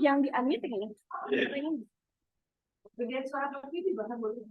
Yang di unmute ini. Bagian suara papi di bawah boleh.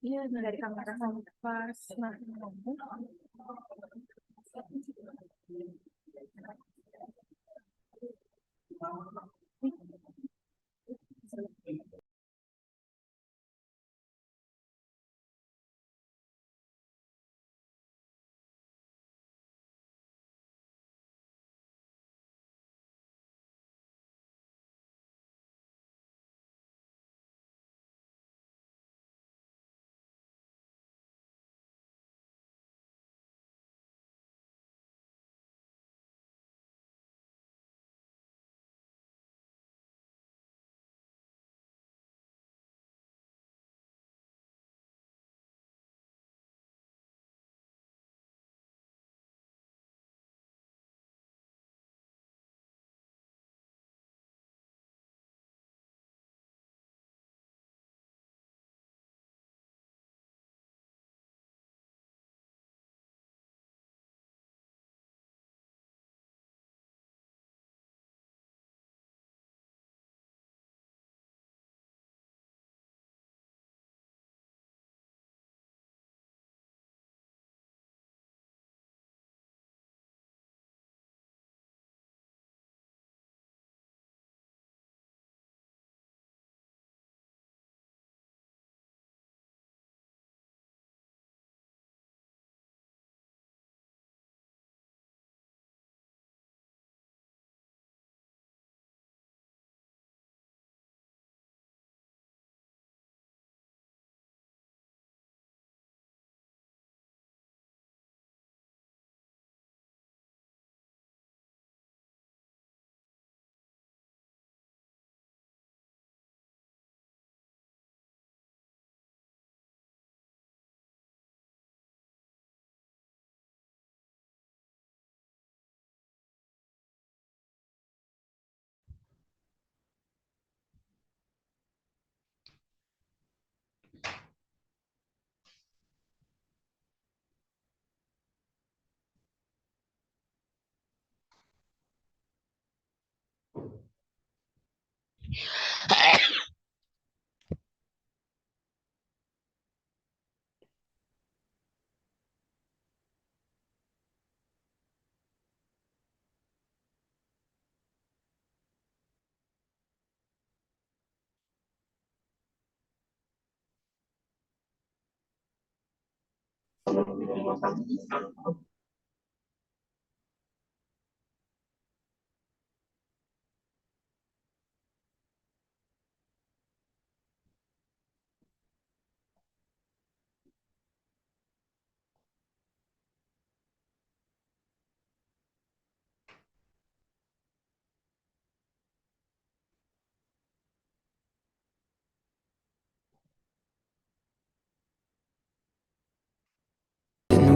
Iya, dari kamera pas ngomong.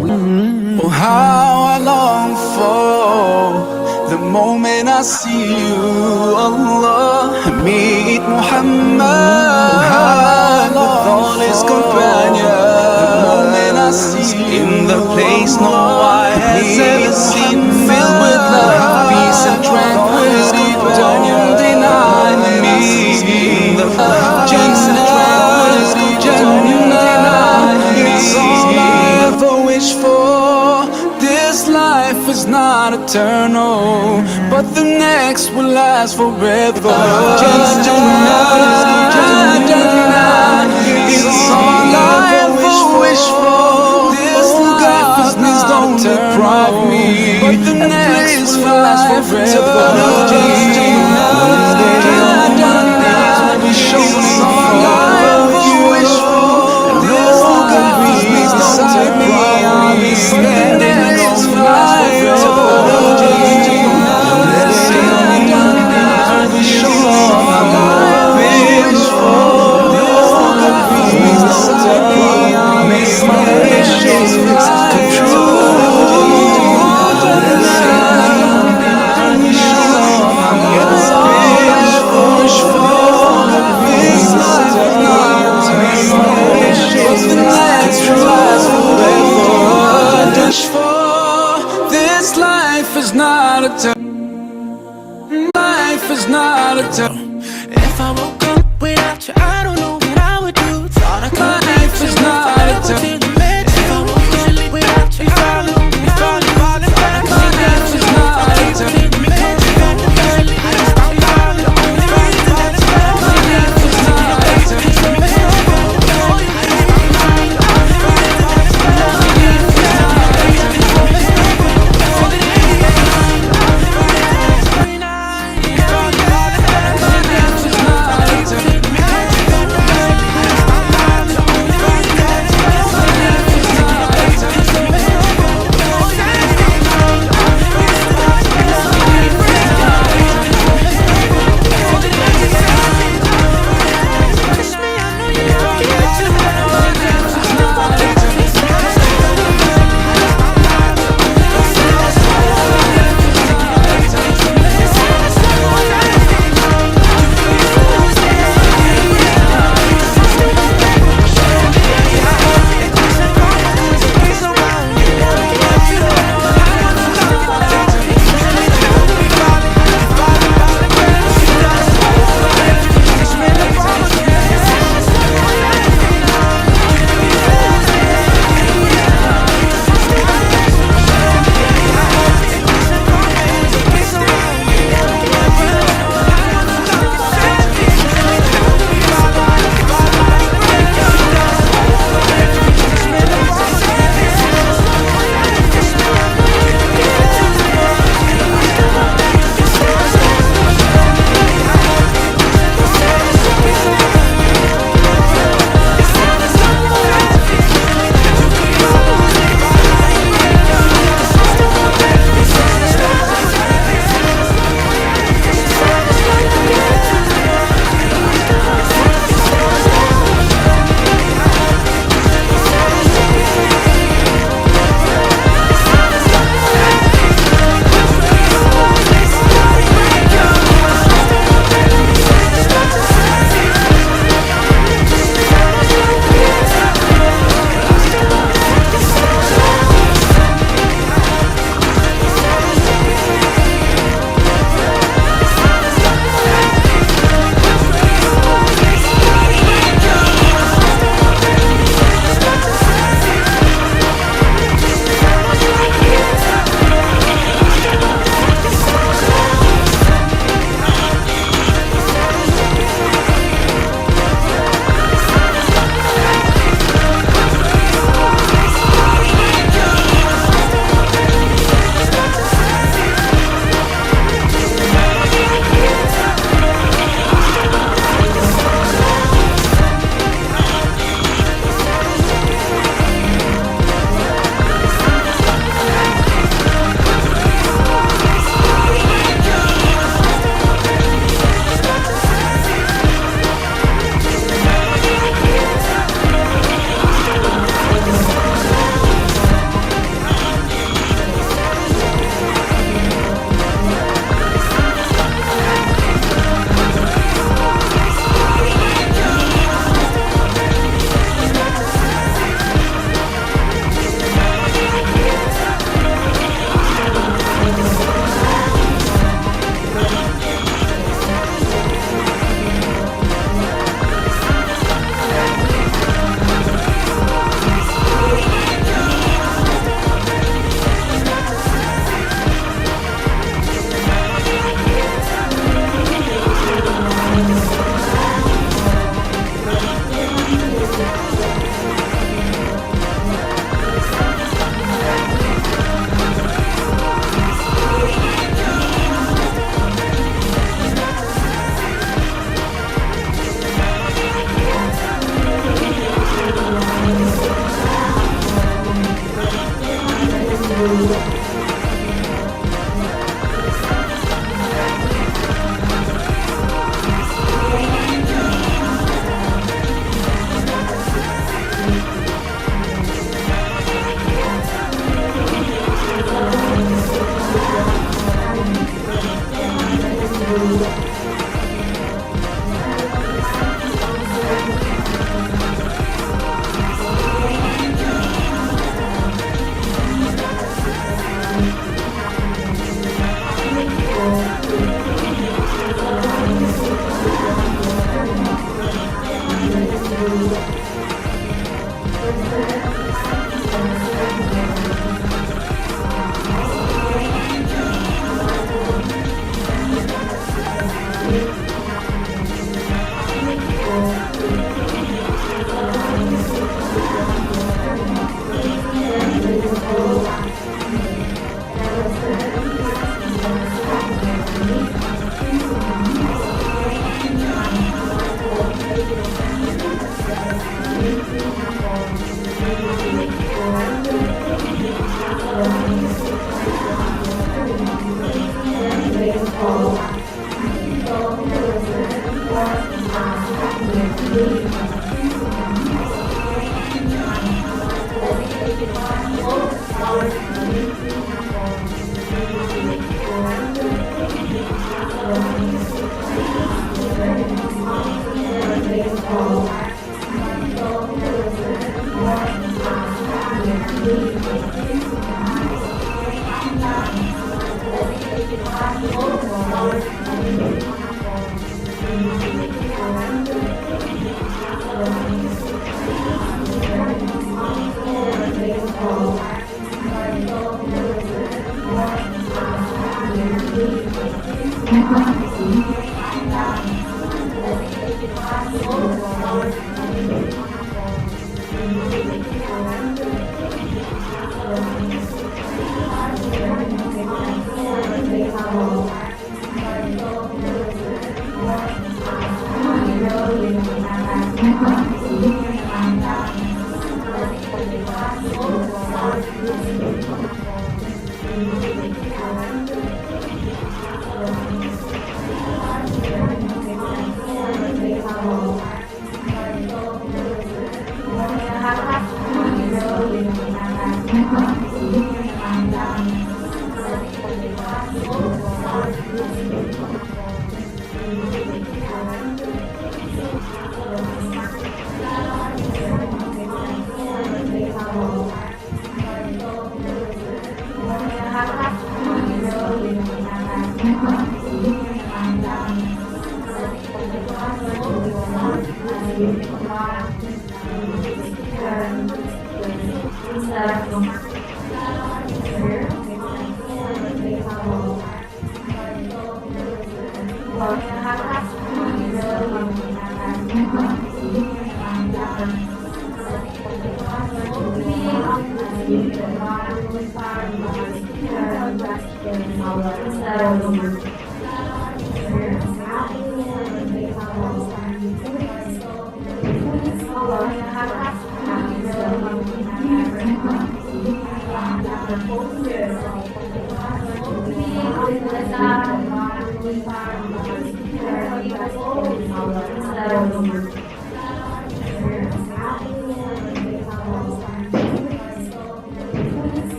Oh, how I long for the moment I see you, Allah, meet Muhammad. Oh, how I long with all his companions, the moment I see you in the place no eye has ever seen, filled with love, peace and tranquility. Don't deny me. last forever. Jannah, it's all I ever wish for. This life, please don't deprive me, but the next will last forever. This life is not a test. Life is not a test. If I woke up without you, I don't know what I would do. Thought I could. Life is not a test. If I woke up without you, I don't know what I would do. Life is not a test.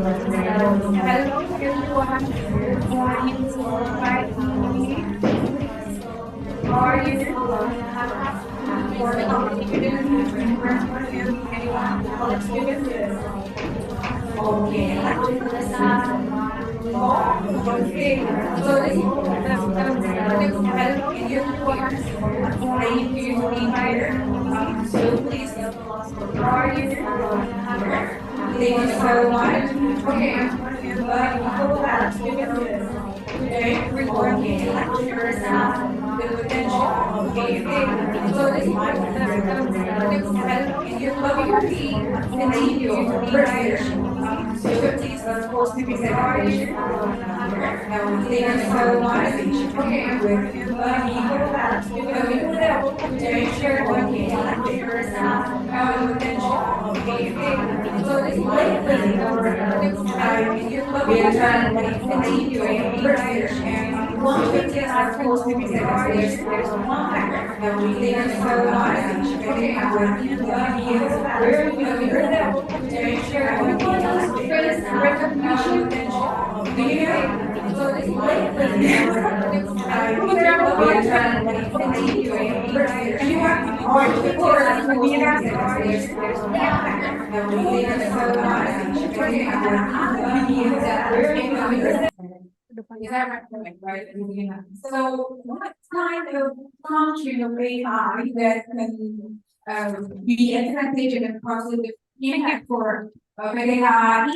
Hello everyone. Good morning. So hi Amy. How are you? For students, persons, anyone? All students? Okay. Oh, okay. So this is hello everyone. My name is Amy. So please, how are you? Thank you so much. Okay. All students today we're going to lecture the potential. Okay. So this is hello everybody. Continue to be higher. So please, how are you? Thank you so much. Okay. Today share going to lecture the potential. Okay. So this is we are trying to continue to be higher. And one thing that I'm supposed to be there's one factor that we think is so much. Okay, today share everyone's face recognition. Do you know? So this is we are trying to continue to be higher. Anyone? Or before there's one factor that we think is so much. Okay, is that right? So what kind of country or AI that can be advantage and positive impact for PDI?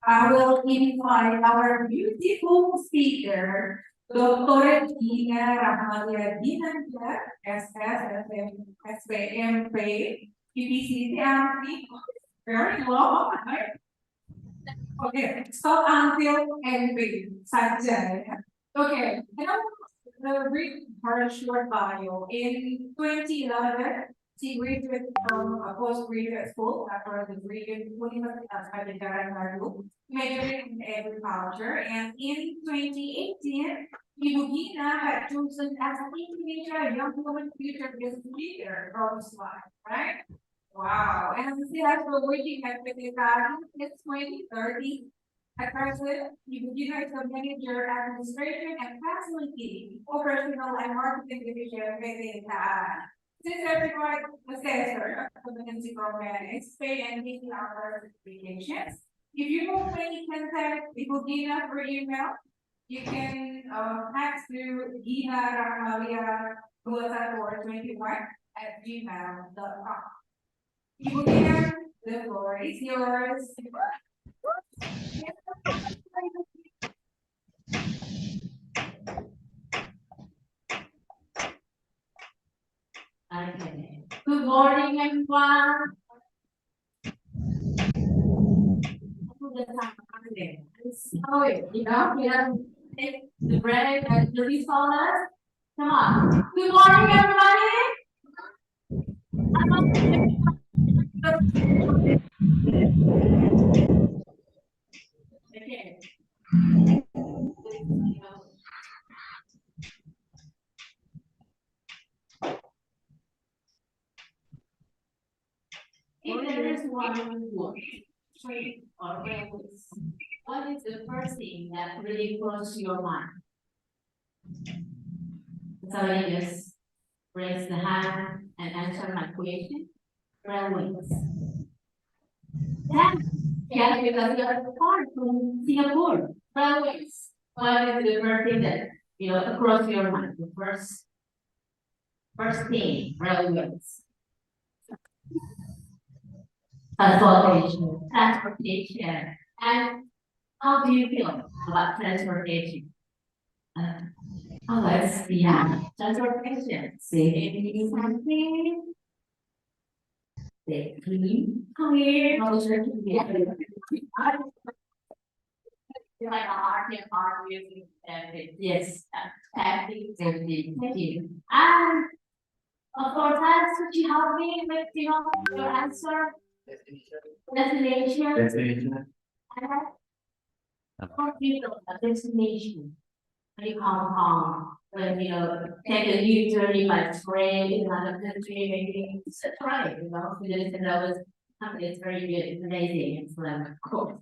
I will invite our beautiful speaker, Dr. Gina Rahmalia Ginanjar, SS, SPMP, PPCT, very long, right? Okay, stop until NP saja. Okay, now the read her short bio. In 2011, she graduated from a postgraduate school after the degree in Universitas Pajajaran Baru, majoring in agriculture. And in 2018, Ibu Gina had chosen as an Indonesia Young Woman Future Business Leader from slide, right? Wow, and she has been working at PTI since 2030. At present, Gina is the manager, administration, and facility, operational and marketing division within PTI. Since everyone assessor of competency program is pay and meeting our certifications. If you want any contact Ibu Gina for email, you can text to Gina Rahmalia 21 at gmail.com. You there, the floor is yours. Okay. Good morning, everyone. So, we have to take the break and the resellers. Come on. Good morning, everybody. Okay. If there is one word, train or railways, what is the first thing that really goes to your mind? Somebody just raise the hand and answer my question. Railways. Yeah, because you are part from Singapore. Railways. What is the first thing that across your mind? The first thing, railways. Transportation. And how do you feel about transportation? Oh, let's transportation. Saving something. Clean, clear, like art and art music and yes, acting, safety, thank you. And of course, that's what you help me with, your answer, destination. And how do you know a destination? When you come home, when take a new journey by train in another country, maybe it's a try, because that was it's very good, it's amazing, it's like cool.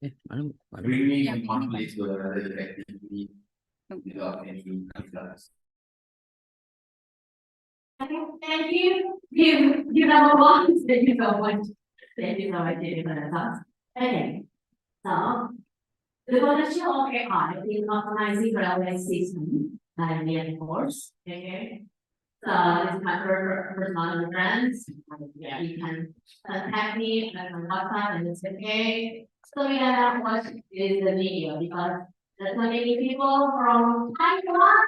Bring me in one place to another activity without any influence. Thank you. You number one. Thank you so much. Thank you so much, Jennifer. Okay. So the potential of AI in optimizing railway system by reinforce. Okay. So this is my personal friends. Yeah, you can contact me on WhatsApp and it's okay. So we have watch this video because there's so many people from Taiwan.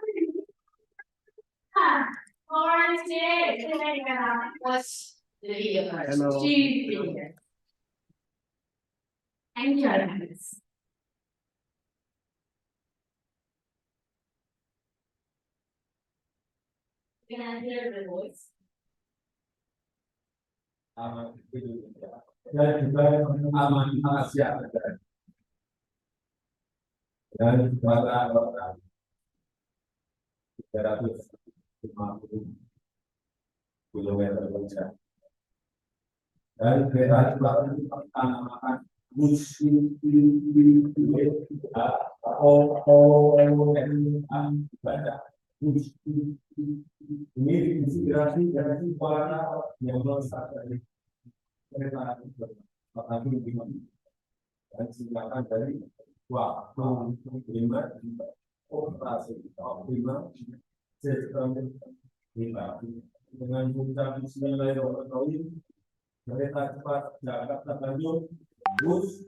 Orange Day. Today we're gonna watch the video first. Hello. Video. Enjoy this. You can hear the voice. Dan juga aman Asia dan kepada orang 350 kilometer per jam. Dan kereta cepat itu akan musim ini inspirasi dari para yang melesat dari kereta dan silakan dari waktu lima operasi lima sistem lima dengan puncak Bismillahirrahmanirrahim kereta cepat Jakarta Bandung bus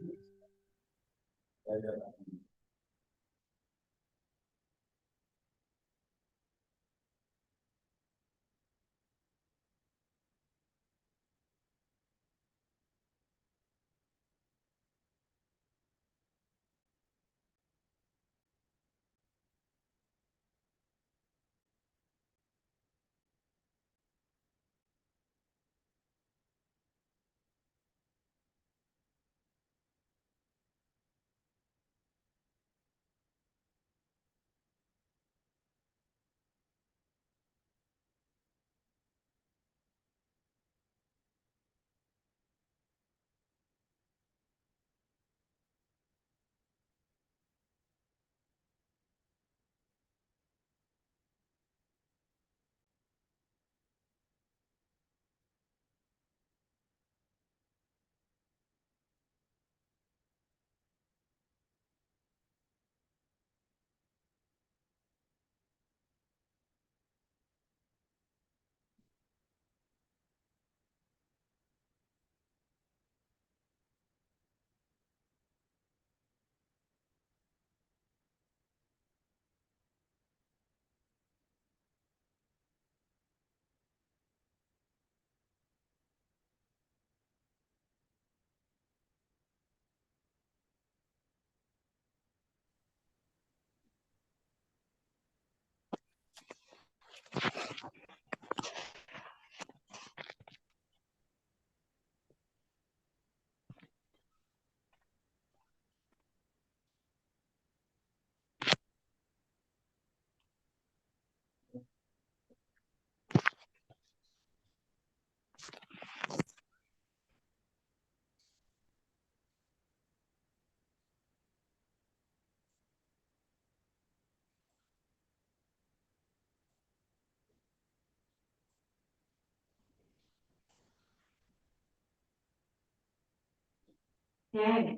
Okay,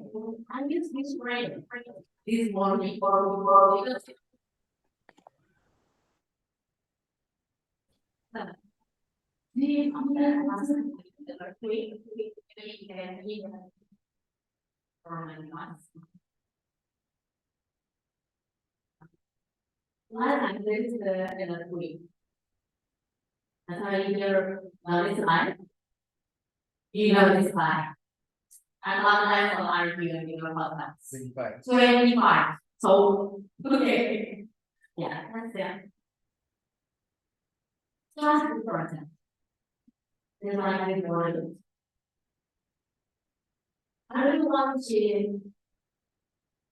I use this rain this morning for because the last time this is the week. That's how you know this line. You know this line. And one time for argue and you know about that. 25. So okay. Yeah, that's it. Just important. There's like a word. I really want to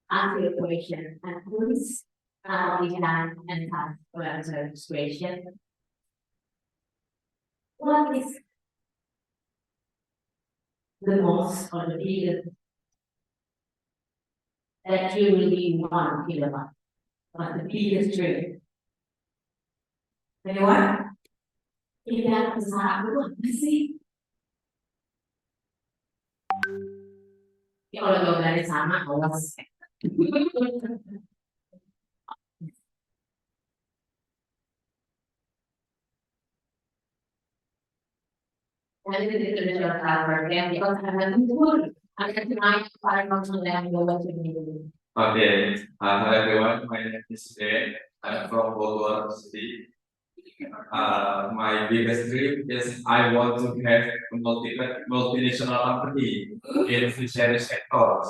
ask you a question and please we can and have whatever situation. What is the most or the biggest that you really want to hear about? What's the biggest truth? Anyone? If you have to start with see. Kalau jawabannya sama, awas. Nanti kita sudah cover yang di konten itu akan naik pada konten yang bawa ini. Okay, hello everyone. My name is Ben. I'm from Bogor City. My biggest dream is I want to have a multinational company in fishery sectors.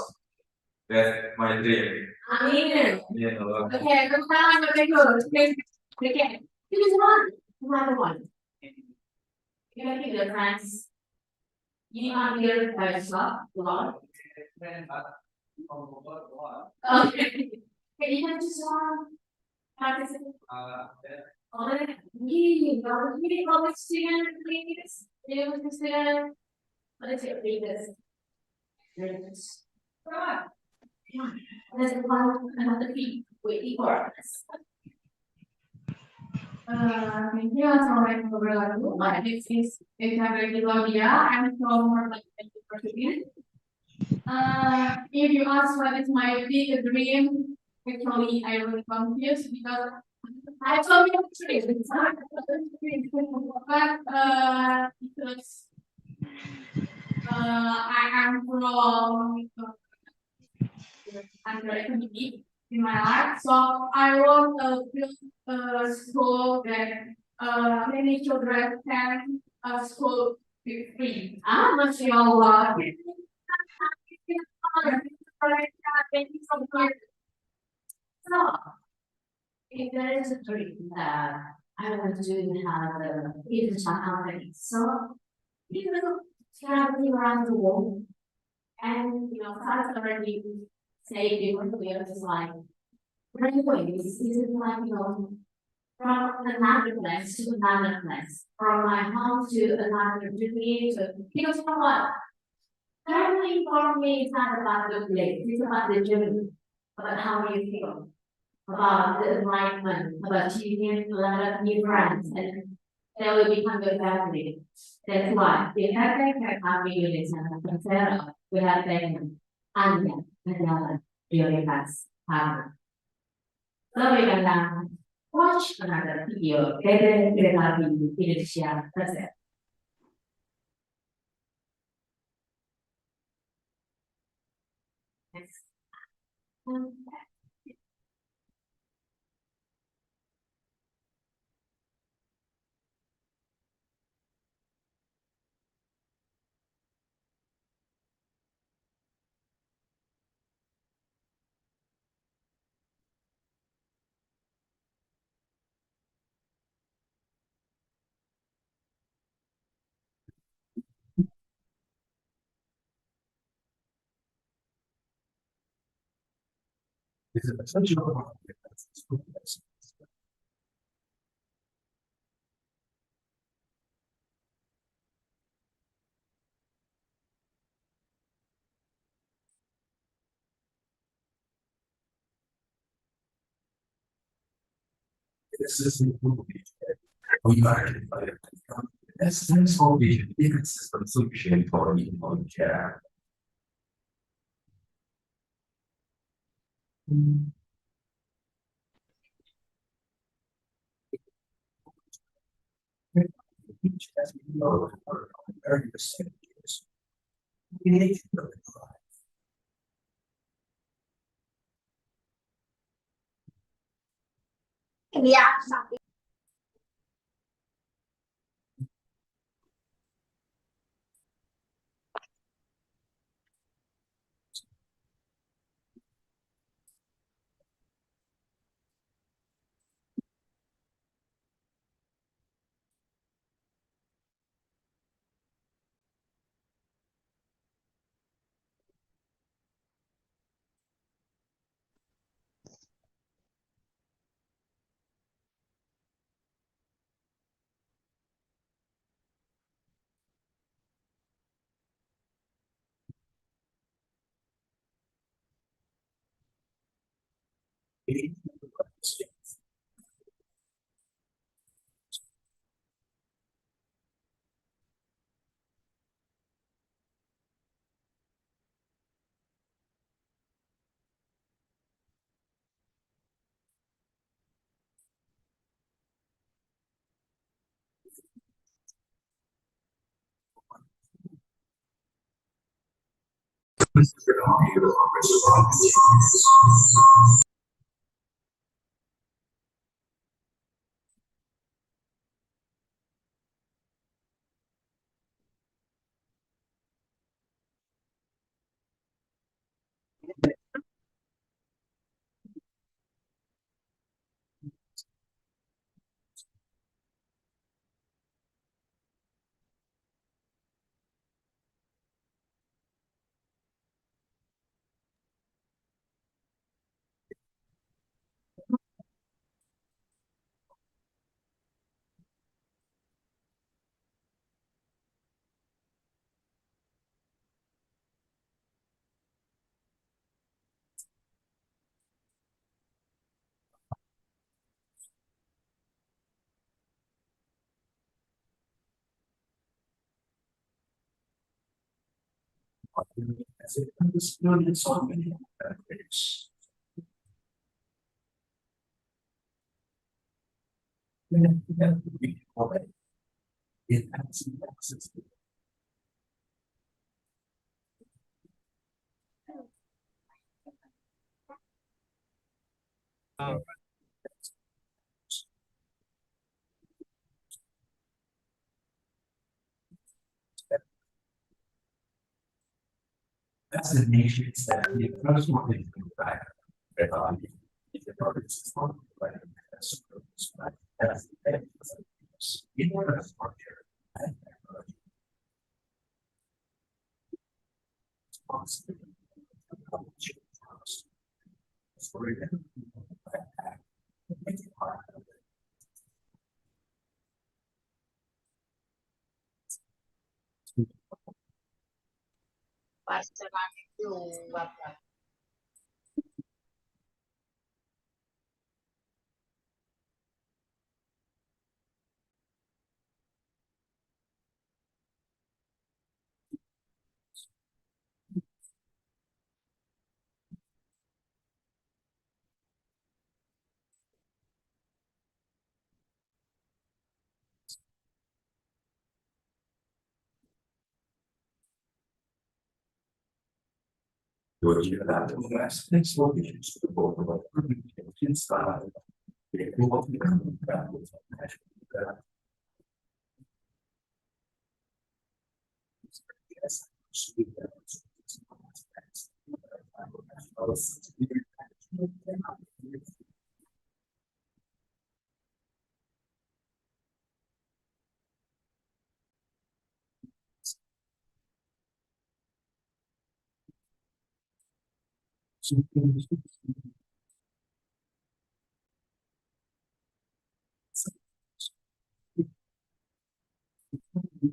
That's my dream. Amin. You know. Okay, pertama good. Okay, this one, another one. You have to get friends. You want to hear by yourself, Lord. Okay. Okay, you have just practice it. You public student, please. You student. Let's read this. There's another fee waiting for us. Thank you. Assalamualaikum warahmatullahi wabarakatuh. My name is Claudia. I'm from Portuguese. If you ask what is my big dream, actually I was confused because I told you dream. It's not but because I am from under economy in my life, so I want to build a school that many children can school free. Mashallah. So, if there is a dream that I want to have a digital company, so you know, traveling around the world and start already say different players like railways. This is like from another place to another place, from my home to another city to because you know what? Traveling for me is not about the place, it's about the journey, about how you feel, about the environment, about meeting a lot of new friends, and they will become your family. That's why the effect of having units and consider we have them and another really fast power. So we can watch another video, better Indonesia present.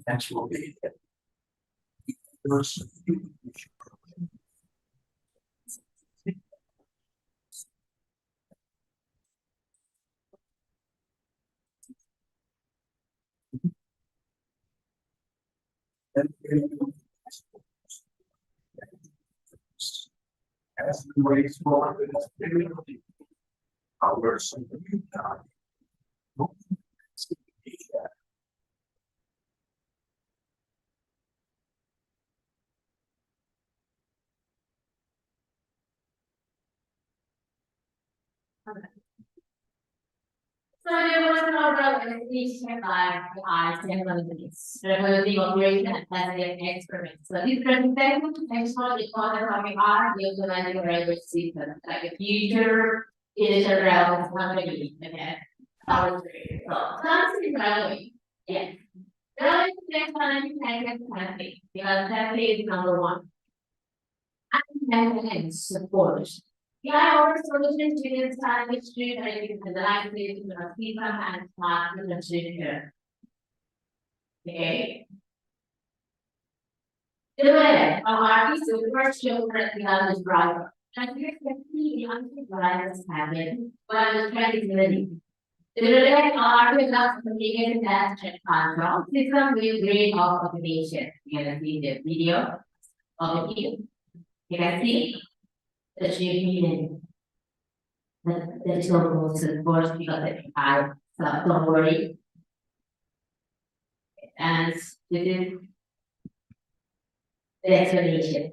That's what we. As the race for hours. So there was no realization like the eyes and abilities, revolutionary operation and testing experiments. So this presentation actually on coming art utilizing railway system, like a future digital railway company, okay? So something railway, yes. Railway technology and testing, because testing is number one. And support. Yeah, our solution students are which street are using the library to the people and smart to the children. Okay. Develop our artists will first show practical driver. And here can see the unsupervised habit, but the trend is ready. Develop our without communicating that check control system with great of automation. You can see the video of the video. You can see the training. That is not most important because I so don't worry. And this is the explanation.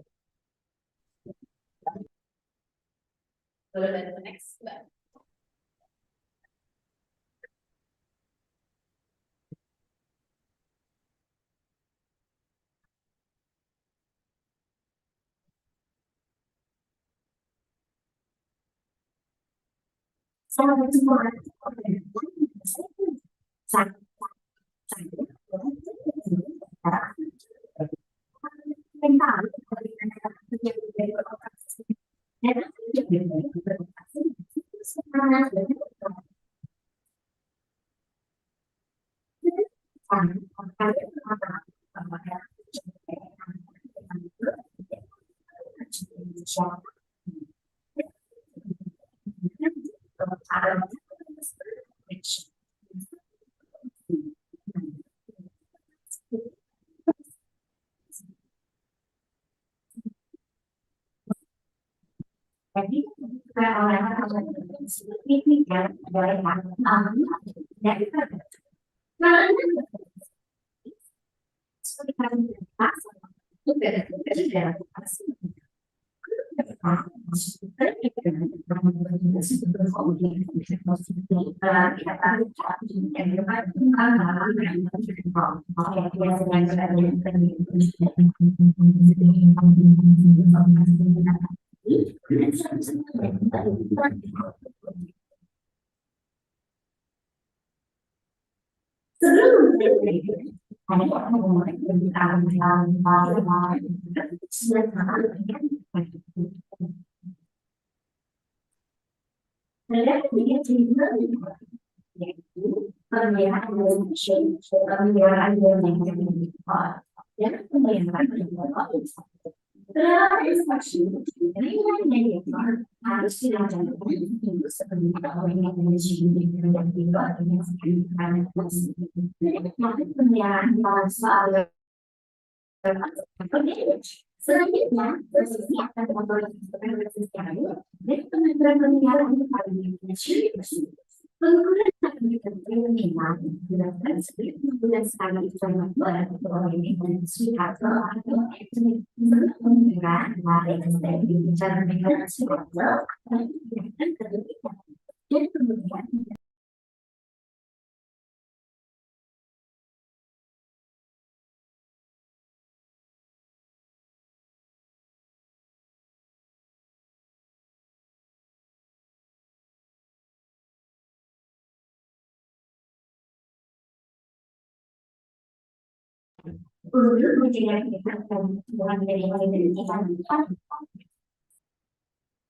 Go to the next slide. So it's more.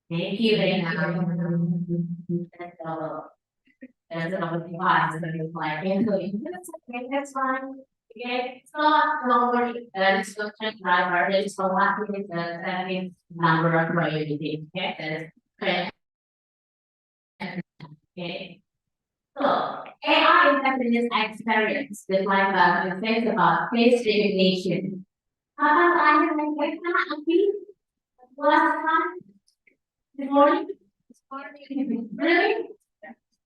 Thank you very much. That's all. That's all the device that is like, that's fine. Okay, so normally, instruction driver is for what is the traffic number of priority, okay, that is correct. Okay, so AI intelligence experience with my it says about face recognition. How about I have like last time? Good morning. Really?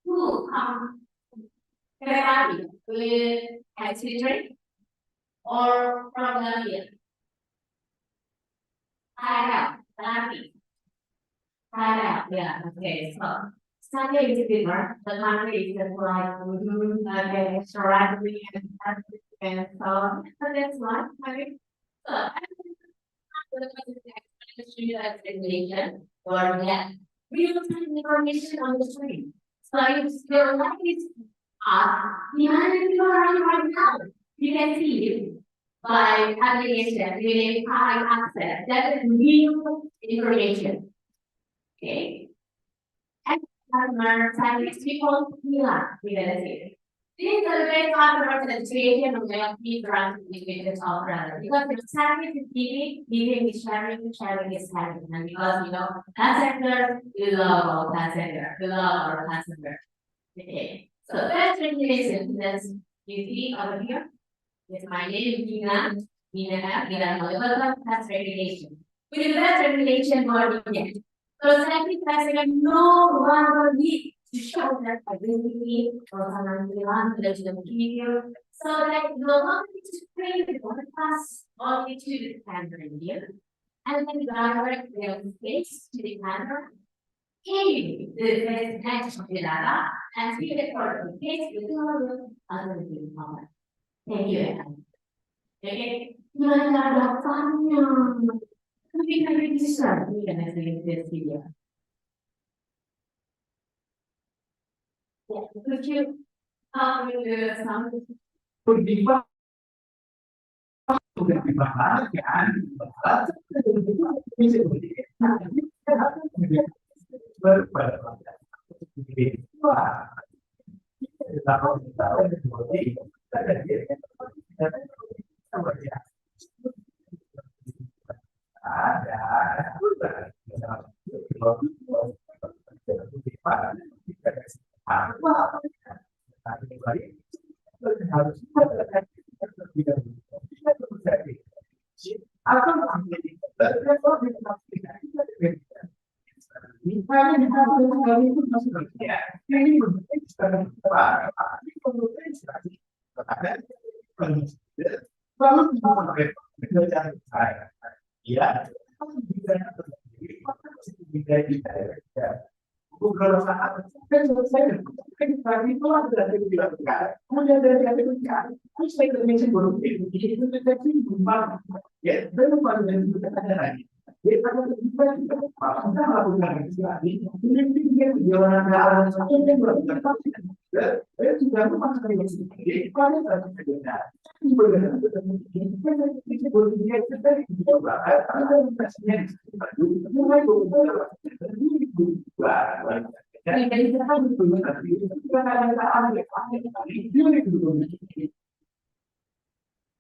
Who? Everybody with accident or from Gambia? I have, yeah, okay, so. Sunday is different, the country is just like, okay, sporadic and so on, so that's one, okay. So, I think the explanation or get real-time information on the screen. So if your life is behind you around right now, you can see it by application, using high access, that is real information. Okay. And customer service people, we can see. This is a very customer satisfaction of the different indicators of rather because the service is giving is sharing is having, and because that sector, we love our that sector, we love our customer. Okay, so that's regulation. That's you see over here. It's my name, Nina, welcome, that's regulation. With that regulation, what we get? So scientific president no longer need to show their ability or someone to the material. So that no longer need to train the class only to the camera here. And then direct their face to the camera. Hey, the face next to the data and see the correct face with the other people. Thank you. Okay. Gimana rasanya? Kami bisa dengan this video. Yeah, could you do some? Berdiba sudah dibahas kan? Bisa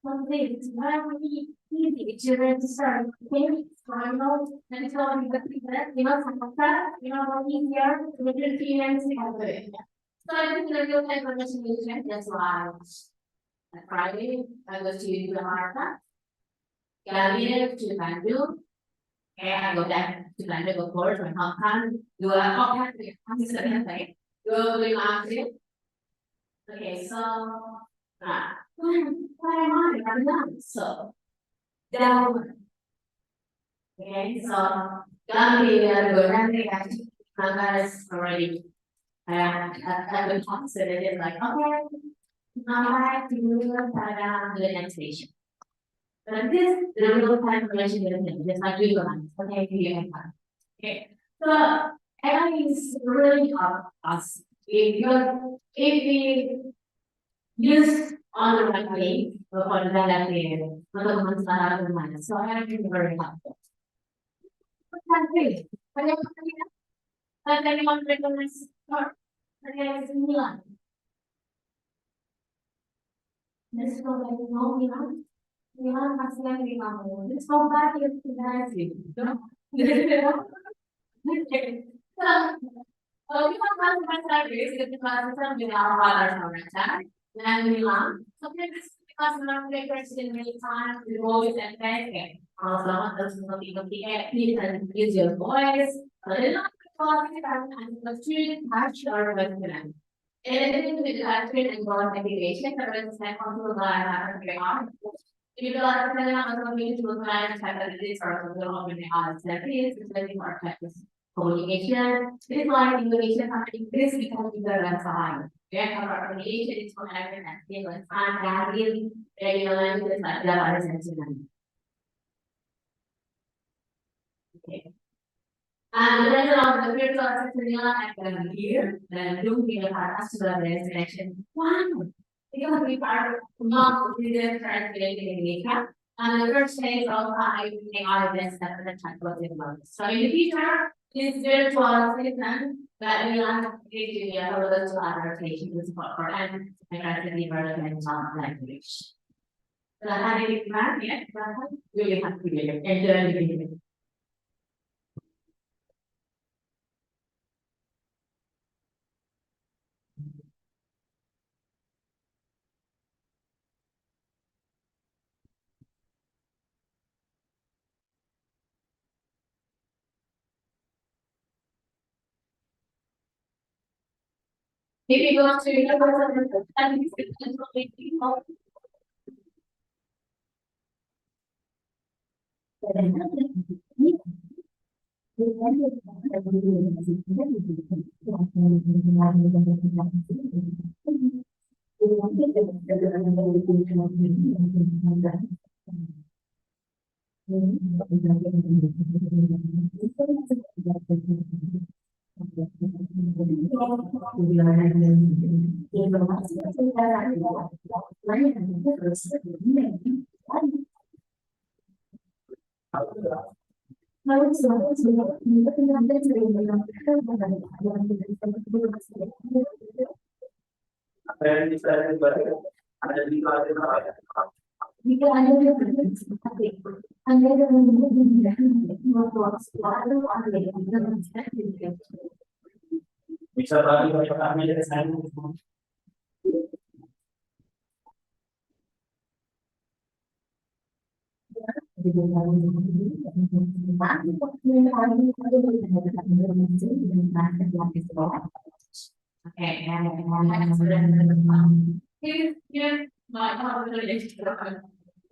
One thing, it's very easy to start getting final and telling the people, what easier to make it experience and do it. So I think the real time conversation, that's why on Friday, I go to Jakarta, Gambia to Bandung, and I go back to Bandung, of course, when Hong Kong, do a Hong Kong, I'm saying, like, go to Langsir. Okay, so, what am I? I'm done. So, down. Okay, so Gambia, Gambia, actually, is already. I've been considered like, okay, now I have to move to the next station. But this, the real time relation is just like you guys. Okay, you have time. Okay, so AI is really help us if we use on the right way for developing untuk menstabilkan. So I think very helpful. Okay, anyone recognize or recognize Milan? Let's go back to home, Milan kasihan di kamu. Let's go back to the country. Okay. So, we have one service with the classroom with our father from and Milan. So, this because our papers in many times we always and thank also, those who people please and use your voice. But it's not because and the student touch or with them. Anything with attachment and God education, the resident control by our people are telling us about being to client capabilities or the opening on service, especially for practice communication. It is like innovation happening this because we are at time. Yeah, our communication is for everyone and feel like fun, gathering, regular languages like Java and Sudan. Okay. And then on the virtual assistant academy here, then do we have us to the destination. Wow. Because we are not considered translating in Asia. And the first phase of I3S that the translated months. So in the future, this virtual assistant that we are to be able to adaptation to support for and aggressively development of language. So how do you plan? Yeah, really have to be enjoy. If you go to the Bisa bagi kami dari sana. Okay, and here, my population.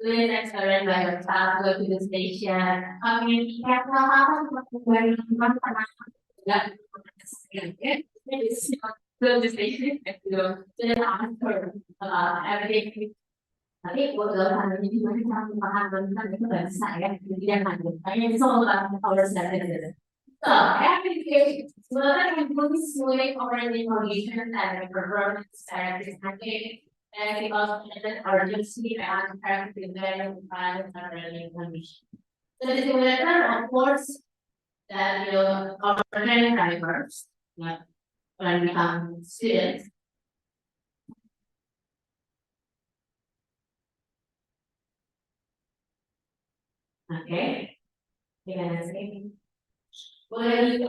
Live and surrender by your child, go to the station. I mean, you have to have when you want to go to the station, go to the after everything. Tapi kalau hari ini mereka paham tentang itu dan saya tidak ada. Hanya soal our services. So, application. Sebenarnya includes smoothing operating conditions and performance strategies and because urgency and practice very and operating conditions. So the simulator, of course, that our training drivers, when we become students. Okay. Yeah, same. Okay.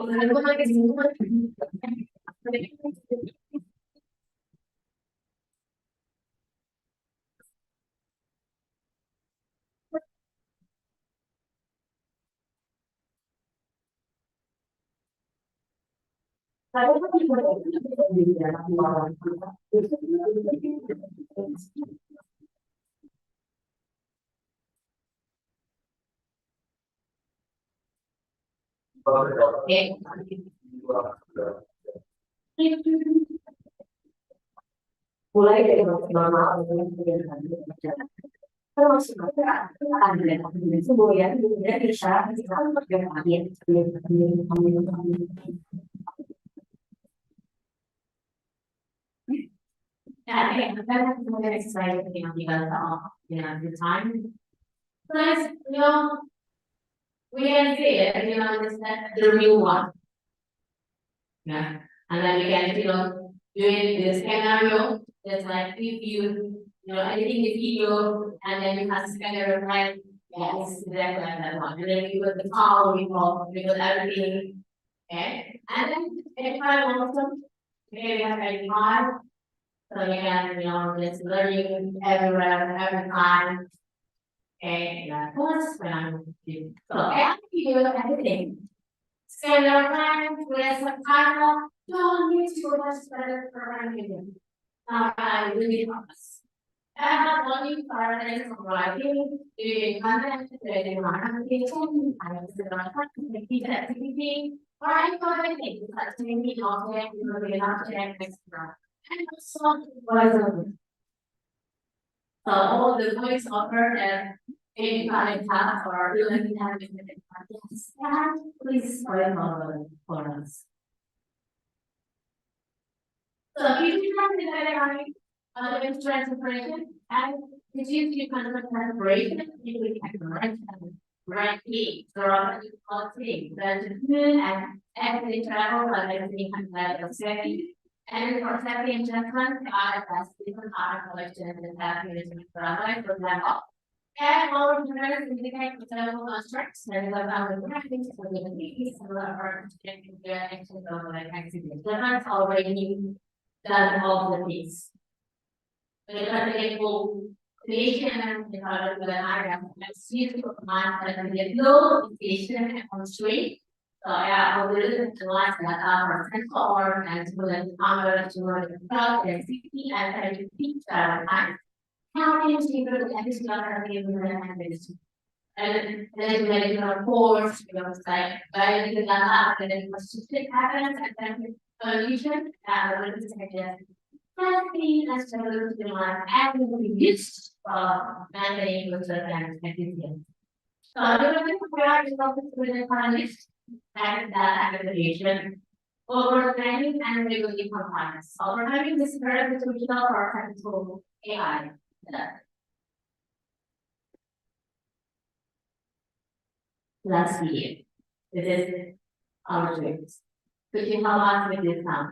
Mulai dari normal terus ada sebuah yang bisa the time. Plus, we can see it, understand the real one. Yeah, and then we can, doing this scenario, it's like if you editing the video, and then you have to kind of reflect, yeah, this is exactly like that one. And then we put the call, we put everything, okay? And then if I want to, maybe have a hard. So again, just learning everywhere, every time. Okay, of course, when I'm doing. So after you do everything, spend your time with some time, don't need to much better programming. I really promise. I have only priorities of writing, doing content, creating marketing, I was the activity, or I got anything, such as maybe object, an object, etc. And also, was so all the voice offer and any kind of task or even having yes, and please write for us. So if you have the dynamic instruments operation and it's used to convert collaboration, you can right key, so policy, and the travel and everything like that. And for safety adjustment, as different art collections and safety for example. And all of the rest indicate potential constructs and the value of practice for the activities and the art projecting the actions of like accidents. That's already done all the things. The example creation and development of the area is used to command and the low station on street. So yeah, algorithms like that are central or and to the number to the product and city and to teach time. How many people at this level are given the and then when you are forced, it's like by the data and then persistent happens and then solution what is suggest. Firstly, let's take a look at the and we use mandating with certain activities. So you're going to provide results with the economics and data aggregation. Overtraining and regulatory compliance. Overtraining is very crucial for technical AI. Let's see. This is our dreams. Could you help us with this now?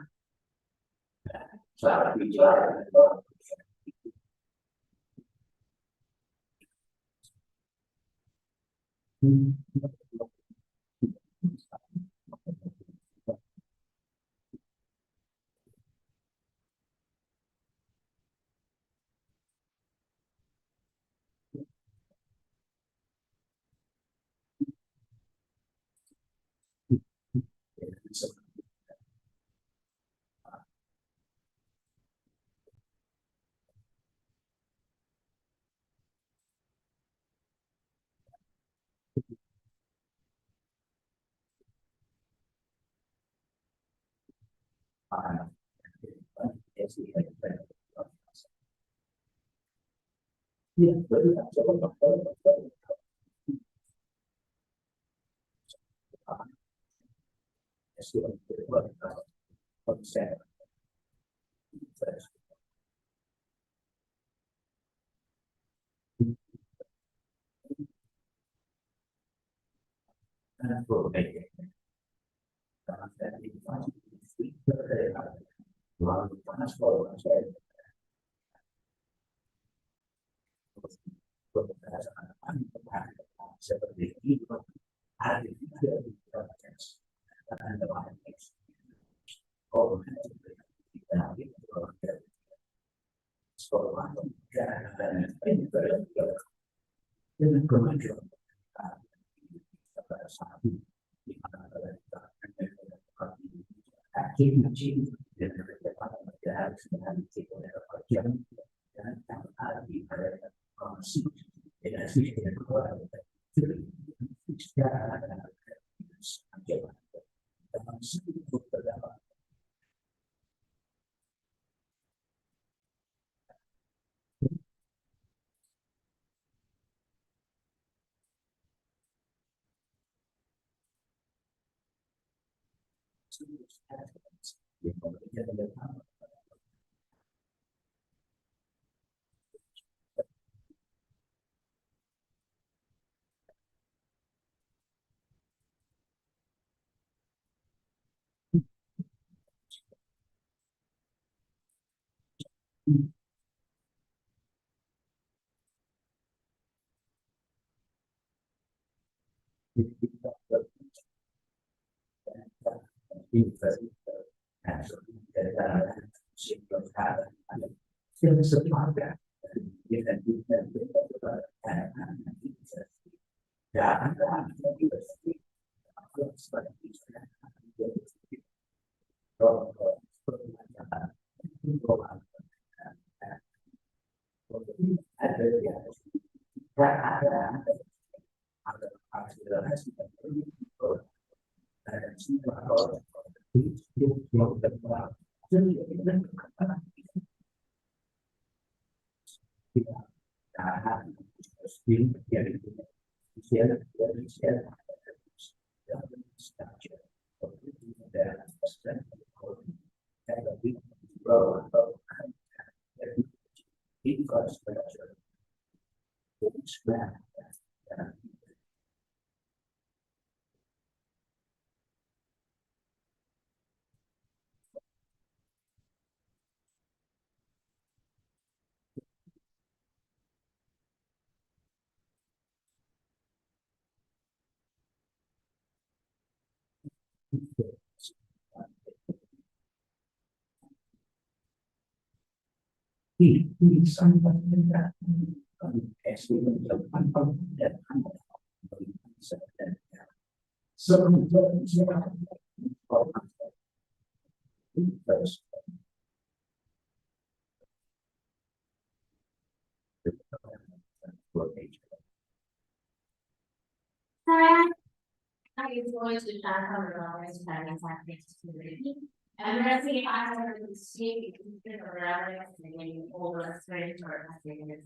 I is going to start from the lowest planning science community. And let's say I have to see if or rather than over straight or something.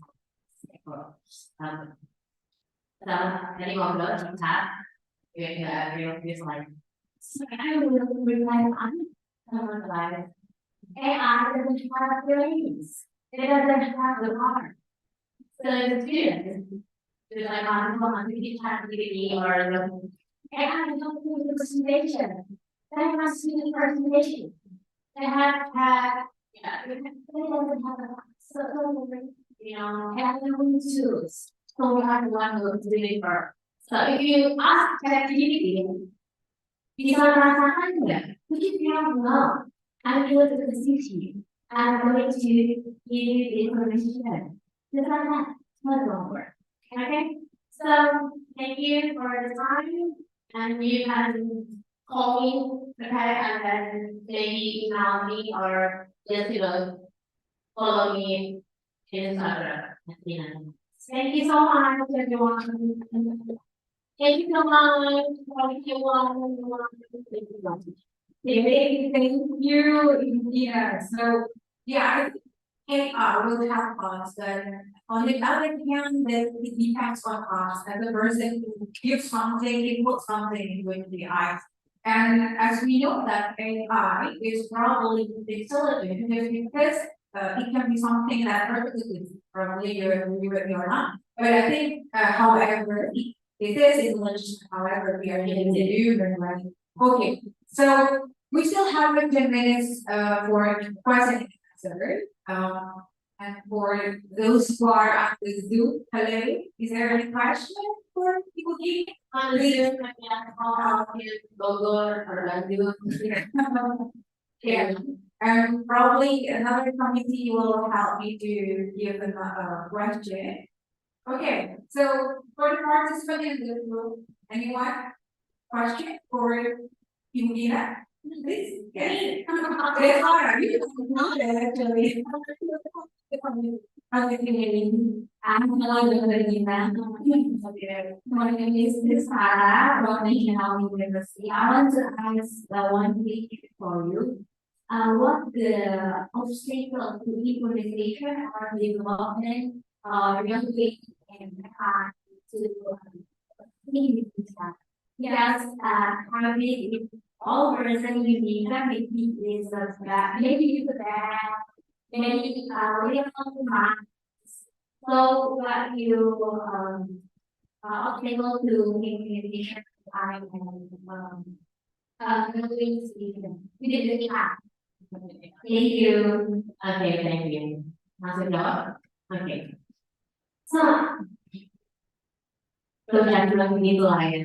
So anyone goes on top, you'll be like, so I will rely on someone like AI doesn't have feelings. It doesn't have the heart. So the students, like on the ChatGPT or the AI don't do the presentation. They must do the presentation. They have had, they doesn't have a so have their own tools. So we have one who is doing for. So if you ask ChatGPT, these are not them. Which is not wrong. I'm going to the I'm going to give you the information. Just like that. Not over. Okay. So thank you for the time. And you can call me, okay, and then maybe email me or just follow me in Instagram. Thank you so much, everyone. Thank you so much. Thank you. Thank you, yeah, so, yeah, AI will help us, but on the other hand, that it depends on us as a person who gives something, input something into the AI. And as we know that AI is probably intelligent just because it can be something that perfectly probably you're not. But I think however it is intelligent, however we are getting to do right. Okay, so we still have 10 minutes for question and answer. And for those who are at the Zoom, hello, is there any question for people here? On Zoom, I can call Bogor or Bandung. Yeah, and probably another committee will help me to give them a question. Okay, so for the participant in the group, anyone? Question for Yumina? Please, yes. It's hard, you don't know that actually. My name is Sarah from National University. I want to ask one thing for you. What the obstacle to implementation or development regulation and to yes, having all person unique maybe is that maybe you could add many little marks. So what you obstacle to implementation I and doing we did it. Thank you. Okay, thank you. How's it going? Okay. So jangan bilang begitu lah ya.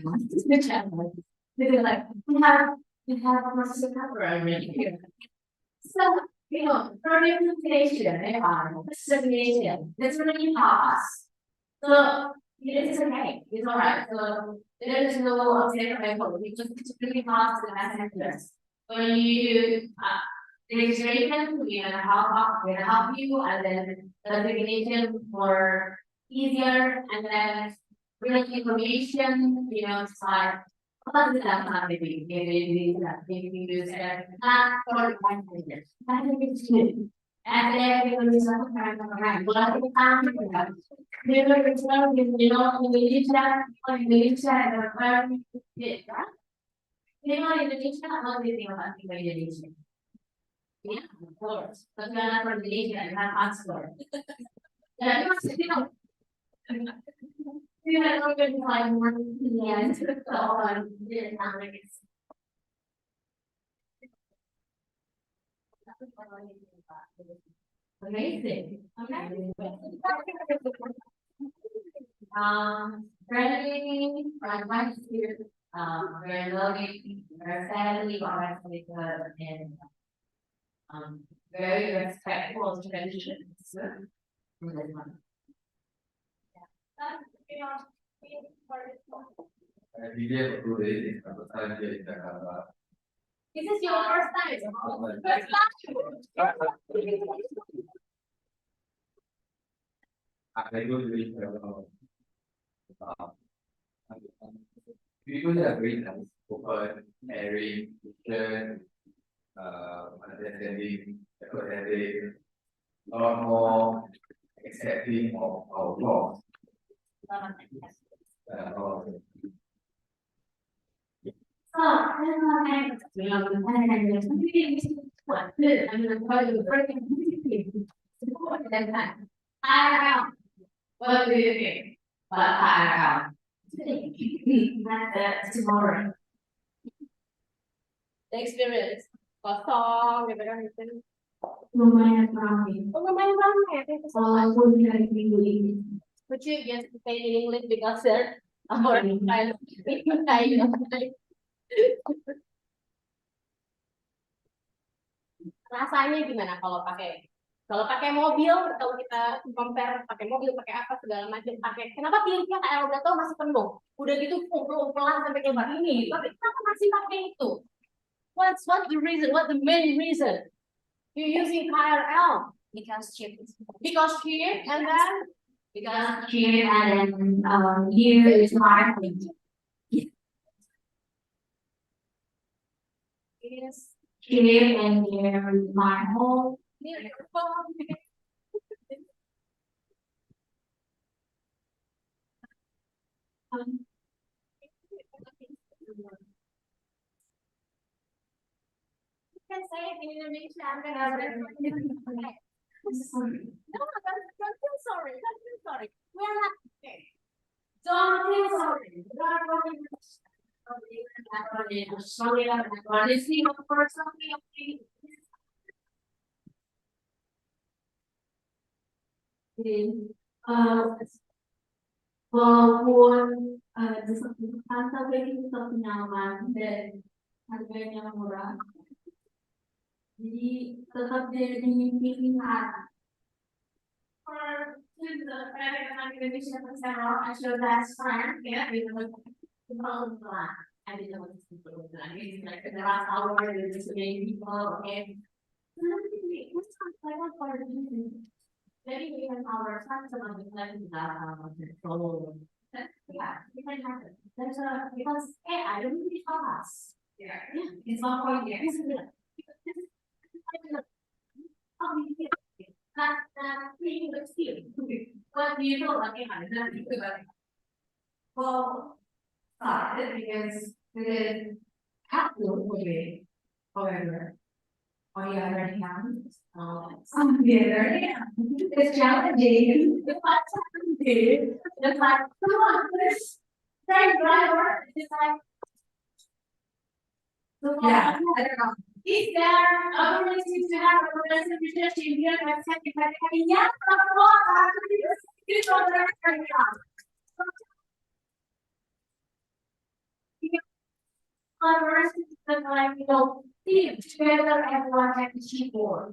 Jangan. Jadi like we have a person cover already here. So, representation, representation, that's really hard. So, it is okay, it's alright, so there is no object level, we just it's really hard to messengers. When you registration, we're gonna help you, and then the registration more easier, and then bring information, it's like apa itu dalam hal ini? Jadi not for one minute. And then we will use some kind of right. But we can't do that. We will return with Indonesia, and the firm did that. Indonesia, not the about Indonesia. Yeah, of course. But we are not from Indonesia and have passport. Yeah, we had already like 1 p.m. to go on Vietnamese. Amazing. Okay. Friendly, right here. Very loving, very friendly, very good, and very respectful of traditions. Dia perlu dari atau saya di Jakarta. This is your first time. Aku itu dari people that are very nice, open, caring, patient, understanding, empathetic, a lot more accepting of our flaws. What do you think? Tomorrow. The experience kosong gitu kan itu Lumayan ramai. lumayan ramai ya Walaupun hari minggu ini. but you just say in English because they're our kind of rasanya gimana kalau pakai mobil kalau kita compare pakai mobil pakai apa segala macam kenapa pilihnya KL udah tau masih penuh udah gitu pelan sampai kayak ini tapi kenapa masih pakai itu what's the reason what the main reason you using KRL Because cheap. because cheap and then Because cheap and here is marketing. is Cheap and here is my home. near your phone you can say it in Indonesia I'm gonna no, don't feel sorry. Don't feel sorry. We are not okay. Don't feel sorry. Sorry, honestly, of course, okay. Walaupun disebutkan tapi itu tetap nyaman dan harganya murah. Jadi tetap jadi pilihan. For the Indonesia several actual best friend, yeah, we were I didn't know what to do. Like the last hour, we were just meeting people, okay. Let's talk like what part of the maybe we have our time to like control. Yeah, it can happen. There's because hey, I don't need us. Yeah, it's not for you. Not being the skill. What do you know about it? Well, started because we didn't have to motivate. However, on the other hand, on the other hand, it's challenging. The fact it's like, come on, this train driver is like, yeah, I don't know. Is there ability to have a representation here and secretary? Yes, of course. collaboration, but like, team together everyone can achieve more.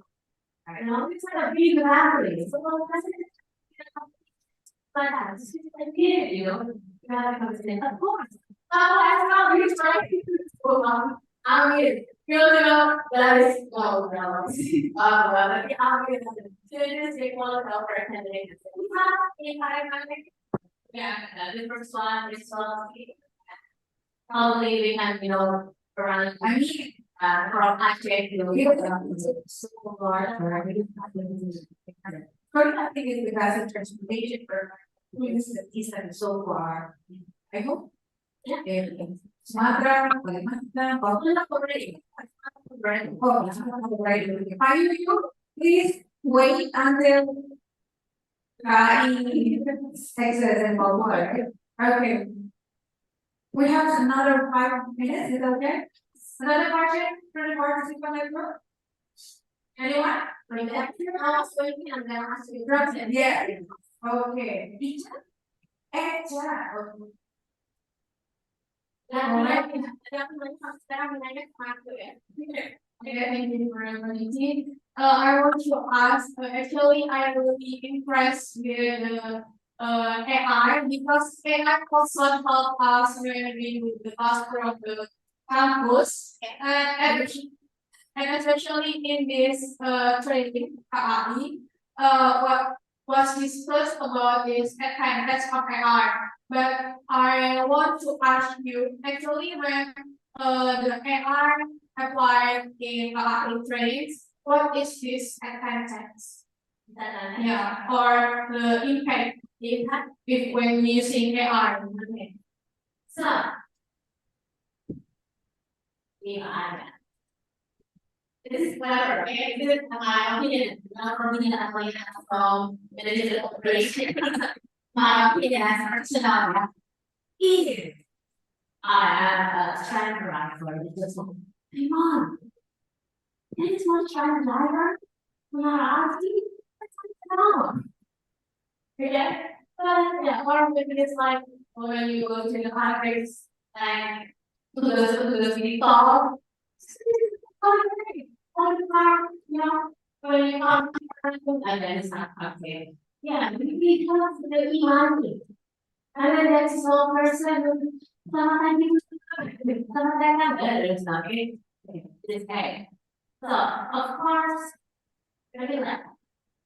It's like a big family, so but this is a kid, you have to understand, of course. That's how we try to do so I mean, that is no, well, students take one of our candidates. We have a yeah, the first one is probably we have, around, from actually, so far, First, I think it's because of transportation for municipalities and so far. I hope. Yeah. Sumatera, Kalimantan, already. Right. Oh, right. Are you, please wait until. Texas and Baltimore. Okay. We have another 5 minutes, is that okay? Another question from the participant group? Anyone? Yeah. Okay. Teacher? Teacher. Alright. Thank you for inviting. I want to ask, actually, I am really impressed with AI because AI also help us when we do the master of the campus and especially in this training AI. What was discussed about is advantage of AI. But I want to ask you, actually, when the AI applied in trainings, what is this advantage? Yeah, or the impact if when using AI. Okay. So, this is clever, okay? This is my opinion, not opinion I have from the digital operation. My opinion as a personal is I am a train driver. Come on, this is not train driver. We are asking. No. Okay, but yeah, or maybe it's like when you go to the conference and to the city hall. When you come and then it's not okay. Yeah, because the money. And then there's one person sometimes it's not okay. It's okay. So of course, maybe like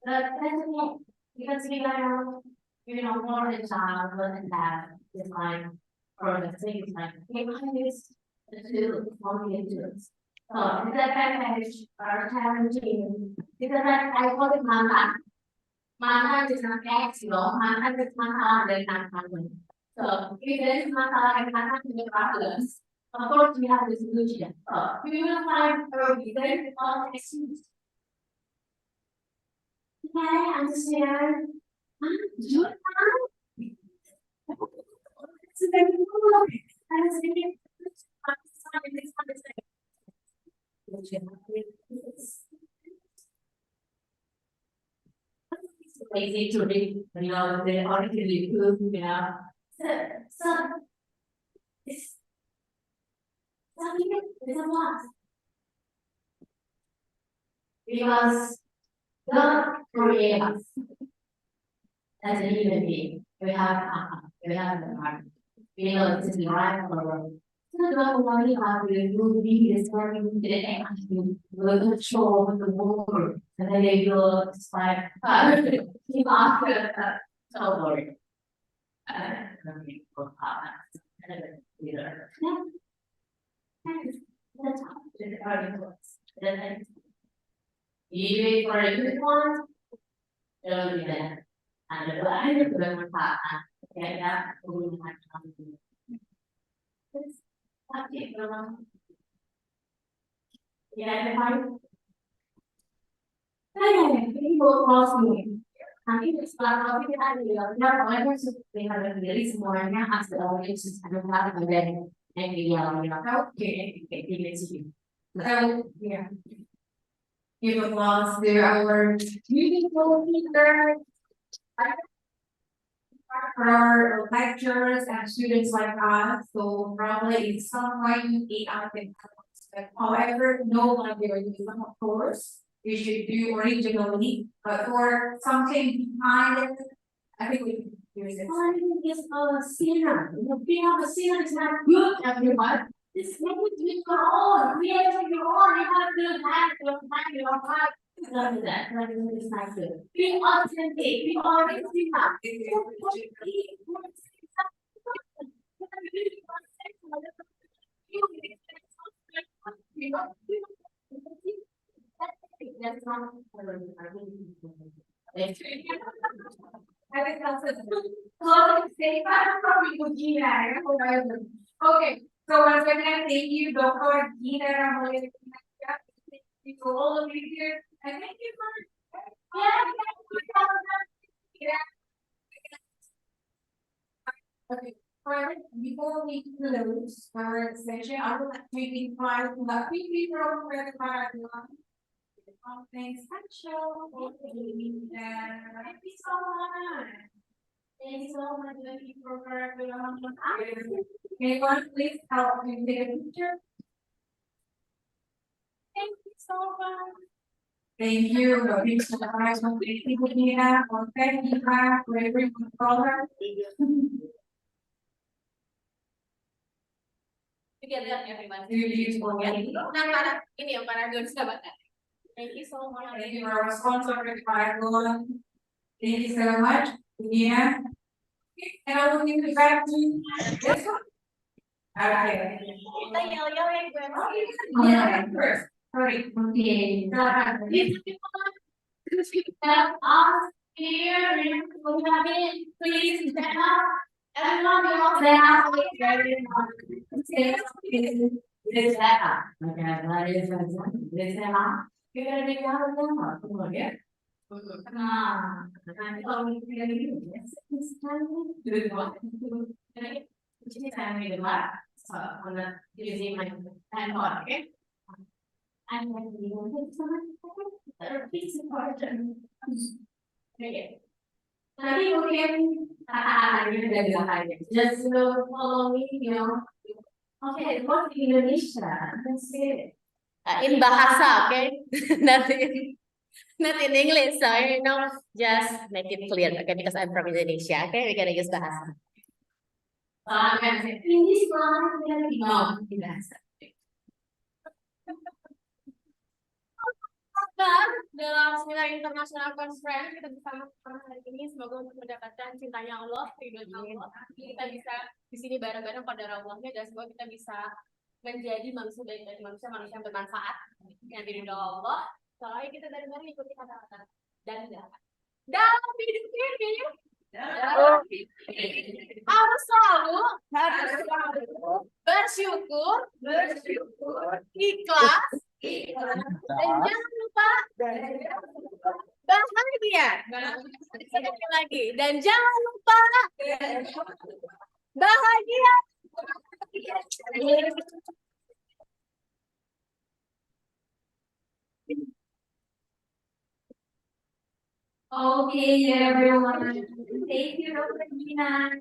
but that's okay. Because we are more than child than that is like or the thing is like this to only into it. So that package are challenging because I call it mama. Mama is not X, mama is mama and not happening. So if there is mama and mama to the problems, of course we have the solution. We will find a reason or excuse. Okay, I understand. You lazy to read, they already good, so it's something is a loss. Because God created us as a human being. We have the heart. We know this is the right or wrong. So don't worry how we will be discovering the action, will control the world, and then they will inspire keep after don't worry. That's how the articles. Then you wait for a good one, it'll be there. And the blind is going to get that we have something. Okay, yeah, the height. Hey, people cross me. I think it's like I think I will not ever they have a release more and now as the audience I don't have a bed and okay, it's you. So yeah. Give applause to our beautiful speaker. for our lecturers and students like us, so probably in some way 8 out of 10. But however, no one will use them, of course. We should do originally, but for something behind it, I think we can use it. Finding is a sinner. Being of a sinner is not good, everyone. This make it with your own, create your own, you have to have your mind, your heart. Love that, love is not good. Be authentic, be always be happy. That's not. I think that's it. Closing statement from Gina. Okay, so once again, thank you, Dr. Gina. Thank you to all of you here, and thank you for okay. Before we close our session, I would like to invite the people from the something special for you. Thank you so much. Thank you so much, Lucky, for everyone. Anyone, please help me take a picture. Thank you so much. Thank you. Thanks for the prize one. Thank you, Nina, for thanking her for every controller. Together, everyone. Beautiful. Nah, ini yang para good sahabat. Thank you so much. Thank you, our sponsor, Paragon. Thank you so much, Nina. And I will give it back to this one. Okay. Kita yel-yel ya gue. Yeah, first. Sorry. Okay. These people that are here, we have it. Please stand up. Everyone, you all stand up. This up. Okay, that is this up. You're gonna make one of them up. Come on, yeah. Nah, oh, we're gonna do this. This time we do what? Okay. Which time we do what? So I'm gonna using my hand on, okay? I'm going to be able to piece of carton. Okay. Nanti mungkin ini udah bilang just follow me, you know. Okay, what in Indonesia? Let's see. In bahasa, okay? Not in English, so you know, just make it clear, okay? Because I'm from Indonesia, okay? We're gonna use bahasa. In this one, no, in bahasa. Dalam seminar internasional conference kita bersama hari ini, semoga untuk mendapatkan cintanya Allah, ridhonya Allah. Kita bisa di sini bareng-bareng pada Allahnya, dan semoga kita bisa menjadi manusia dari manusia yang bermanfaat yang diridho Allah. Soalnya kita bareng-bareng ikuti kata-kata dan dalam hidup ini harus selalu bersyukur, ikhlas, dan jangan lupa bahagia. Sekali lagi, dan jangan lupa bahagia. Okay, everyone. Thank you, Dr. Gina.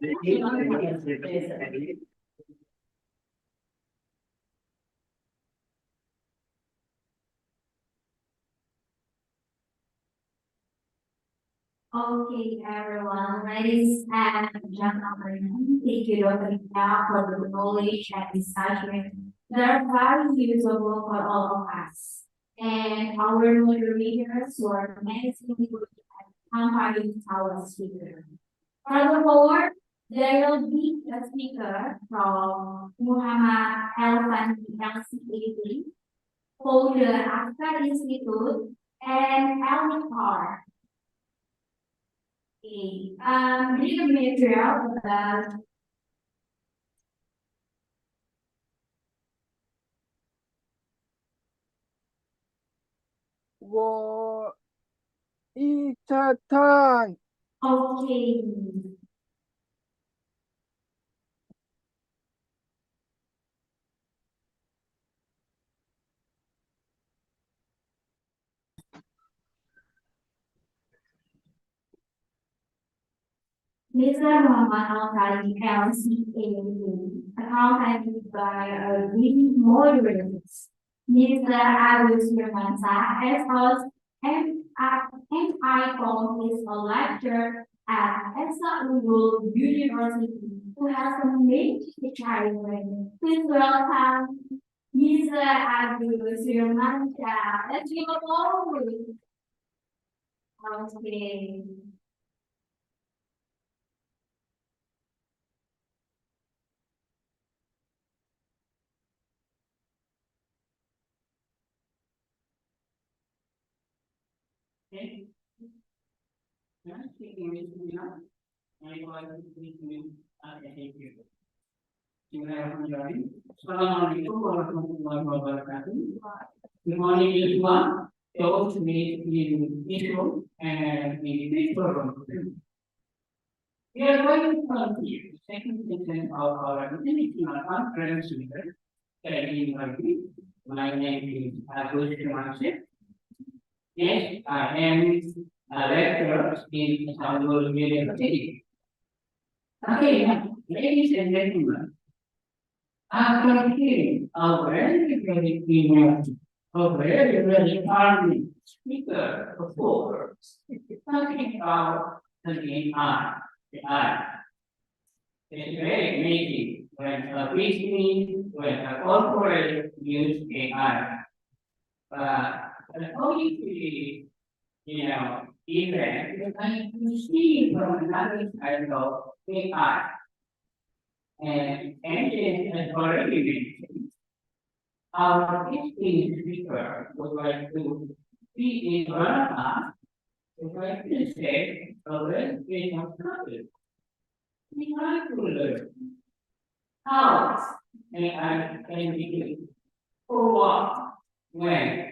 Okay, everyone, ladies and gentlemen, thank you, Dr. Gina, for the knowledge and insight that are very usable for all of us. And our moderators who are amazingly good at accompanying our speaker. Furthermore, there will be a speaker from Muhammad Elvan LCAT, founder Akta Institute, and Elmar. Okay, read the material about Itatan. okay. Mr. Muhammad Al-Kali LCA, accompanied by a green moderates. Mr. Agus Firmansa as host and I call is a lecturer at Unggul University who has a major children. Please welcome Mr. Agus Firmansa. Let's give a applause. Okay. Okay. Yeah, speaking with me now. I want to speak with thank you. Bismillahirrahmanirrahim. Assalamualaikum warahmatullahi wabarakatuh. Good morning, everyone. Those meet in this room and in this program. We are going to continue the second session of our international conference with University. My name is Agus Firmansyah. Yes, I am a lecturer in Istanbul University. Okay, ladies and gentlemen, after hearing a very female, a very charming speaker before, talking about the AI. It's very amazing when a business, when a corporate use AI. According to the, event, I can see from another side of AI. And it has already mentioned, our history speaker would like to be in Burma, would like to say a very of topic. We try to learn how AI can be used for what, when.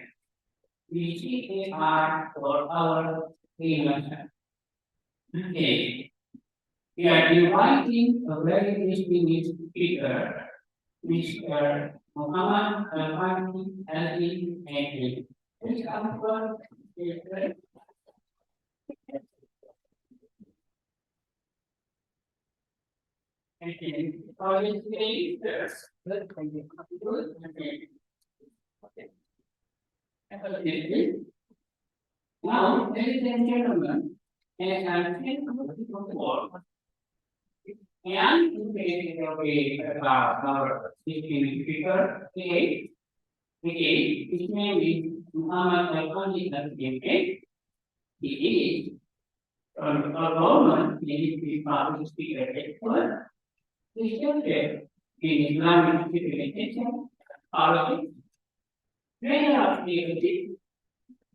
We see AI for our invention. Okay. We are inviting a very distinguished speaker, Mr. Muhammad Al-Fani Al-Din. Please come forward. Okay. Now, ladies and gentlemen, as I think before, and about our speaking speaker today, his name is Muhammad Al-Fani Al-Din. He is from a government ministry public speaker expert. He studied in Islamic civilization, politics, many of the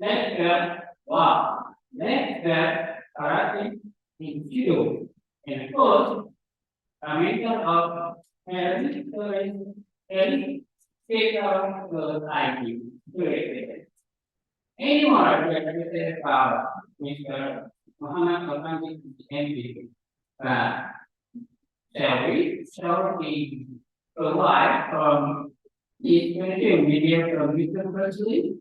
lecture, lecture, karate, in judo, and of course, a mentor of state of the IT. Any more questions about Mr. Muhammad Al-Fani MP? Shall we provide from this media from Mr. President?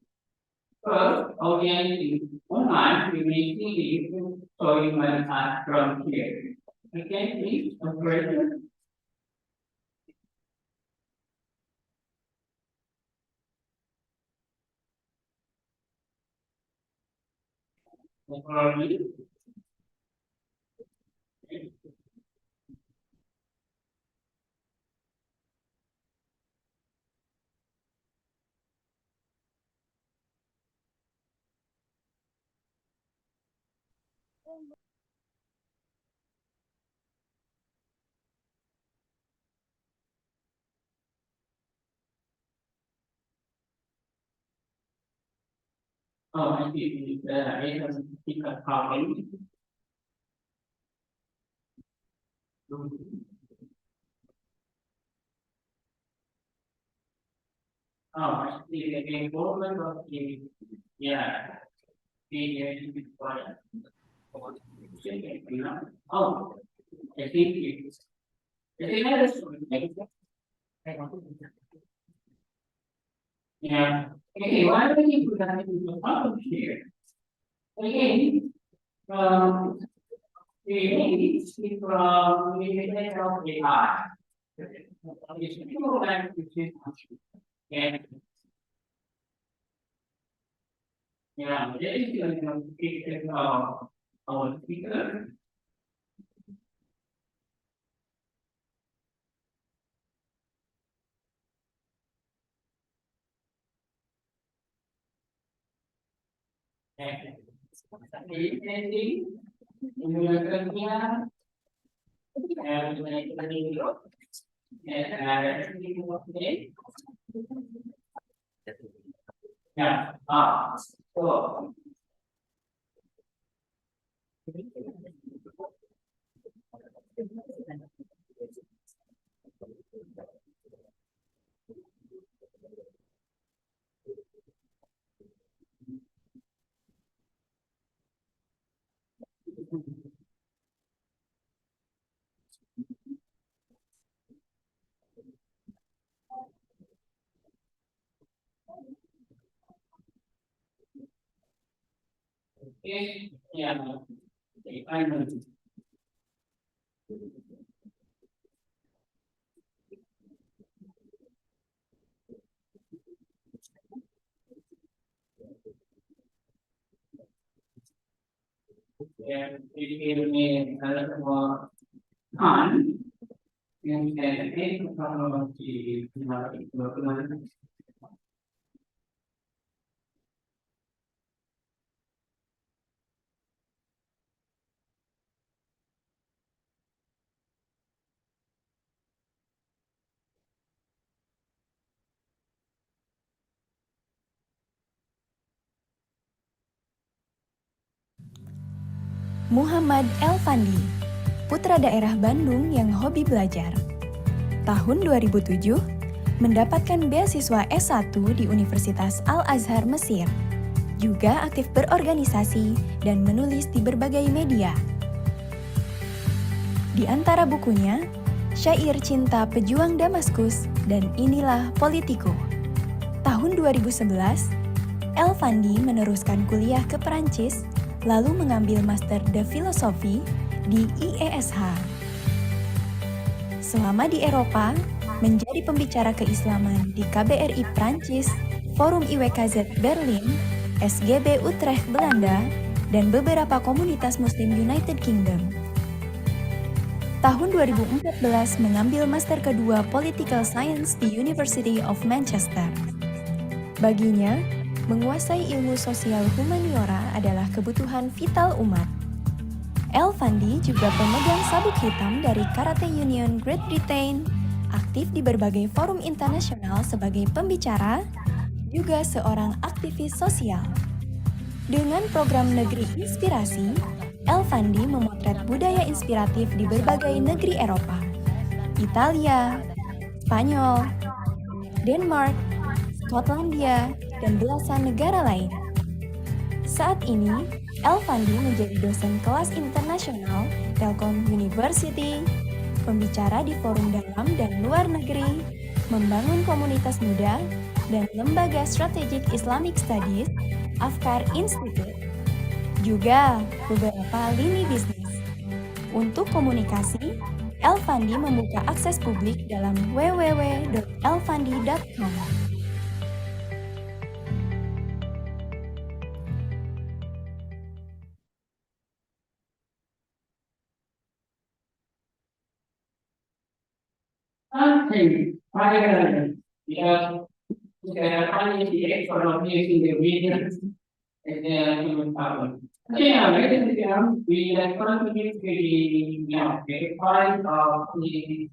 First, audience online, we may see you showing my art from here. Okay, please, operator. Oh, I see. It doesn't pick up properly. Oh, I see. The involvement of the, yeah, the oh, I think it's, yeah. Okay, why do we put that into the problem here? Again, Ini from limited of AI. It's pure language. And yeah, there is our speaker. And anything, mendengarkannya, and yeah, so okay, yeah, I know. And it gave me a little more time. And take from the document. Muhammad Elfandi, putra daerah Bandung yang hobi belajar. Tahun 2007, mendapatkan beasiswa S1 di Universitas Al-Azhar Mesir. Juga aktif berorganisasi dan menulis di berbagai media. Di antara bukunya, Syair Cinta Pejuang Damaskus dan Inilah Politiku. Tahun 2011, Elfandi meneruskan kuliah ke Perancis, lalu mengambil Master de Filosofi di I3S. Selama di Eropa, menjadi pembicara keislaman di KBRI Prancis, Forum IWKZ Berlin, SGB Utrecht Belanda, dan beberapa komunitas Muslim United Kingdom. Tahun 2014 mengambil Master kedua Political Science di University of Manchester. Baginya, menguasai ilmu sosial humaniora adalah kebutuhan vital umat. Elfandi juga pemegang sabuk hitam dari Karate Union Great Britain, aktif di berbagai forum internasional sebagai pembicara, juga seorang aktivis sosial. Dengan program Negeri Inspirasi, Elfandi memotret budaya inspiratif di berbagai negeri Eropa, Italia, Spanyol, Denmark, Skotlandia, dan belasan negara lain. Saat ini, Elfandi menjadi dosen kelas internasional Telkom University, pembicara di forum dalam dan luar negeri, membangun komunitas muda, dan lembaga Strategic Islamic Studies, Afkar Institute. Juga beberapa lini bisnis. Untuk komunikasi, Elfandi membuka akses publik dalam www.elfandi.com. Something prior, yeah, finally the economy in the region and the human power. Yeah, we like contribute to the part of the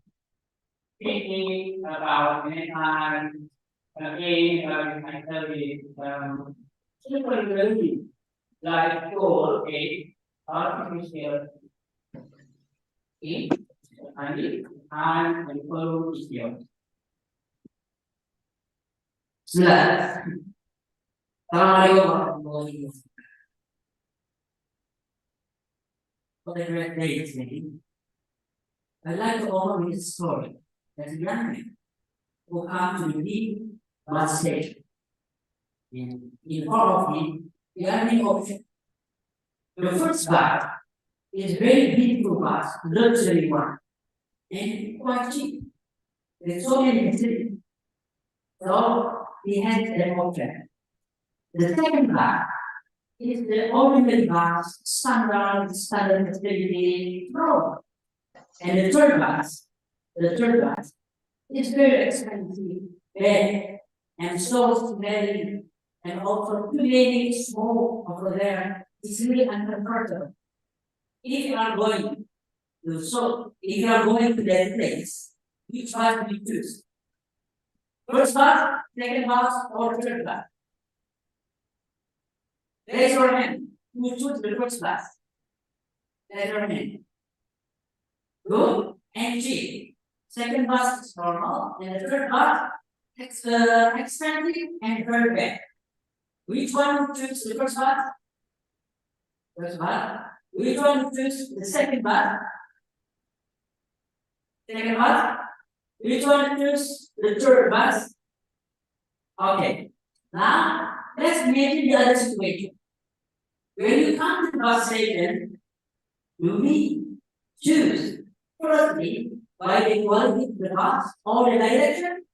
thinking about mankind, again, I tell you, superability, like goal, artificial, and follow skill. What a great day it's been. I'd like to open with a story that a young man who come to me one stage. In front of me, the only option. The first guy It's very beautiful bus, luxury one, and quite cheap. There's so many facilities. So we had that option. The second bus is the ordinary bus, standard facility, no. And the third bus is very expensive, bad, and so very, and also too many small over there. It's really uncomfortable. If you are going to that place, which bus do you choose? First bus, second bus, or third bus? Raise your hand. Who choose the first bus? Raise your hand. Good and cheap. Second bus is normal, and the third bus expensive and very bad. Which one would choose the first bus? First bus. Which one would choose the second bus? Second bus. Which one would choose the third bus? Okay. Now let's imagine the other situation. When you come to the bus station, do we choose firstly by the quality of the bus or the direction?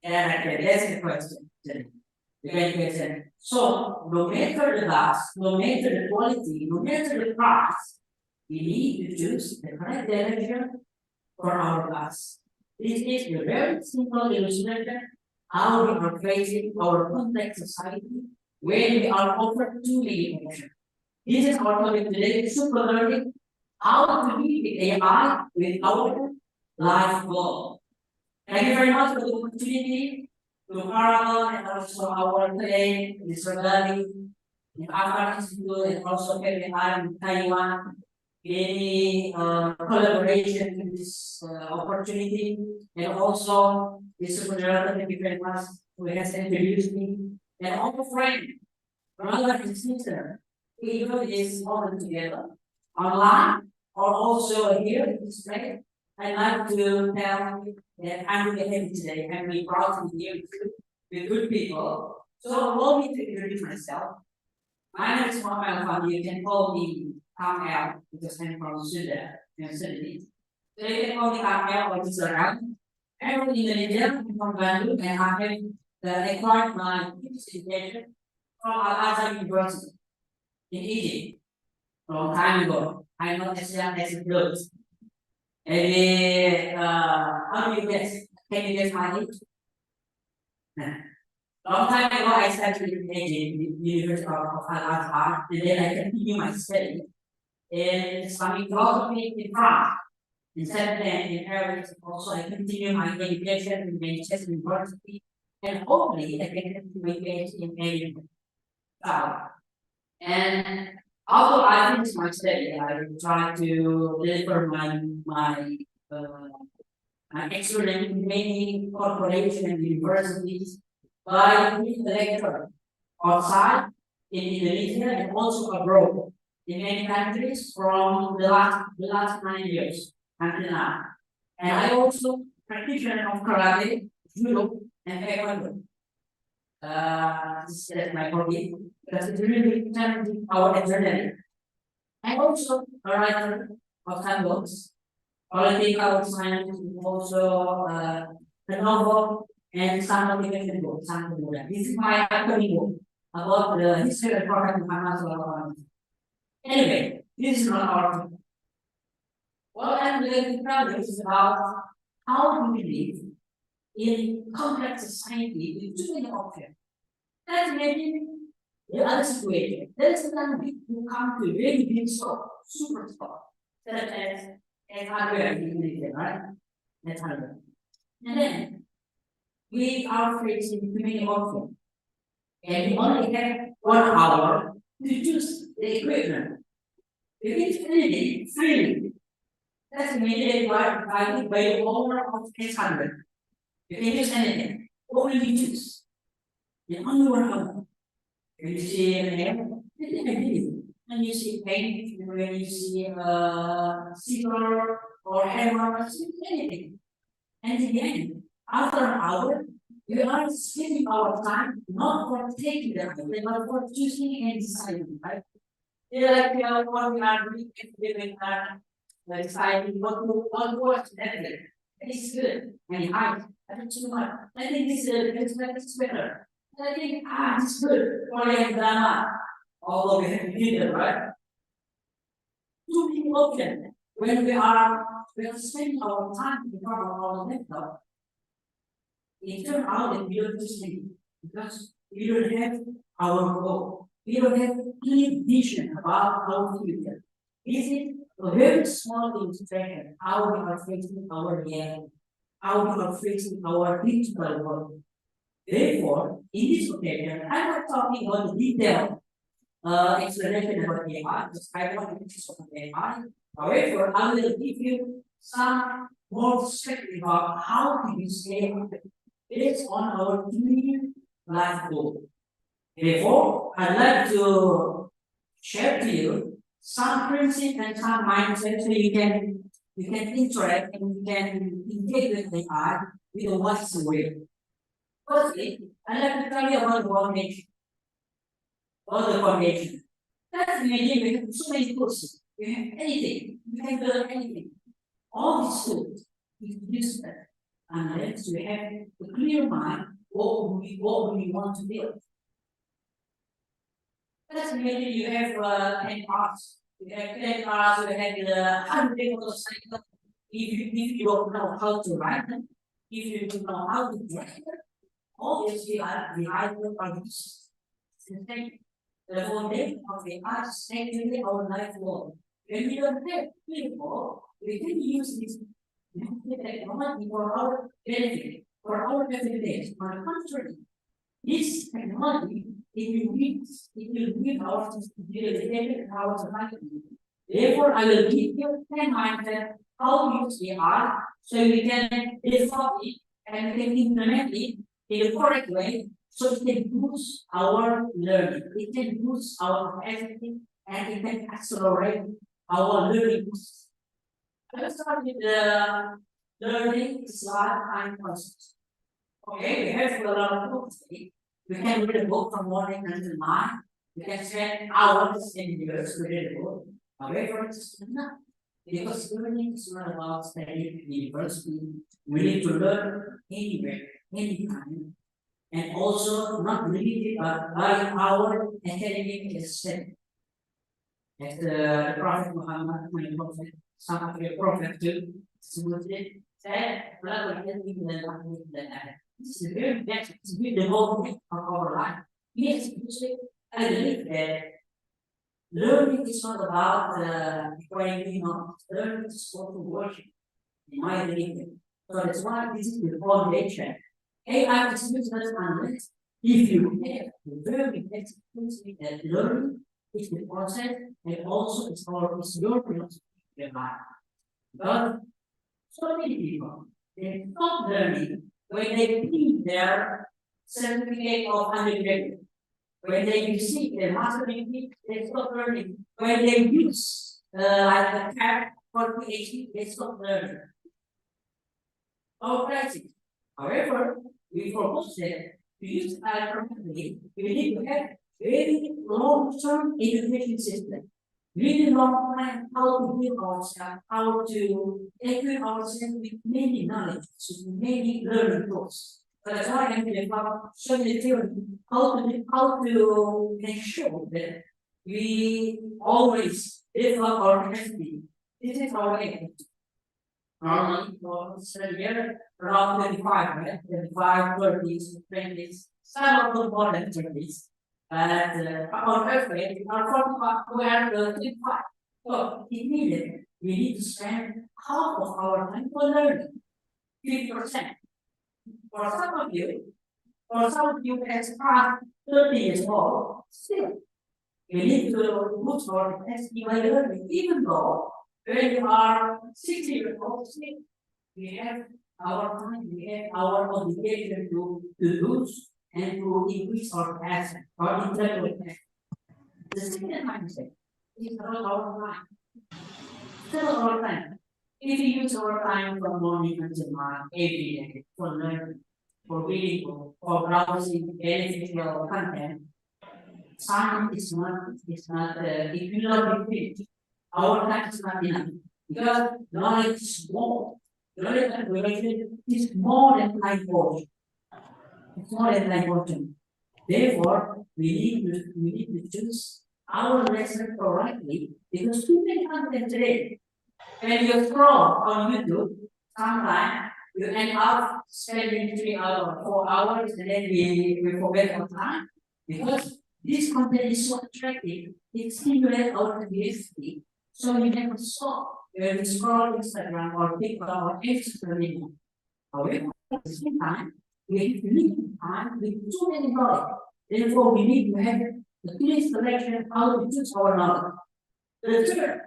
And that's the question. The question. So no matter the bus, no matter the quality, no matter the price, we need to choose the correct direction for our bus. This is a very simple illustration how we are facing our complex society when we are offered too many options. This is our topic today, super learning, how to meet the AI with our life goal. Thank you very much for the opportunity to Carol and also our today, Mr. Gary, in Afghan Institute, and also Kevin in Taiwan. Any collaboration in this opportunity, and also the supervisor, thank you very much, who has introduced me, and all friends, brother and sister, we do this all together, online, or also here in this place. I'd like to tell you that I'm really happy today. I'm really proud to be here with good people. So allow me to introduce myself. My name is Muhammad Al. You can call me Kamel because I'm from Sudan, Sudanese. So you can call me Kamel or Mr. Al. I'm from Indonesia, I'm from Bandung, and I have acquired my education from Al-Azhar University in Egypt. Long time ago, I'm not as young as it looks. And how do you guess? Can you guess my age? Long time ago, I studied in Egypt, the University of Al-Azhar, and then I continued my study in Islamic philosophy in France. In 17 in Paris, also I continue my education in Manchester University, and hopefully I can continue my education in Edinburgh. And although I finished my study, I try to deliver my experience in many corporations and universities by being a lecturer outside in Indonesia and also abroad in many countries from the last 9 years until now. And I also practitioner of karate, judo, and taekwondo. This is my hobby because it's really challenging our adrenaline. I'm also a writer of some books, political science, also a novel and some motivation book, something like that. This is my upcoming book about the history of Prophet Muhammad Sallallahu Alaihi Wasallam. Anyway, this is not our topic. What I'm going to tell you is about how do we live in complex society with too many options. Let's imagine the other situation. There is a country who come to really big store, super store, such as hardware in Indonesia, right? That's hardware. And then we are facing too many options. And we only have 1 hour to choose the equipment. If it's anything freely, that's immediately by the owner of this hardware. You can use anything. What will you choose? The only 1 hour. When you see an air, when you see paint, when you see scissor or hammer, anything. And in the end, after an hour, we are spending our time not for taking the item, but for choosing and deciding, right? like what we are doing with deciding what was that. It's good. And I don't too much. I think this is better. I think it's good for the drama. Although we have to do that, right? Too many options. When we are spending our time in front of our laptop, it turns out that we don't sleep because we don't have our goal. We don't have clear vision about our future. This is a very small illustration how we are facing our reality, how we are facing our digital world. Therefore, in this occasion, I'm not talking about the detailed explanation about AI, because I want to teach about AI. However, I will give you some more perspective about how to use AI based on our clear life goal. Therefore, I'd like to share to you some principles and some mindset so you can interact and you can engage with AI with a wise way. Firstly, I'd like to tell you about the foundation. Or the foundation. That's imagine we have so many tools. We have anything. We can build anything. All these tools, we use them. Unless we have a clear mind what we want to build. Let's imagine you have 10 parts. You have 10 parts, you have 100 motorcycles. If you don't know how to ride them, if you don't know how to drive them, obviously the item are useless. The foundation of the art is actually our life work. When we don't have people, we can use this technology for our benefit, for our benefit. On the contrary, this technology it will give our dedicated our society. Therefore, I will give you 10 mindset how to use the art so we can develop it and we can implement it in the correct way. So it can boost our learning, it can boost our capacity, and it can accelerate our learning. Let's start with the learning is lifetime process. Okay, we have a lot of books. We can read a book from morning until night. We can spend hours and years to read a book. However, it's enough. Because learning is not about studying at university. We need to learn anywhere, anytime. And also not limited by our academic system. As the Prophet Muhammad, my prophet, some of the prophet too, said, this is very best, it's the development of our life. Yes, I believe that learning is not about acquiring knowledge, learning is for to worship, in my opinion. So that's why this is the foundation. AI is useless unless if you have the very best principle that learning is the process and also it's your philosophy in life. But so many people they stop learning when they finish their certificate of undergraduate. When they receive their master degree, they stop learning. When they use like a CAP for PhD, they stop learning. Our practice. However, we propose that to use I3S, we need to have very long-term education system. Really long time how to build ourselves, how to equip ourselves with many knowledge, with many learning tools. So that's why I'm going to show you the theory how to make sure that we always develop our capacity. This is our aim. Normally, for study year, around 25, right? 25, 30s, 20s, some of them more than 30s. But on average, we are 35. So, it means we need to spend half of our time for learning, 50%. For some of you as past 30 years old, still, we need to boost our capacity by learning, even though when you are 60 years old, we have our time, we have our obligation to do and to increase our capacity, our intellectual capacity. The second mindset is about our time. Still our time. If you use our time from morning until night, every day, for learning, for reading, for browsing beneficial content, science it will not be finished. Our time is not enough. Because knowledge is more. Knowledge and relation is more than life force. It's more than life force. Therefore, we need to choose our lesson correctly because too many content today. When you scroll on YouTube, sometimes you end up spending 3 hours, 4 hours, and then we forget our time because this content is so attractive. It stimulates our curiosity, so we never stop when we scroll Instagram or TikTok or any social media. However, at the same time, we have limited time with too many knowledge. Therefore, we need to have the clear selection how to choose our knowledge. The third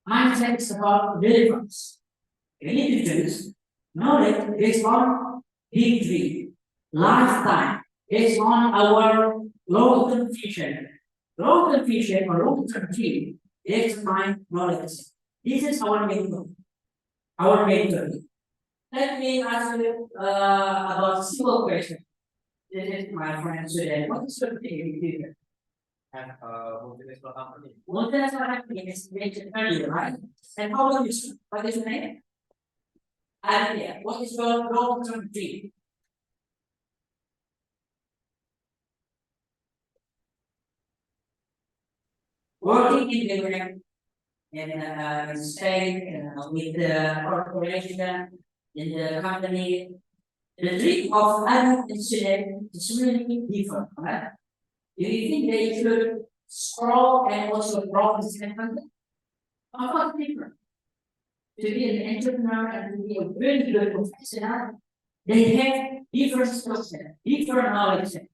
mindset is about relevance. We need to choose knowledge based on big dream, lifetime, based on our long-term vision. Long-term vision or long-term dream is my knowledge. This is our main goal. Our main goal. Let me ask you about simple question. This is my friend Sudan. What is your favorite? And multinational company. Multinational company is mentioned earlier, right? And how about you? What is your name? Alia. What is your long-term dream? Working in the in state with the corporation in the company. The dream of any student is really different, right? Do you think they should scroll and also grow this company? Of course, different. To be an entrepreneur and to be a very good professional, they have different skill set, different knowledge set.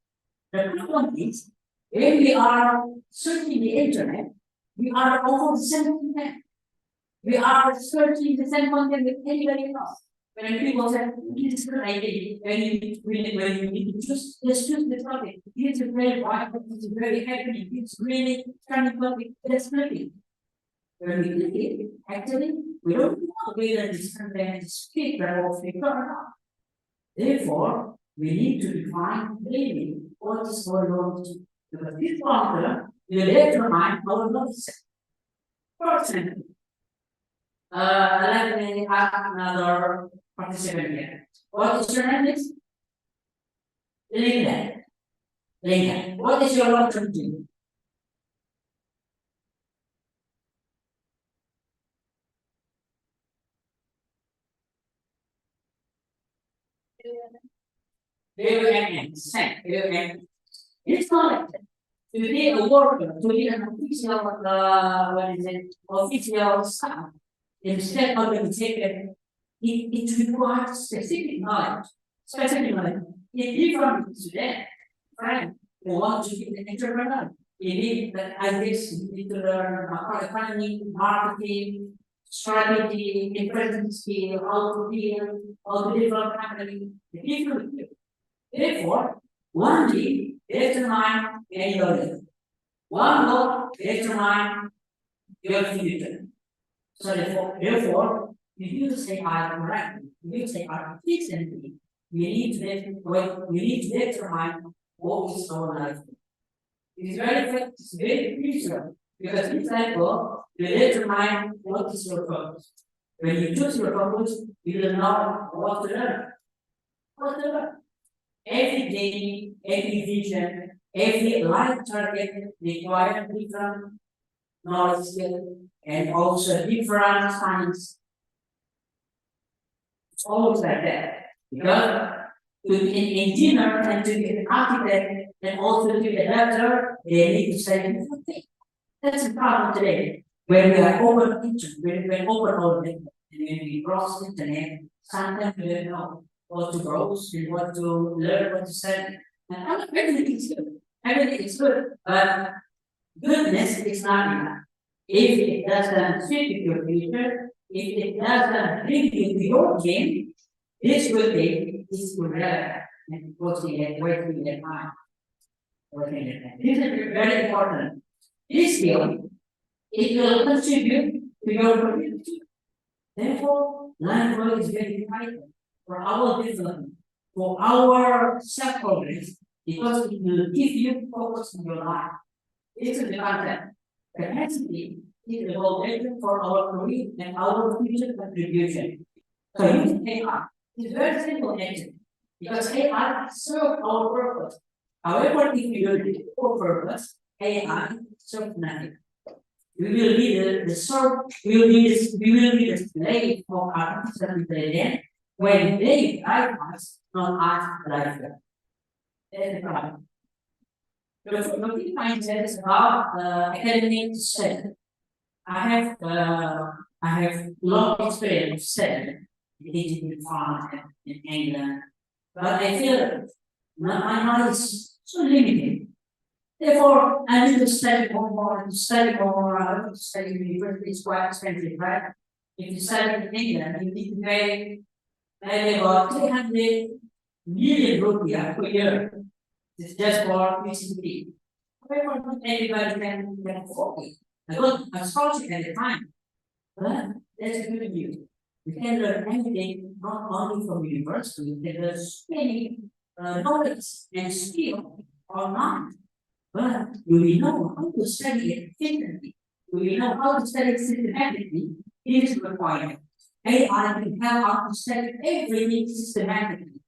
The problem is, when we are searching the internet, we are over the same content. We are searching the same content with anybody else. When people say, this is good idea, when you need to choose, let's choose the topic. This is very wide, this is very heavy, it's really trying topic, let's click it. When we click it, actually, we don't know whether this content is fit or fit or not. Therefore, we need to define clearly what is our knowledge. Because this formula will determine our knowledge. For example, let me ask another participant here. What is your name? Linda. Linda, what is your long-term dream? It's not to be a worker, to be an official, what is it, official staff, instead of being taken, it requires specific knowledge. Specific knowledge. If you from today, friend, who want to be an entrepreneur, you need that I guess you need to learn economy, marketing, strategy, investment skill, how to deal, how to develop company, the different. Therefore, one day determine any other. One goal determine your future. So therefore, if you say I correctly, if you say I efficiently, we need to determine what is our life. It's very crucial because this level will determine what is your purpose. When you choose your purpose, you will know what to learn. What to learn. Every day, every vision, every life target requires different knowledge skill and also different science. It's always like that. Because to be an engineer and to be an architect and also to be a doctor, they need to study different things. That's the problem today. When we are over internet, when we are over and when we cross internet, sometimes we don't know what to browse and what to learn, what to study. And everything is good. Everything is good. But goodness is not enough. If it doesn't fit with your future, if it doesn't bring you to your game, this will be irrelevant and wasting their time. This is very important. This skill, it will contribute to your community. Therefore, life is very vital for our development, for our self-progress, because it will give you focus in your life. This is the content. Capacity is the foundation for our career and our future contribution. So using AI is very simple actually, because AI serves our purpose. However, if you use it for purpose, AI serves nothing. We will be we will be the slave of artificial intelligence when they guide us, not us drive them. That's the problem. The key mindset is about academic study. I have long experience studying in France and in England, but I feel my knowledge is so limited. Therefore, I need to study more, to study more, to study in university is quite expensive, right? If you study in England, you need to pay maybe about 300 million rupiah per year. It's just for PhD. However, not everybody can afford it. I got a scholarship at the time, but that's good news. You can learn anything, not only from university, you can learn so many knowledge and skill online. But you will know how to study it efficiently. You will know how to study systematically. It is required. AI can help us to study everything systematically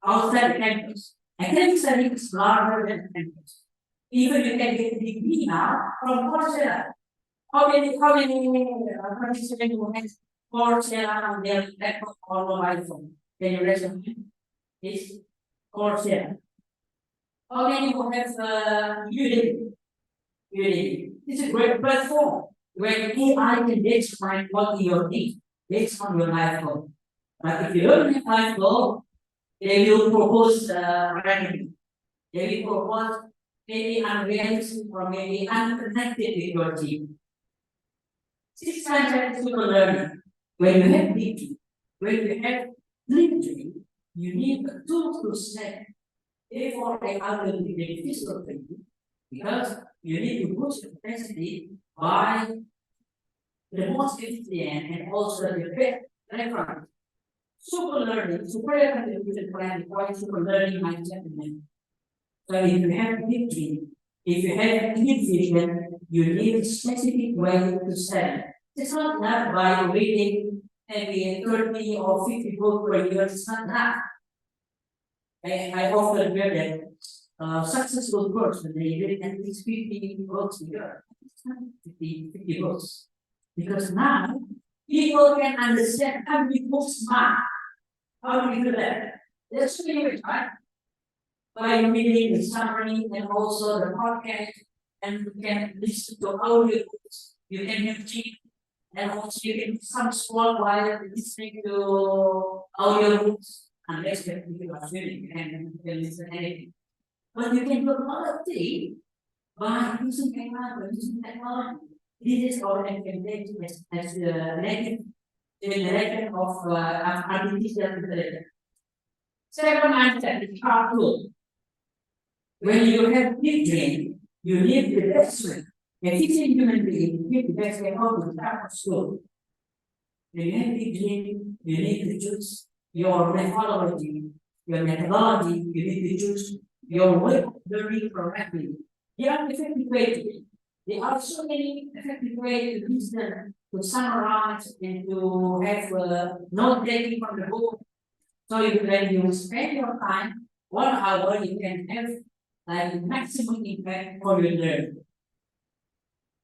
outside the campus. Academic study is larger than campus. Even you can get a degree now from Coursera. How many participants who have Coursera on their laptop or mobile phone? Can you raise your hand? It's Coursera. How many who have Udemy? Udemy. It's a great platform where AI can define what you need based on your life goal. But if you don't have life goal, they will propose randomly. They will propose maybe unrealistic or maybe unconnected with your team. This kind of super learning. When you have thinking, when you have thinking, you need a tool to set. Therefore, AI will be beneficial for you because you need to boost your capacity by the most efficient and also the best reference. Super learning, super contribution plan requires super learning mindset. So if you have thinking, if you have deep vision, you need a specific way to study. It's not enough by reading maybe 30 or 50 books per year. It's not enough. I often hear that successful person they read at least 50 books a year. It's not 50 books. Because now people can understand how we book smart. How do we do that? That's really right. By reading the summary and also the podcast, and you can listen to audio books, you can have cheap, and also you can some small while listening to audio books. Unless you are swimming, you can listen to anything. But you can do a lot of things by using technology. This is our advantage as the next generation of artificial intelligence. Second mindset is powerful. When you have big dream, you need the best way. Efficient human being need the best way how to start school. When you have big dream, you need to choose your methodology, you need to choose your way of learning correctly. There are effective ways. There are so many effective ways to listen, to summarize, and to have note taking from the book. So when you spend your time, 1 hour, you can have like maximum impact for your learning.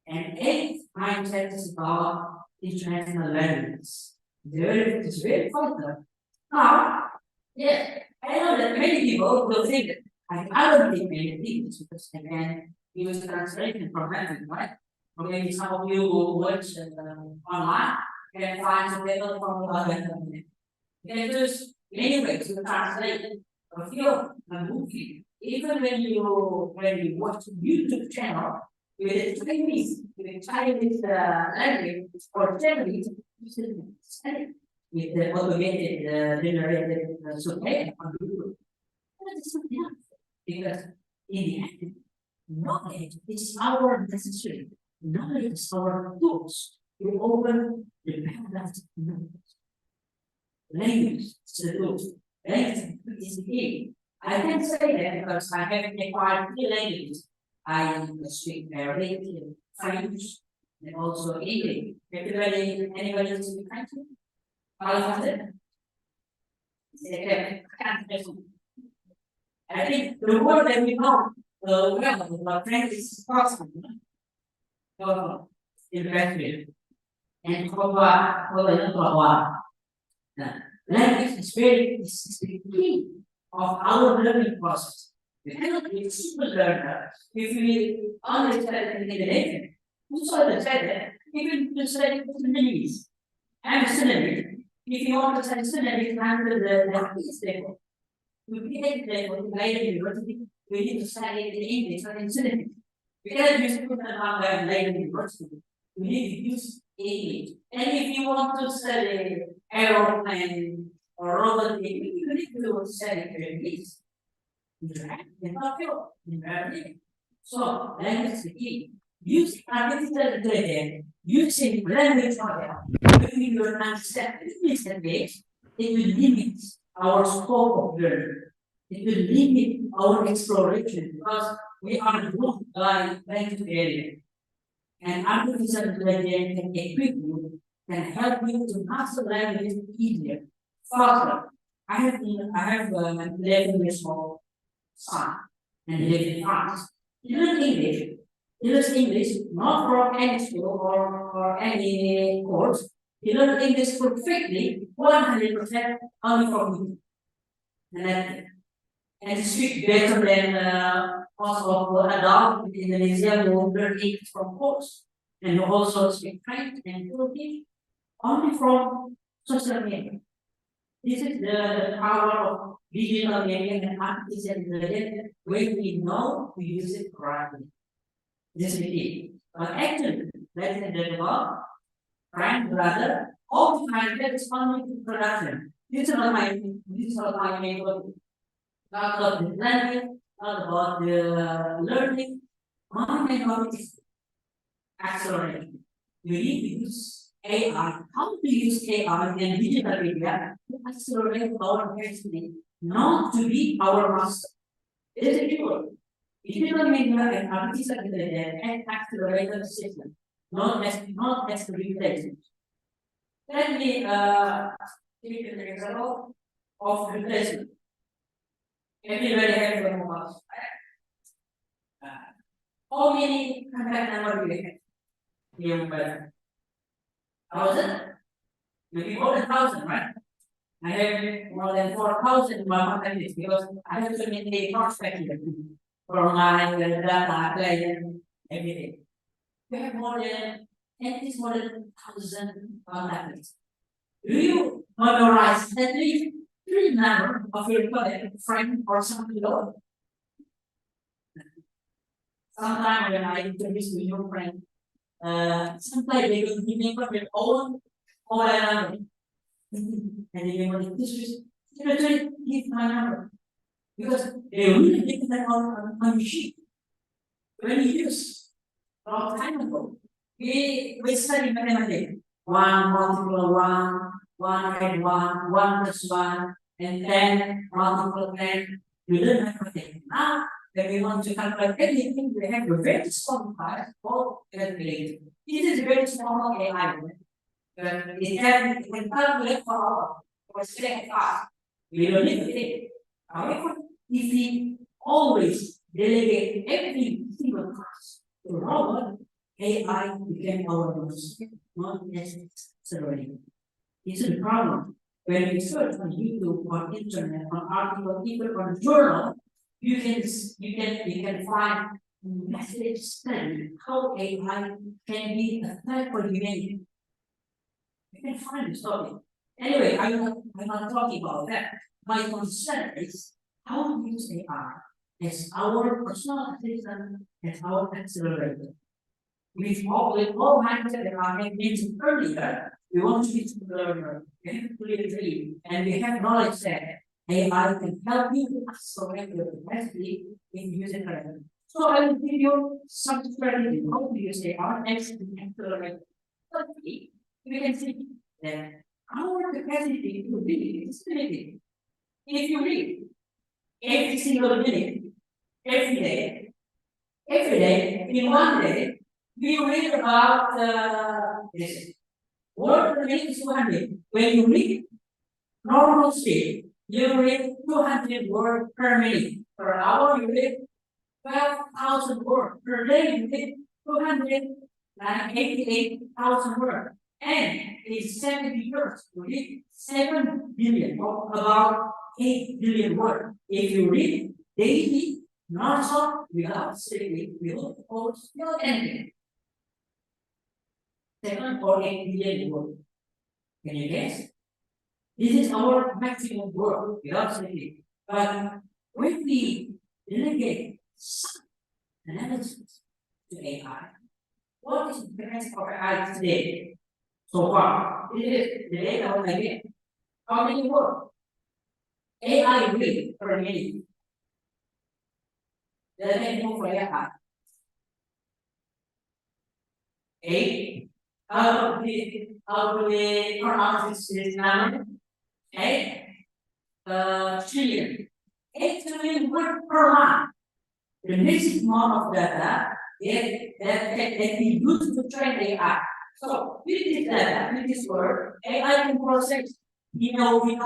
And 8th mindset is about international languages. It's very important. Now, yes, I know that many people will think that I don't think many things because I can use translation from Latin, right? Or maybe some of you who watch online can find some people from other. You can choose many ways to translate a film, a movie. Even when you watch a YouTube channel with a Chinese language or Chinese, you should study with the automated generated subtitle on YouTube. That is not enough because in the end, knowledge is our necessary. Knowledge is our tools to open the paradise of knowledge. Language is the tools. Language is the key. I can say that because I have acquired 3 languages. I speak Arabic, French, and also English. Anybody speak French? All of them? I think the word that we know well, French is possible. Investment. And language is the key of our learning process. We cannot be a super learner if we understand in the nation. Who saw the that? Even to study synonym. I'm a synonym. If you want to study synonym, I'm the piece level. We create level in Leiden University, we need to study in English or in synonym. We cannot use it in Leiden University. We need to use English. And if you want to study aeroplane or robot, you need to study English. So, language is the key. Use artificial intelligence, using language model, when you understand English language, it will limit our scope of learning. It will limit our exploration because we are grouped by language area. And artificial intelligence can equip you, can help you to master language easier, faster. I have 11 years old son and live in France. He learns English. He learns English not from any school or any course. He learns English perfectly, 100% only from me. And speak better than most of the adult in Indonesia who learn English from course. And who also speak French and Turkish only from social media. This is the power of digital media and artificial intelligence when we know to use it correctly. This is it. But actually, let's say the above, friend, brother, all the time that is only to production. This is not my main goal. Not about the planning, not about the learning. My main goal is accelerating. You need to use AI, how to use AI and digital media to accelerate our destiny, not to be our master. This is true. Digital media and artificial intelligence and accelerator system, not as to replace it. Let me give you an example of replacement. Everybody has a mobile. How many contact number do you have? Your mobile. 1,000? Maybe more than 1,000, right? I have more than 4,000 in my contact list because I have to maintain prospect for my data, client, everything. We have more than 1,000 contact lists. Do you memorize at least 3 number of your friend or something else? Sometimes when I introduce a new friend, sometimes they will give me their own mobile number. And they will give my number. Because they will take that on machine. When you use a long time ago, we study mathematics. 1 multiple 1, 1 add 1, 1 plus 1, and 10 multiple 10. We learn mathematics. Now, when we want to calculate anything, we have a very small part called calculator. This is very small AI. It can calculate for second fast. We don't need to think. However, if we always delegate every single task to robot, AI became our boss, not necessarily. This is the problem. When you search on YouTube, on internet, on article, even on journal, you can find message study how AI can be a threat for humanity. You can find this topic. Anyway, I'm not talking about that. My concern is how to use AI as our personal assistant, as our accelerator. With all mindset that I have mentioned earlier, we want to be a learner, we have to create, and we have knowledge that AI can help you to accelerate your capacity in using it. So I will give you some strategy how to use AI next to accelerate. Firstly, we can see that our capacity to read is limited. If you read every single minute, every day, in one day, we read about this. Word per minute is 200. When you read normal speed, you read 200 words per minute. Per hour, you read 12,000 words. Per day, you read 288,000 words. And in 70 years, you read 7 billion, or about 8 billion words. If you read daily, non-stop, without sleeping, without pause, without anything. 7 or 8 billion words. Can you guess? This is our maximum work without sleeping. But when we delegate some analysis to AI, what is the best of AI today? So far, it is the data of again. How many work? AI read per minute. The data for AI. 8. How do we pronounce this number? 8 trillion. 8 trillion words per month. The basic amount of data that we use to train AI. So with this data, with this word, AI can process. We know the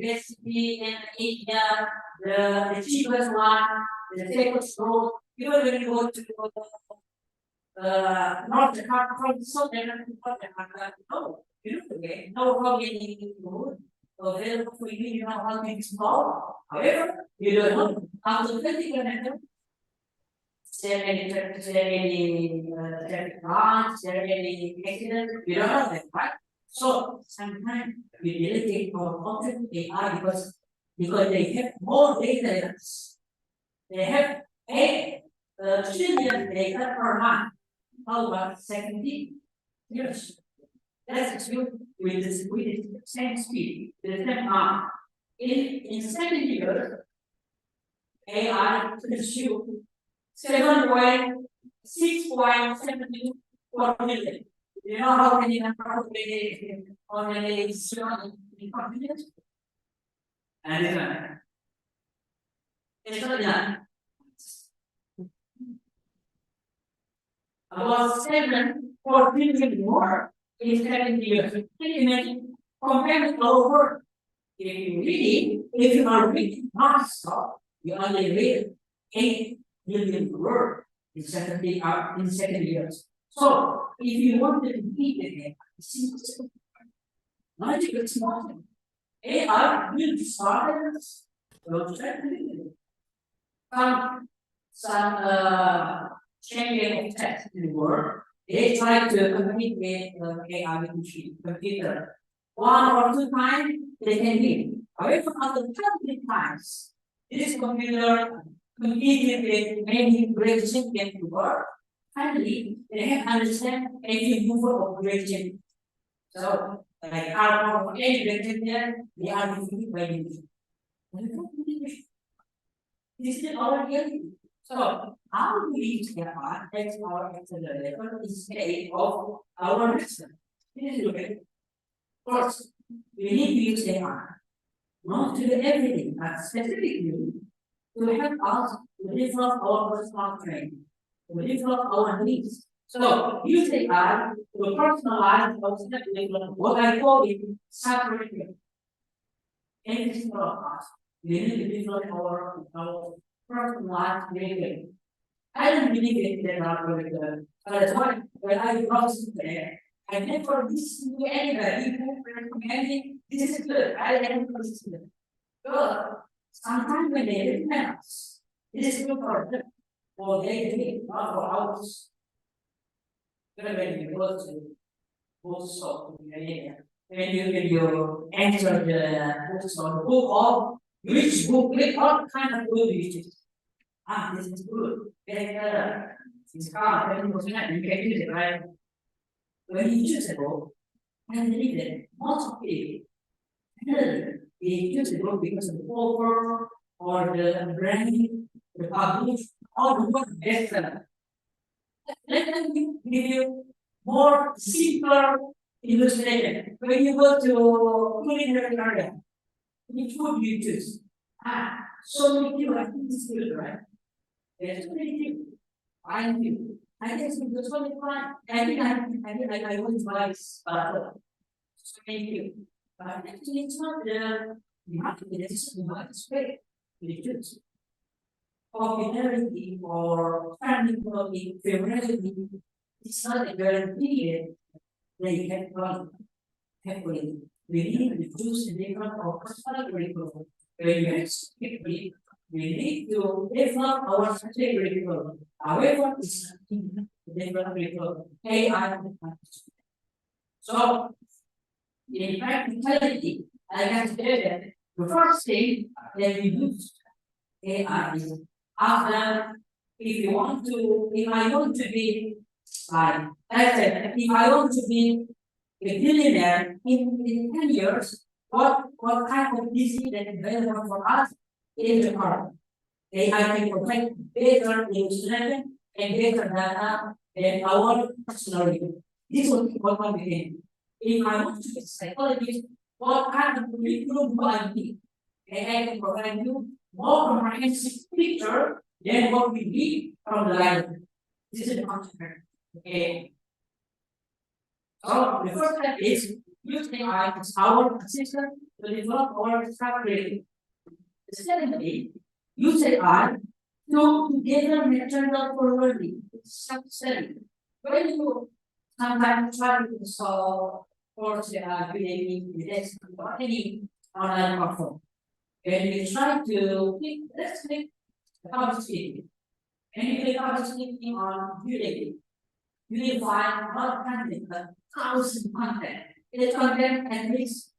density in Asia, the cheapest one, the safest road. You know, when you go to North Jakarta from the south, they don't know Jakarta. No, you know how many road available for you, you know how many small. However, you don't know how to 20 kilometers. There any traffic lights, there any accidents, you don't know that, right? So sometimes we delegate our content AI because they have more data than us. They have 8 trillion data per month. How about 70 years? Let's execute with the same speed, with the same amount. In 70 years, AI consume 6.74 million. You know how many number of in confidence? And it's not enough. About 7 billion more in 70 years. Can you imagine? Compare with our work. If you are reading non-stop, you only read 8 billion words in 70 years. So if you want to compete with it, logical smart. AI will be smarter. Some champion of tech in the world, they try to compete with AI computer. 1 or 2 times they can win. However, after 20 times, this computer competed with many great champions in the world. Finally, they have understand every mover of great champions. So, like our of any great champion, they are defeated by you. This is our reality. So, how do we use AI as our accelerator instead of our lesson? This is okay. First, we need to use AI, not to do everything, but specifically to help us to develop our personal training, to develop our needs. So, use AI to personalize our step development, what I call it self-regulation. Every single of us, we need to develop our personalized training. I don't believe in that algorithm. That's why when I was there, I never listened to anybody who recommended this is good. I didn't listen to them. But sometimes when they recommend us, this is good for them. For they do it, not for ours. But when you go to bookstore, when you enter the bookstore, the book of which book, with what kind of book you choose? This is good. It's hard, you can use it, right? When you choose a book, and read it, most of it, they choose the book because of the cover or the branding, the publish, or the book bestseller. Let them give you more simpler illustration. When you go to culinary area, which food you choose? so many people, I think this is good, right? There's so many people. I think. I think it's good, so many fun. I think I wouldn't advise, so many people. But actually, it's not the market, it's the market space. It is. Popularity or family familiarity, it's not a guarantee that you can run happily. We need to reduce the different of personal curriculum. When you expect we need to develop our strategic curriculum. However, it's not different curriculum. AI. So, in practicality, I can say that the first thing that we use AI is after if I want to be like I said, if I want to be a billionaire in 10 years, what kind of disease that is available for us in the current? AI can provide better illustration and better data than our personal review. This will be what we can. If I want to be a psychologist, what kind of curriculum do I need? AI can provide you more comprehensive picture than what we need from the library. This is the concept. Okay. So the first step is use AI as our assistant to develop our strategy. Secondly, use AI to gather material for learning. Self-study. When you sometimes try to solve course related or any online platform, when you try to let's make public speaking, and you click public speaking on Udemy, you will find not content but thousand content. Each content at least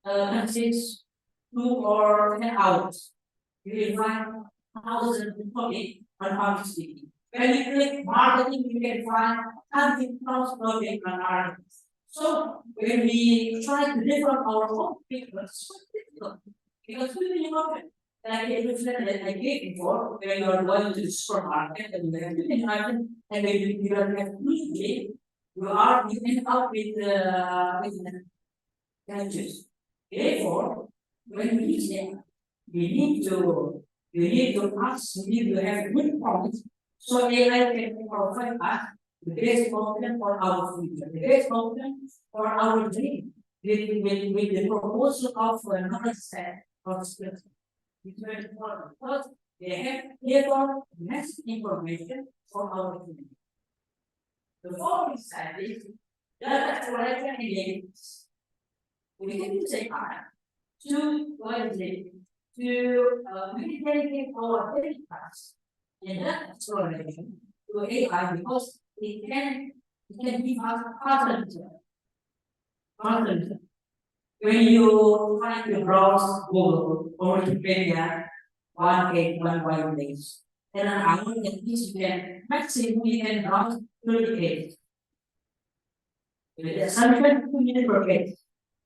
consists 2 or 10 hours. You will find thousands of topics on public speaking. When you click marketing, you can find 100,000 topics on marketing. So when we try to develop our own people, it's so difficult because we really love it. Like the illusion that I gave before, when you are going to the supermarket and you have to imagine, and when you are usually you end up with gadgets. Therefore, when we use them, we need to ask, we need to have good promise. So AI can provide us the best option for our future, the best option for our dream, with the proposal of knowledge set of skills. It's very important because they have therefore next information for our community. The following side is data collection and analytics. We can use AI to really dedicate our daily tasks and data exploration to AI because it can give us patterns. When you try to browse Google or Wikipedia 1 days, then an hour at least you can maximum you can browse 30 pages. With the assumption 2 minutes per page.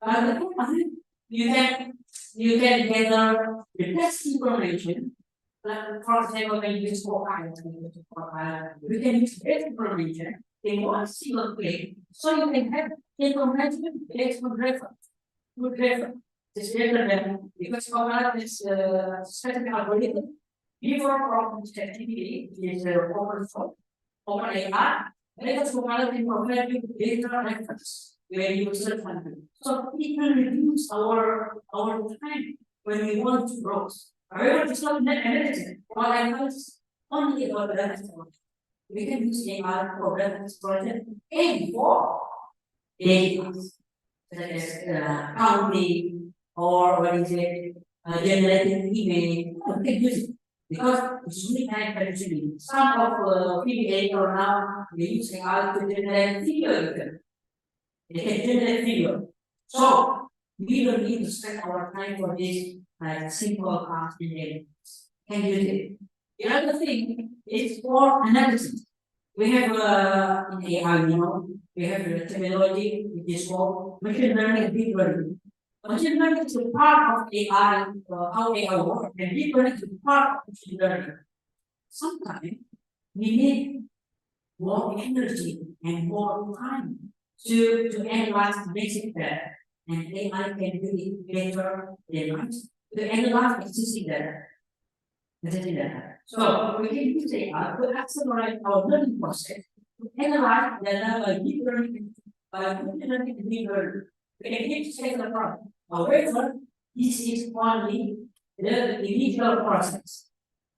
But the point you can gather the best information. Like for example, when you use you can use best information in one single page, so you can have information based on reference. Good reference. It's better than because Copilot is specific algorithm. Before problem activity is open source, open AI. Because Copilot can provide you data reference where you search something. So it will reduce our time when we want to browse. However, it's not net analysis. What I know is only about the data. We can use AI for data exploration and for data. Such as counting or generating email, we can use it because it's really time consuming. Some of PBA or now they use AI to generate video. They can generate video. So we don't need to spend our time for this simple task in can use it. The other thing is for analysis. We have in AI, we have the terminology which is called machine learning and deep learning. Machine learning is a part of AI, how AI works, and deep learning is a part of machine learning. Sometimes we need more energy and more time to analyze basic data, and AI can do it better than us to analyze existing data. So we can use AI to accelerate our learning process, to analyze data by deep learning, deep learning. We can keep checking the problem. However, this is only the initial process.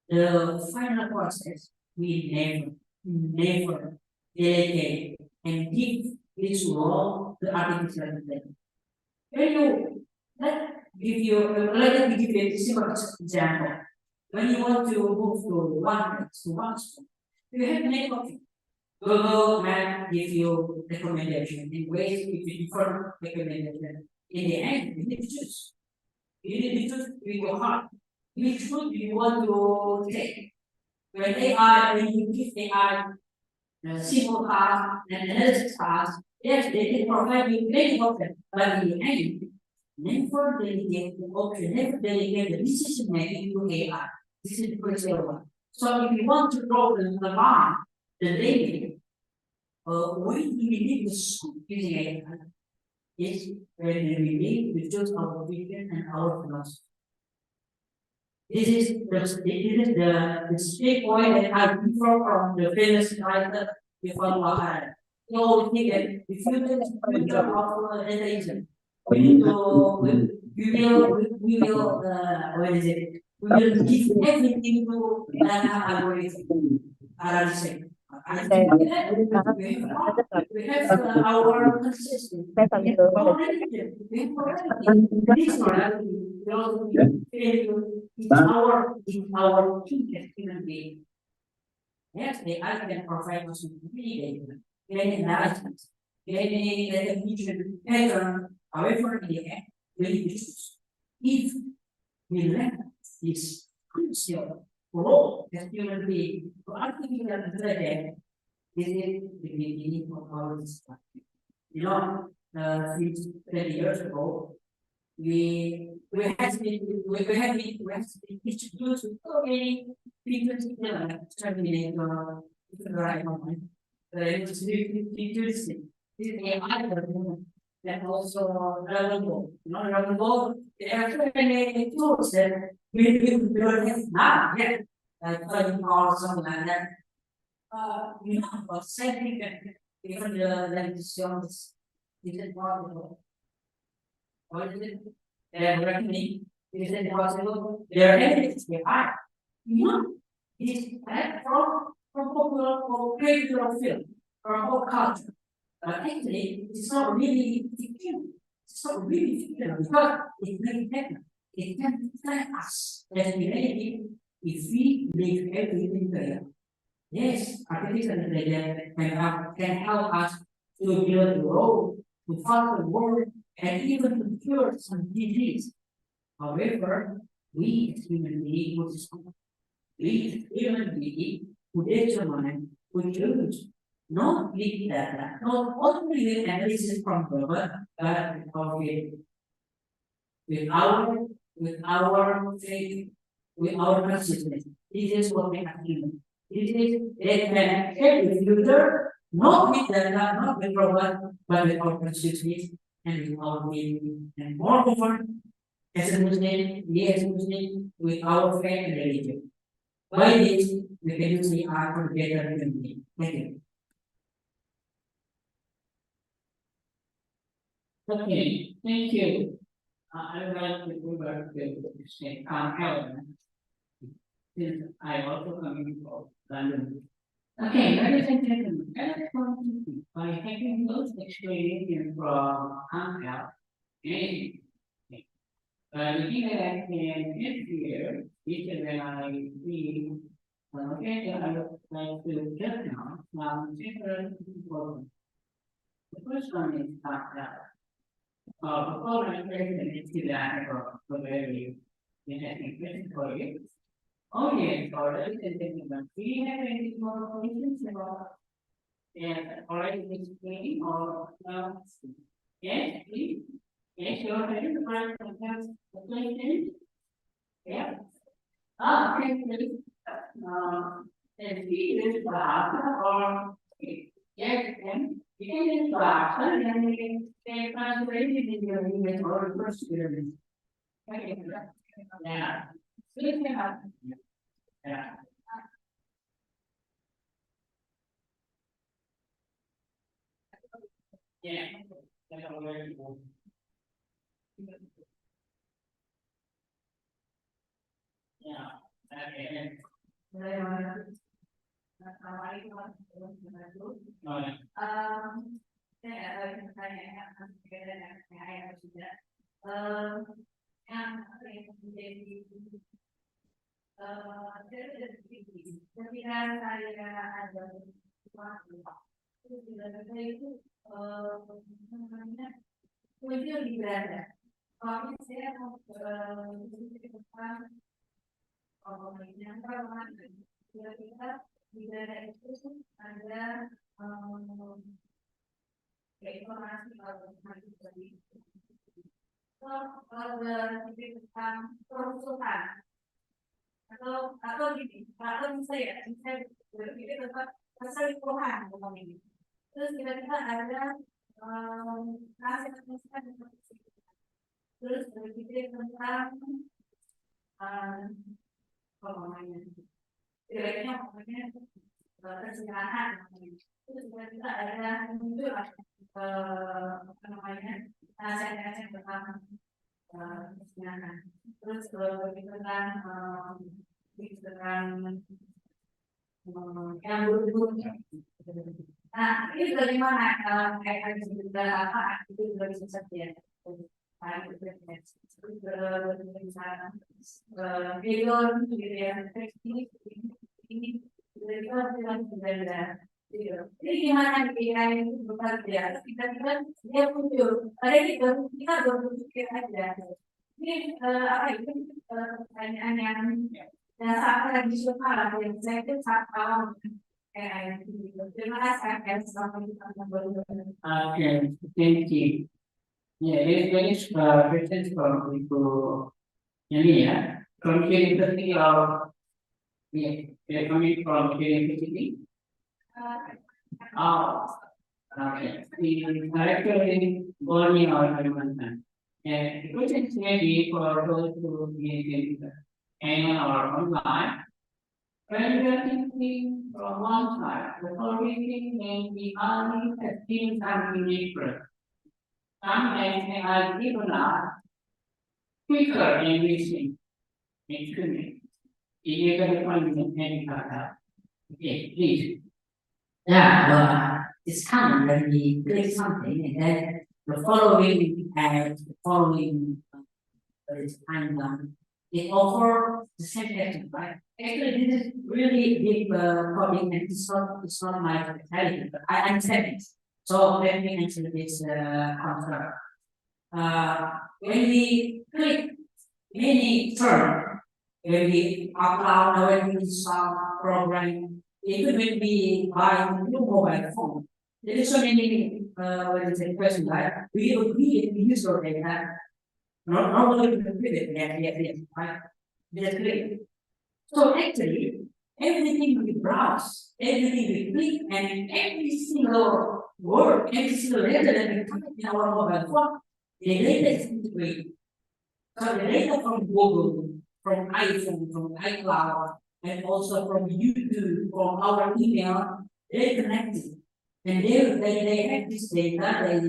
The final process we never delegate and give this role to artificial intelligence. When you let me give you a simple example. When you want to move to one place to one school, you have many options. Google Map gives you recommendation in ways give you different recommendation. In the end, you need to choose. You need to choose with your heart. Which route do you want to take? When you give AI simple task and analysis task, yes, they can provide you many options, but in the end, never delegate the option, never delegate the decision making to AI. This is the critical one. So if you want to problem the line, the daily, when we need the school using AI, is when we need to choose our vision and our philosophy. This is the speak point that I differ from the famous writer before Muhammad. You always think that the future of dataism. We will what is it? We will give everything to data algorithm. Analysis. I think that we have our consistent. This morality is our key human being. Yes, AI can provide us with really data, any analysis, any definition pattern. However, in the end, we need to choose. If we let this crucial role as human being to artificial intelligence, this is the beginning of our discussion. You know, since 20 years ago, we have been introduced to so many people Terminator, the right moment. It's really interesting. This is AI and also Dragon Ball. You know, Dragon Ball, there are so many tools that we don't have now yet, like cutting or something like that. You know, but scientific and even the decisions isn't possible. What is it? They are reckoning, is it possible? There are evidence behind. You know, it is from popular or cultural film, from pop culture. But actually, it's not really fiction. It's not really fiction because it can happen. It can tell us that reality if we leave everything there. Yes, artificial intelligence can help us to build the road, to follow the world, and even to cure some disease. However, we as human beings, who determine, who choose, not big data, not only with analysis from global, but with our faith, with our consciousness. This is what we have given. This is it can help the future, not with data, not with global, but with our consciousness and with our being. And moreover, as a Muslim, we as Muslim, with our faith and religion. By this, we can use the art for better human being. Thank you. Okay, thank you. I would like to go back to the same element. Since I also coming from London. Okay, ladies and gentlemen, let's continue by taking those experiences from Angel. Looking at next year, each of them I see, okay, I would like to just now, different important. The first one is before I present to that for very interesting question for you. Okay, for ladies and gentlemen, do you have any more questions about already explaining or yes, please? Yes, you are ready to write the question? Yeah. Okay, please. And he is or yes, then you can use and then we can say translate in your English or first experience. Okay. Yeah. Yeah. Yeah. Yeah. Okay. Ketika saya ada sesuatu, itu namanya muncul di beranda. Kalau saya mau ke depan, yang pertama kita di beranda itu ada informasi kalau tadi. Kalau tentang perusuhan atau gini, kalau saya berpikir tentang perselingkuhan ini. Terus kita ada hasil terus berpikir tentang apa namanya, kira-kira pokoknya persinggahan. Terus kita ada muncul apa namanya, hasil tentang persinggahan. Terus tentang yang buruk-buruk. Nah, ini bagaimana kaitan juga apa itu juga bisa saja. Video gitu ya, ini jadi gimana kita itu bekerja, kita dia muncul, ada kita berpikir aja. Ini apa itu pertanyaan yang sangat tradisional yang saya itu sangat tahu. Terima kasih Okay, thank you. Yeah, it's questions from people. Yeah, from university or they're coming from university. Okay. The director in Bologna or Kalimantan. And the questions may be for those who need anyone or online. When we are thinking from one side, the following may be only a team and different. Sometimes they are given a quicker in listening. Excuse me. If you can find any okay, please. Yeah, well, it's common when we click something and then the following timeline, they offer the same action, right? Actually, this is really big topic and it's not my specialty, but I understand it. So let me answer this concept. When we click any term, when we upload or when we install program, it could be by new mobile phone. There is so many what is the question, right? We agree the user data. Not only with it, right? That's great. So actually, everything we browse, everything we click, and every single word, every single letter that we type in our mobile phone, the data is integrated. So the data from Google, from iPhone, from iCloud, and also from YouTube, from our email, they're connected. And they have this data, they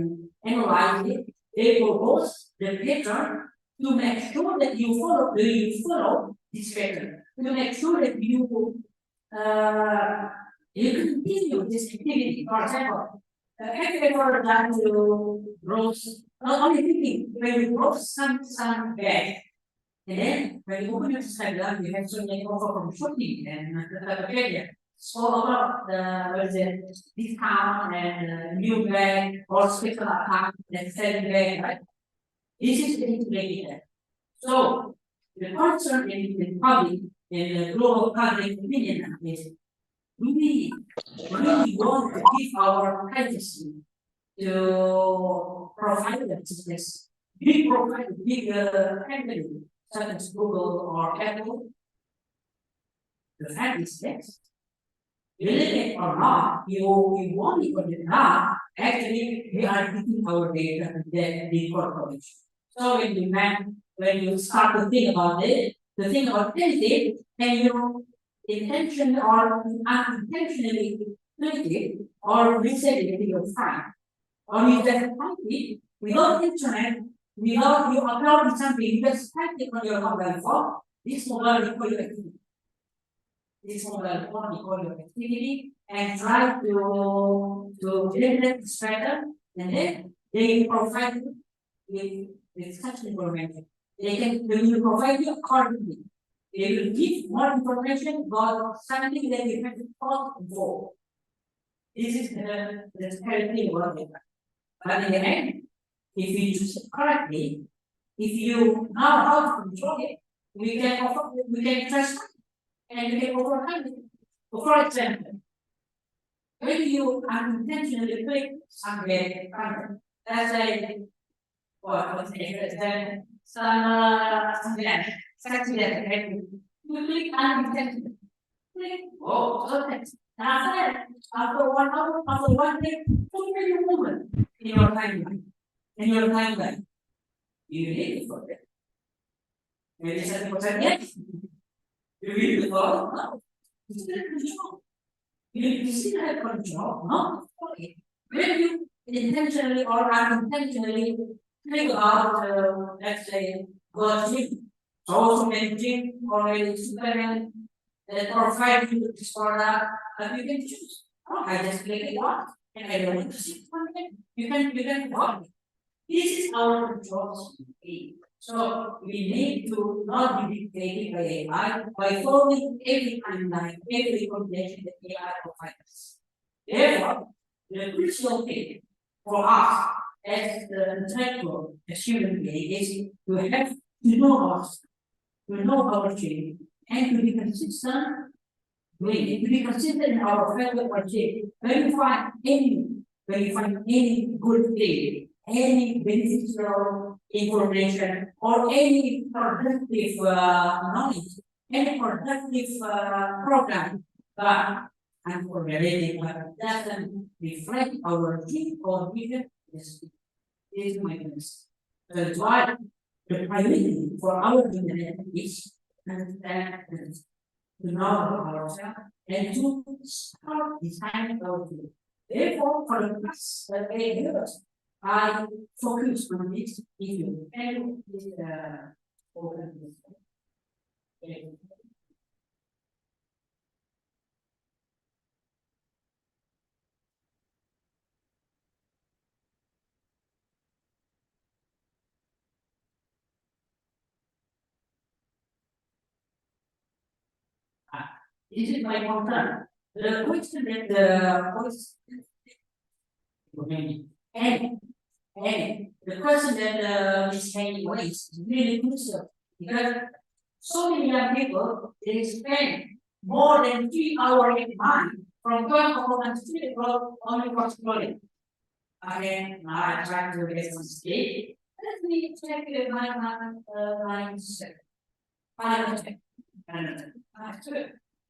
analyze it, they propose the pattern to make sure that you follow this pattern, to make sure that you continue this activity. For example, have you ever done to roast, not only thinking, when you roast some bag, and then when you open your Instagram, you have so many offer from shopping and Wikipedia. So about the what is it, discount and new bag or special account and selling bag, right? This is integrated. So the concern in public in the global public opinion is we really want to give our privacy to providers, this big provider, big company such as Google or Apple. The fact is this. Believe it or not, you want it or not, actually we are giving our data to the corporation. So when you start to think about it, to think about anything, and you intentionally or unintentionally click it or reset it to your phone. Or you just type it without internet, without you uploading something, you just type it on your mobile phone. This mobile recall your activity. This mobile phone recall your activity and try to generate this pattern, and then they provide you with such information. They will provide you accordingly. They will give more information about something that you haven't thought before. This is the scary thing about it. But in the end, if you choose it correctly, if you know how to control it, we can trust and we can overcome it. For example, when you unintentionally click somewhere, let's say, then something you click unintentionally. Click, oh, so that's after 1 hour, after 1 day, so many movement in your timeline. In your timeline, you need to forget. Maybe 70% yes. You need to follow? No. You still have control. You still have control, no? Okay. When you intentionally or unintentionally think about, let's say, gym, also many gym or many supplement that provide you with this product, but you can choose. Oh, I just click it on and I don't want to see it. You can walk. This is our control. So we need to not be dictated by AI by following every timeline, every combination that AI provides. Therefore, the crucial thing for us as the intellectual, as human beings, is to have to know us, to know our change, and to be consistent doing it, to be consistent in our framework or change. When you find any good thing, any beneficial information, or any productive knowledge, any productive program, but unfortunately doesn't reflect our dream or vision, this is my goodness. That's why the priority for our generation is to understand and to know ourselves and to start designing our future. Therefore, for the past 8 years, I focus on this issue and this open this. This is my concern. The question that and the question that Ms. Henry raised is really crucial because so many young people they spend more than 3 hours a month from 12 o'clock until 3 o'clock only for scrolling. Again, I try to get some sleep. Let me check my mindset.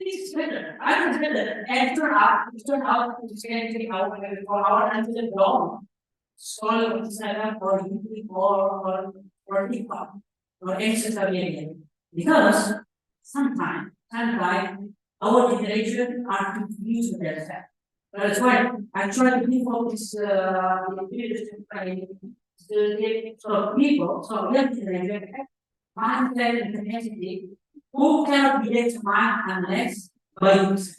This is better. I was better. And turn out to spend 3 hours, 4 hours until dawn. Scroll on Instagram or YouTube or TikTok or any social media. Because sometimes our generation are confused with themselves. That's why I try to give all this so people, so young generation mindset and capacity who cannot be determined unless by themselves.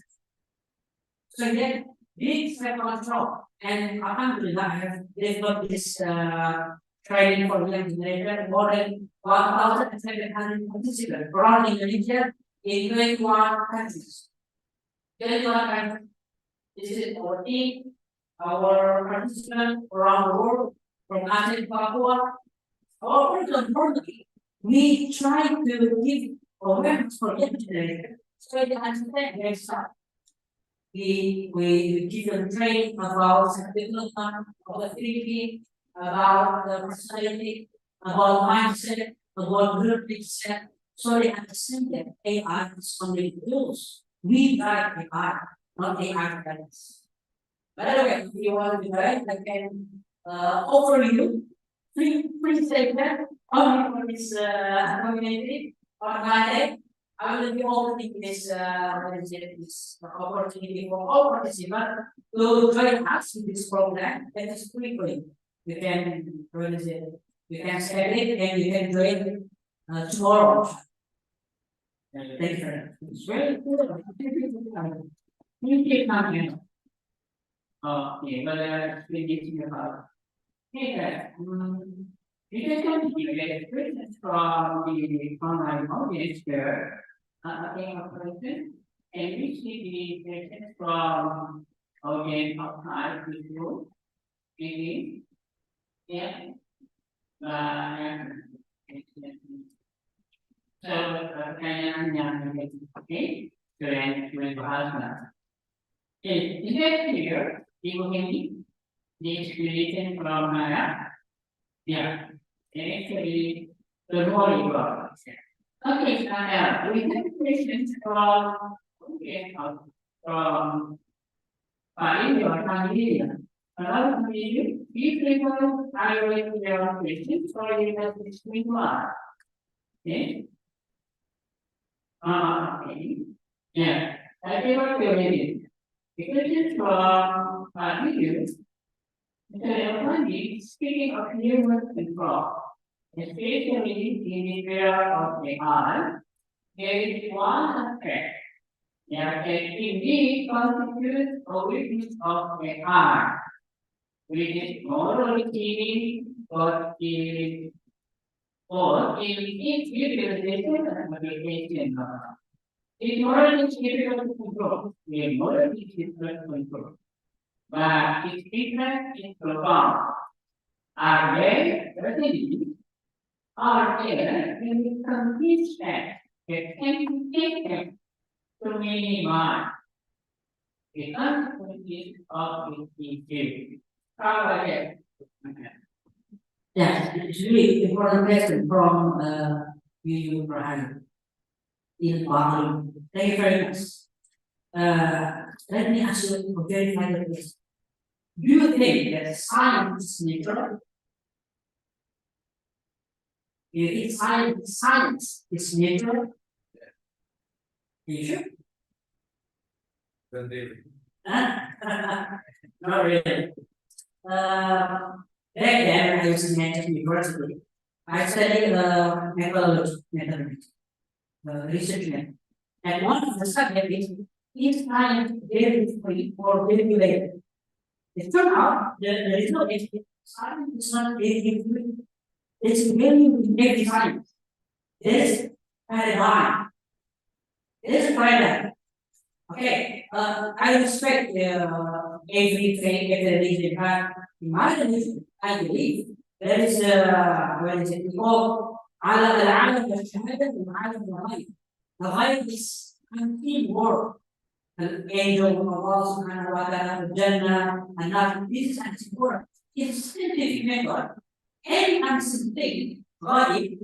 So again, this self-control and alhamdulillah I have developed this training for young generation more than 1,700 participants around Indonesia in 21 countries. 21 countries. This is our team, our participants around the world, from Aceh to Papua. All importantly, we try to give awareness for young generation so they understand their stuff. We give them training about development, about thinking, about the personality, about mindset, about group mindset, so they understand that AI is only tools. We guide AI, not AI guides. By the way, if you want to guide, I can offer you free statement only for this community on Monday. I will be opening this, this opportunity for all participants to join us in this program. That is quickly. You can, what is it? You can set it and you can join tomorrow. Thank you very much. It's very good. You keep coming. Okay, but we need to have. Okay, you can continue with questions from the online audience here. Again, a question, and we see the questions from audience outside the room. Maybe, yeah. So, pertanyaannya, okay, kalian bahas nah. Okay, is that clear? The explanation from yeah, actually the more about. Okay, we have questions from from Paris or Cambodia. Another video, if people I will your questions or you have to explain why. Okay. Okay. Yeah. I give up your video. The questions from Paris. Speaking of human control, especially in the area of AI, there is one aspect that indeed constitutes a weakness of AI, which is morality or in its utilization and application. Its morality is difficult to control. The morality is difficult to control. But its impact is profound. Are they ready? Are there any complete steps that can be taken to minimize the consequences of its behavior? How about yes, it's really important question from you, Brian, in Bali. Thank you very much. Let me ask you a very final question. Do you think that science is neutral? Do you think science is neutral? Are you sure? Not really. Back then, I was in Manchester University. I studied methodology, research method. And one of the subjects is science very free or regulated. It turned out the result is science is not very free. It's very science. This paradigm. This paradigm. Okay, I respect everything, every religion, but in my religion, I believe there is what is it called? على العالم والشهادة والعالم الغيب. The غيب is unseen world. The angel of Allah subhanahu wa ta'ala, the Jannah, and not this is unseen world. It's scientific method. Any unseen thing, غيب,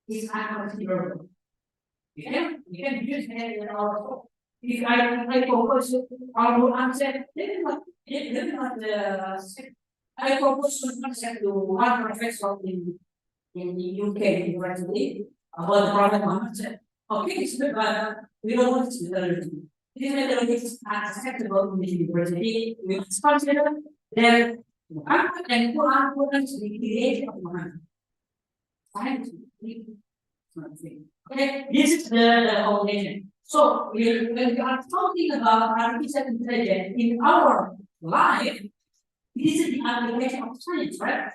is unconsiderable. You can use it in our. If I propose our answer, I propose one concept to one professor in the UK university about the Prophet Muhammad said, okay, it's good, but we don't want this methodology. This methodology is acceptable in the university. We must consider that one and two importance the creation of Muhammad. Science. Okay, this is the foundation. So when we are talking about artificial intelligence in our life, this is the application of science, right?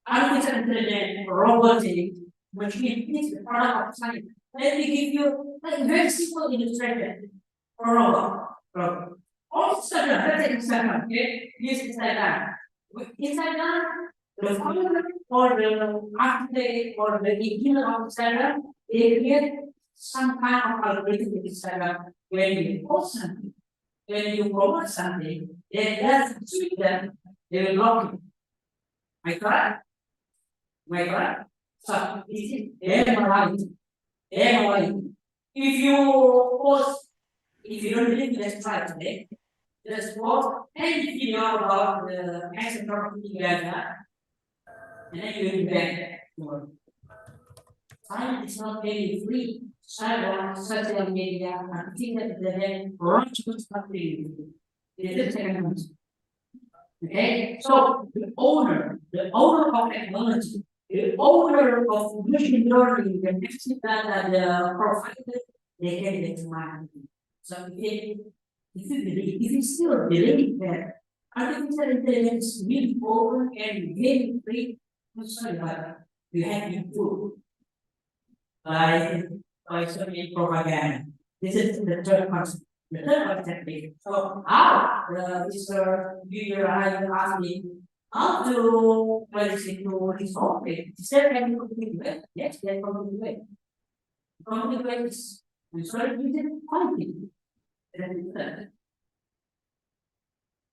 Artificial intelligence, robotics, machine is the product of science. Let me give you a very simple illustration for robot. On Instagram, let's say Instagram, okay? Use Instagram. With Instagram, the founder or the architect or the beginner of Instagram, they create some kind of algorithm in Instagram. When you post something, when you promote something, they just tweet them, they will block you. Am I correct? Am I correct? So this is their morality. Their morality. If you post, if you don't believe, let's try today. Just post any video about the action property together, and then you will be back. Science is not very free. social media, and things that then run to something. It is second one. Okay, so the owner of technology, the owner of machine learning, the next data, the provider, they can get money. So if you still believe that artificial intelligence will over and very free, I'm sorry, but you have to prove by certain propaganda. This is the third concept. The third concept is so how Mr. Viewer asked me how to resolve it. Is there any complete way? Yes, there's complete way. Complete way is we start using quality.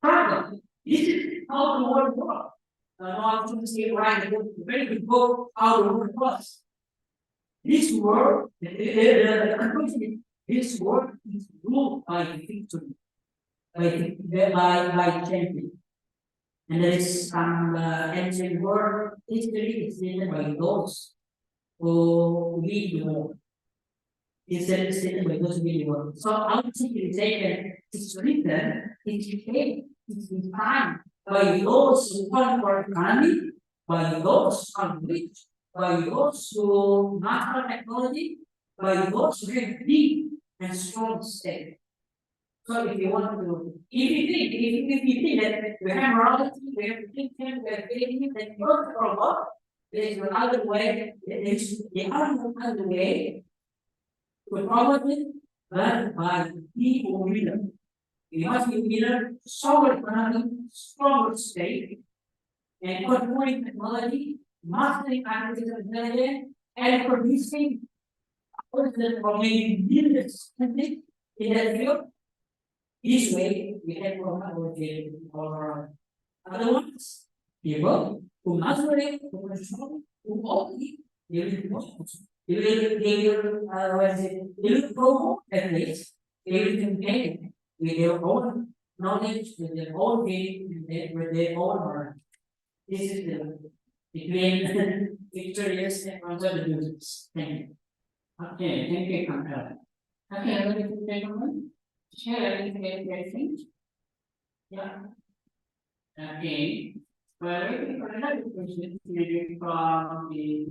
Problem. This is how the world works. Not to say right, a very good book, how the world works. This world, the conclusion, this world is ruled by victory, by champion. And there is some ancient world history is written by those who lead the war. It's written by those who lead the war. So our civilization is written, it's defined by those who conquer economy, by those who are rich, by those who master technology, by those who have deep and strong state. So if you want to, if you think that we have morality, we have thinking, we have faith, then you don't robot, there is another way, there is the other way to promote it, but by people winner. You must be winner, stronger economy, stronger state, and controlling technology, mastering artificial intelligence, and producing person for maybe millions in that field. This way, we can promote our field or other ones, people who master it, who control, who only they will promote. They will promote at least, they will campaign with their own knowledge, with their own faith, with their own learning. This is the between victorious and also the losers. Thank you. Okay, thank you, Kankara. Okay, I'm going to take a moment. Share any questions? Yeah. Okay. Well, waiting for another question maybe from the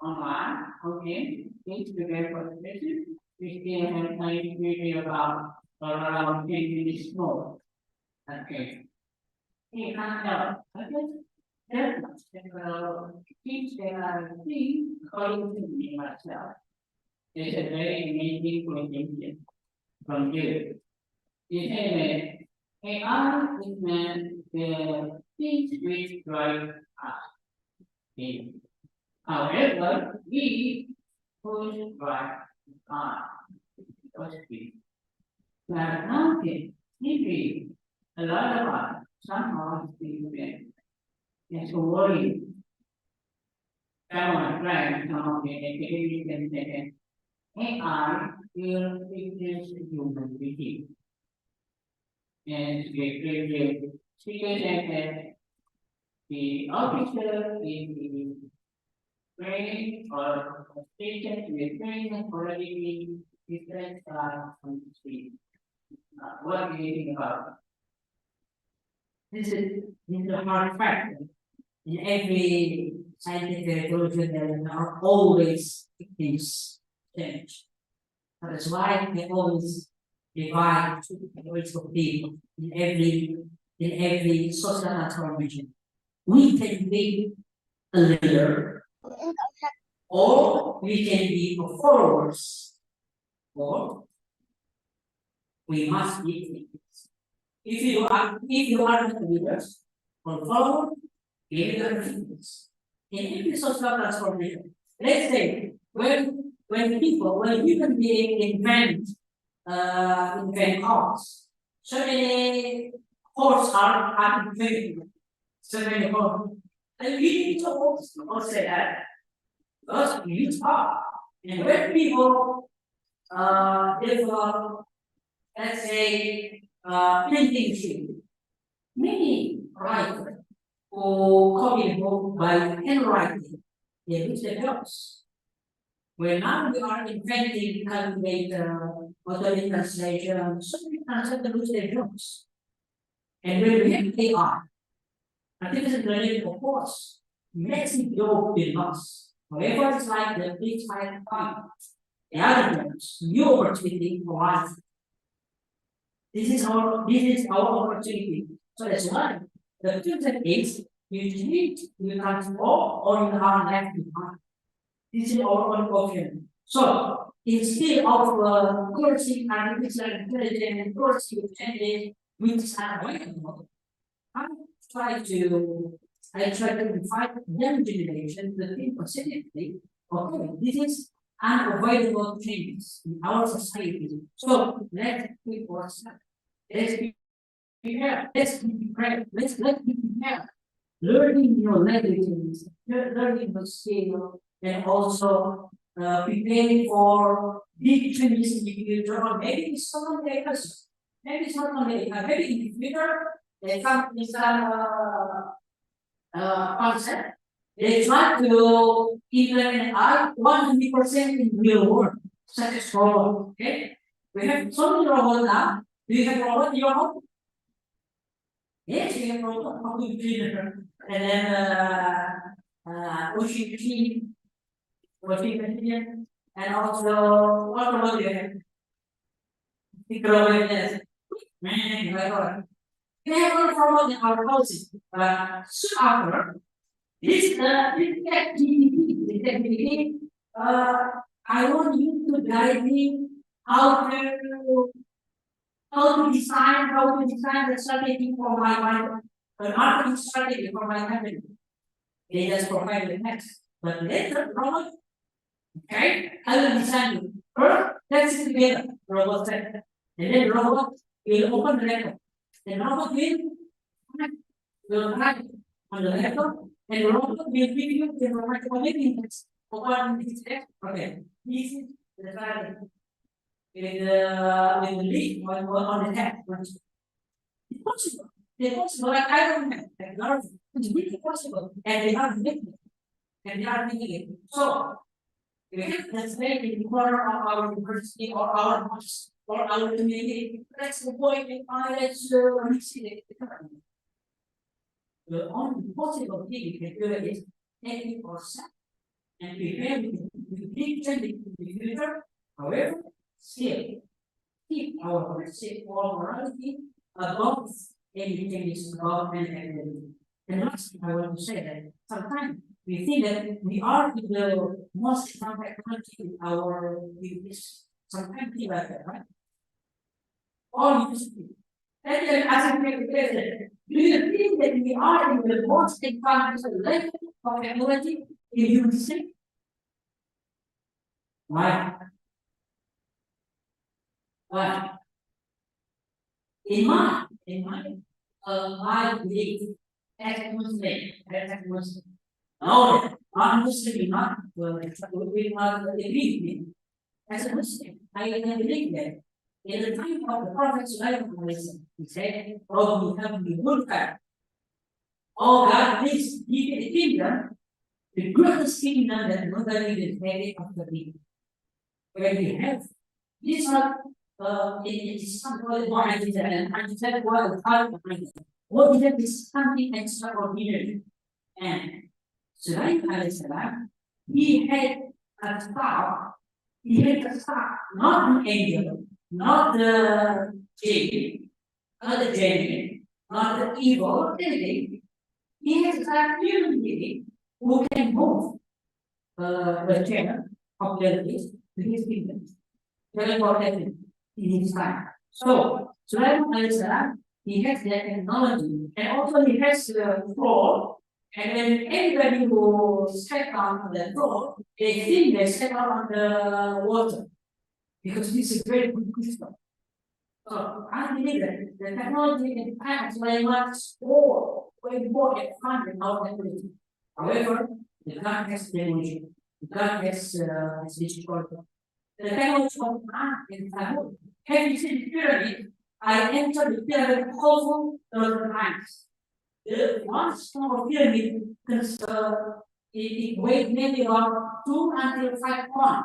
online. Okay. Please prepare for the question. We still have time maybe about around 10 minutes more. Okay. Okay, Kankara. Okay. Things that I think according to me myself. It's a very amazing question from you. You say that AI is meant the things which drive us. Okay. However, we push drive us. Now, maybe a lot of us somehow feel that it's a worry. Some of my friends, some of the academics can say AI will replace human being. And the speaker said that the officer in the training or station to the training already been different from the street. What do you think about it? This is a hard fact. In every scientific revolution, there are always things change. That's why we always divide ways of being in every social transformation. We can be a leader, or we can be a followers, or we must be leaders. If you are not leaders or followers, give the refugees. In every social transformation, let's say when human beings invent cars, so many cars are invented, so many cars. And we need to also say that because we use car. And when people develop, let's say printing machine, many writers who copy the book by handwriting, they lose their jobs. When now we are inventing calculator, auto translation, so many translators lose their jobs. And when we have AI, artificial intelligence, of course, massive job will loss. However, it's like the big side point. The other terms, new opportunity for us. This is our opportunity. So that's why the future is you need you transform or you are left behind. This is our own option. So instead of coursing artificial intelligence, coursing changes which are available, I try to invite young generation to think positively. Okay, this is unavoidable changes in our society. So let's be ourselves. Let's be prepared. Let's be prepared. Let's be prepared. Learning your languages, learning the skill, and also preparing for big changes in the future. Or maybe someday, maybe someday, maybe in the future, they come with some concept. They try to implement AI 100% in real world, such as robot. Okay, we have so many robots now. Do you have robot in your home? Yes, we have robot. How to cleaner, and then washing machine, and also what robot do you have? Big robot, yes. Man, my God. We have a robot in our houses. Soon after, this technique, I want you to guide me how to design the strategy for my marketing strategy for my company. They just provide the text, but later, robot, okay, I will design it. First, let's sit together, robot set, and then robot will open the laptop. Then robot will write on the laptop. And robot will give you the information text. Open this text. Okay, this is the strategy. With the link on the text. It's possible. It's possible. Like I don't have. It's really possible. And they are making it. And they are making it. So, let's make it in the corner of our university or our house or our community. That's the point. And let's see it. The only possible thing you can do is take it yourself and prepare with big changes in the future. However, still keep our morality above any changes above any activity. And lastly, I want to say that sometimes we think that we are the most advanced technology in our business. Sometimes we like that, right? All university. And then as a president, do you think that we are in the most advanced level of technology in university? Why? Why? In my belief, as Muslim, no, not Muslim, not we not agree with me. As a Muslim, I believe that in the time of the Prophet he said, "Oh, we have the good fact. Oh God, please give me the kingdom, the greatest kingdom that nobody will inherit after me." Where we have this one, it is something more and I said, "Well, what is it? Is something extraordinary." And Sulaiman alayhi salam, he had a star. He had a star, not an angel, not the jinn, not the genie, not the evil anything. He has a human being who can move the chair of the list to his kingdom. Teleportation in his time. So Sulaiman alayhi salam, he has that technology, and also he has the floor. And then anybody who step on the floor, they think they step on the water because this is very good crystal. So I believe that the technology in the past very much way more advanced than our technology. However, the God has technology. The God has destroyed. The technology of man in Talmud. Have you seen the pyramid? I entered the pyramid also 30 times. The one small pyramid it weighed maybe about 2 until 5 ton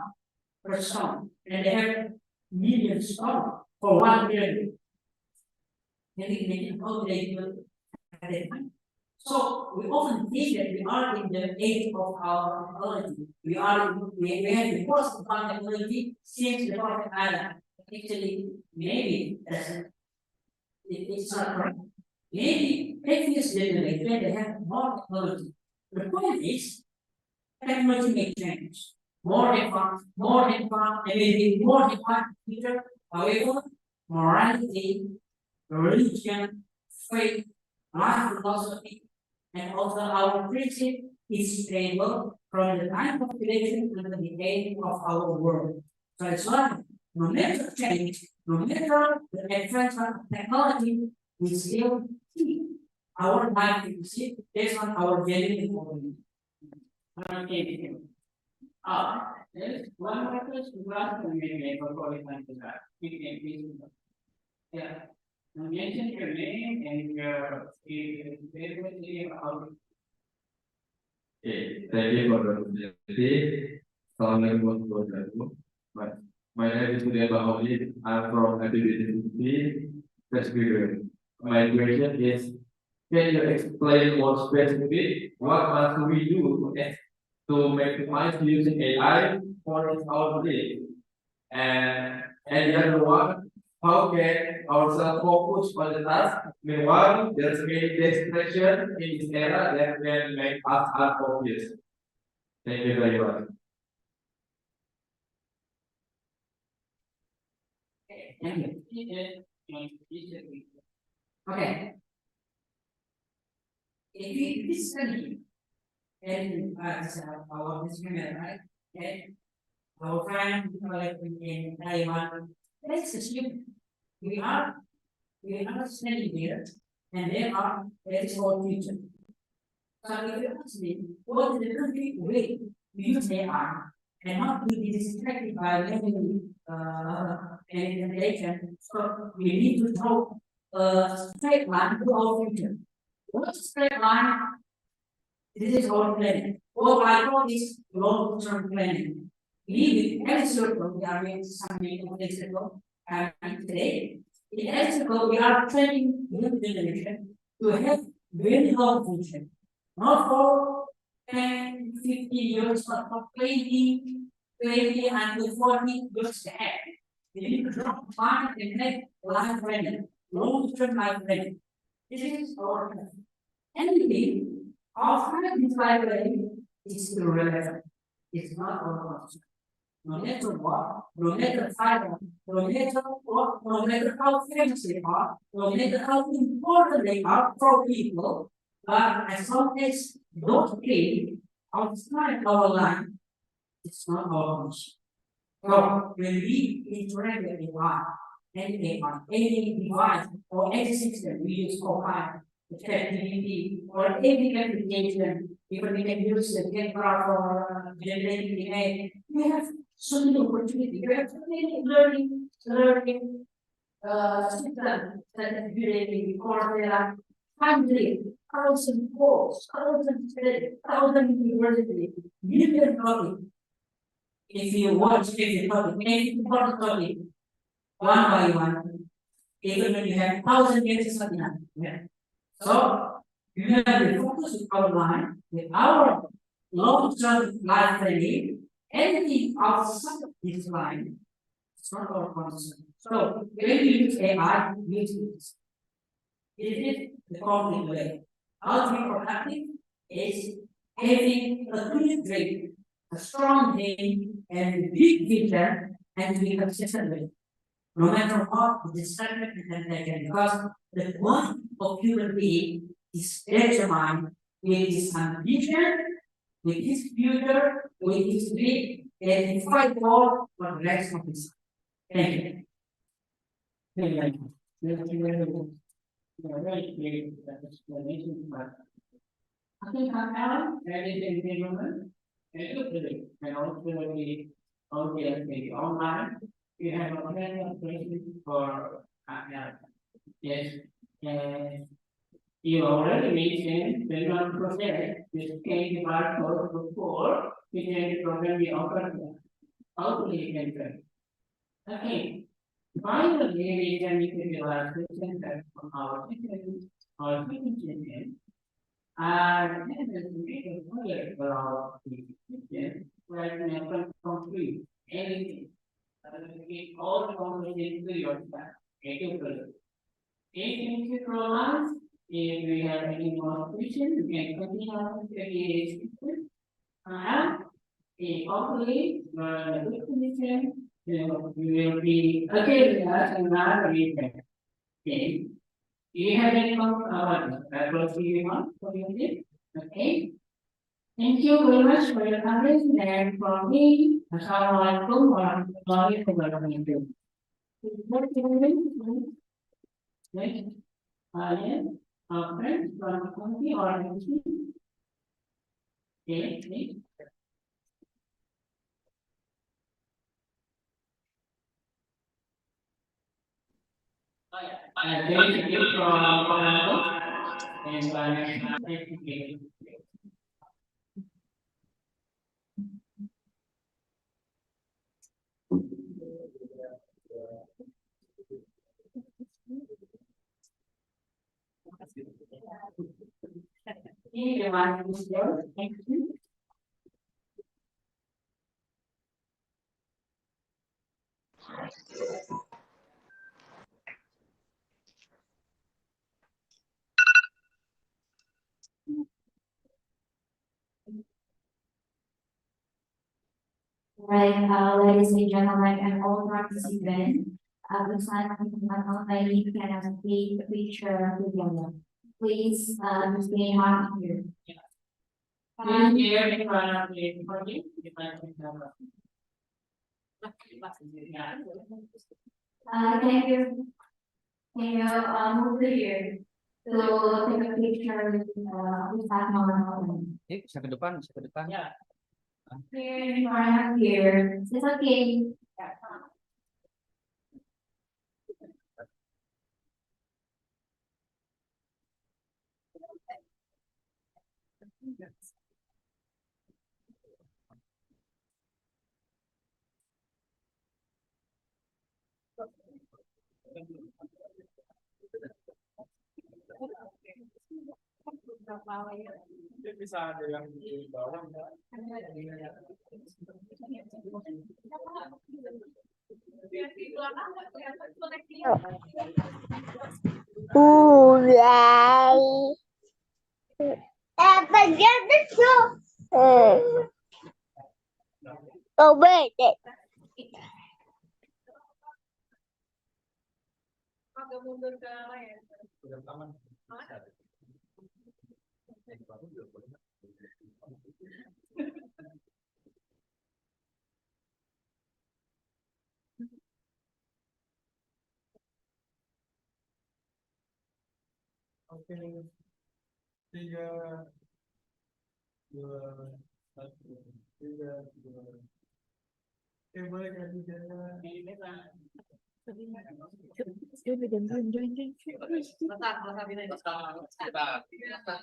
per stone, and they have millions stone for 1 million. Maybe how they will at that time. So we often think that we are in the age of our technology. We have the most advanced technology since the Prophet Adam. Actually, maybe it's not correct. Maybe previous generation they have more technology. The point is, technology may change. More advanced, and maybe more advanced future. However, morality, religion, faith, life philosophy, and also our principle is stable from the time of creation to the end of our world. So it's like no matter change, no matter the advance of technology, we still keep our life based on our value and okay. There's one more question maybe before we come to that. You can please. Yeah. Mention your name and your favorite about. Okay, thank you for the opportunity. Assalamualaikum warahmatullahi wabarakatuh. My name is Surya Baholi. I'm from University, first grader. My question is, can you explain more specifically what must we do to maximize using AI for our day? And the other one, how can ourselves focus on the task? Meanwhile, there's many distractions in this era that can make us unfocused. Thank you very much. Thank you. Okay. If we study and our discipline, right? Okay. Our friend like in Taiwan, let's assume we are studying here, and there is our future. So if you ask me, what is the complete way to use AI and not to be distracted by many information? So we need to draw a straight line to our future. What's straight line? This is our planning. What I call this long-term planning. We with every circle, we are doing something of this circle, and today, in every circle, we are training new generation to have very long function. Not for 10, 50 years, but for 20 until 40 years ahead. We need to drop time and make life ready, long-term life ready. This is our plan. Anyway, our friend is life ready is irrelevant. It's not our concern. No matter what, no matter title, no matter what, no matter how famous they are, no matter how important they are for people, but as long as those things outside our line, it's not our concern. So when we interact with any device or any system we use for the ChatGPT or any application, even we can use the camera for generating image, we have so many opportunities. We have so many learning systems that is related because there are 100,000 courses, 1,000 universities, million topics. If you watch every topic, any important topic, one by one, even when you have 1,000 pages of enough. Yeah. So you have to focus with our line, with our long-term life planning, anything outside this line, it's not our concern. So when you use AI, use this. It is the complete way. How to be productive is having a good dream, a strong aim, and big vision, and to be consistent with it. No matter what, the distraction and temptation, because the point of human being is determined with his ambition, with his future, with his dream, and he fight for the rest of his life. Thank you. Thank you. Thank you very much. Very great explanation, but I think Alan, ladies and gentlemen, and also the online. We have a plenty of questions for Alan. Yes, and You already mentioned the non-process, which can be part of the four, which can be program we offer outplay center. Okay. Finally, we can utilize the center from our teaching champion. And this is making clear for our teaching, where we can complete anything. All the conversations to yourself. Thank you for it. Thank you for us. If we have any more questions, we can continue on the and hopefully, the definition, we will be again with us and not read. Okay. Do you have any comment about that? Was you want for you? Okay. Thank you very much for your comments and for me. Assalamualaikum warahmatullahi wabarakatuh. Next, friends from the committee or okay, please. Thank you from and thank you. Thank you. Right, ladies and gentlemen, and all participants, the sign of the can take a picture together. Please, stay on here. Please hear in front of the recording. Thank you. Can you, move to here? So, take a picture with that moment. Bisa ke depan, bisa ke depan. Yeah. Here in front of here. It's okay. Bisa ada yang di bawah agak mundur ke layar. Oke, 3, 2, 1, 3, 2. Oke, boleh ganti jalan.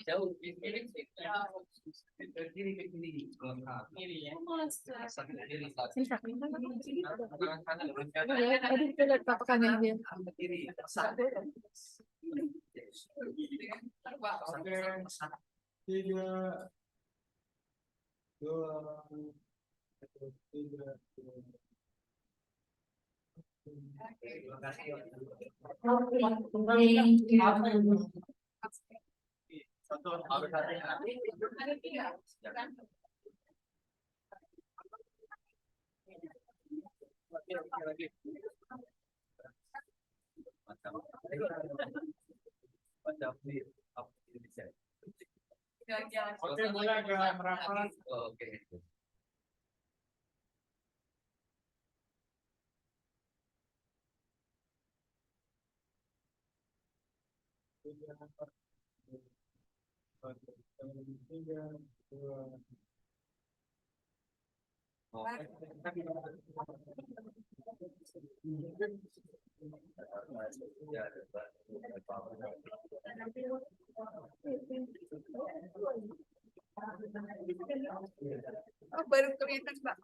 Jauh tiga, dua, tiga. Oke, mulai gerak merapat. Oke. Oh, baru kelihatan Mbak.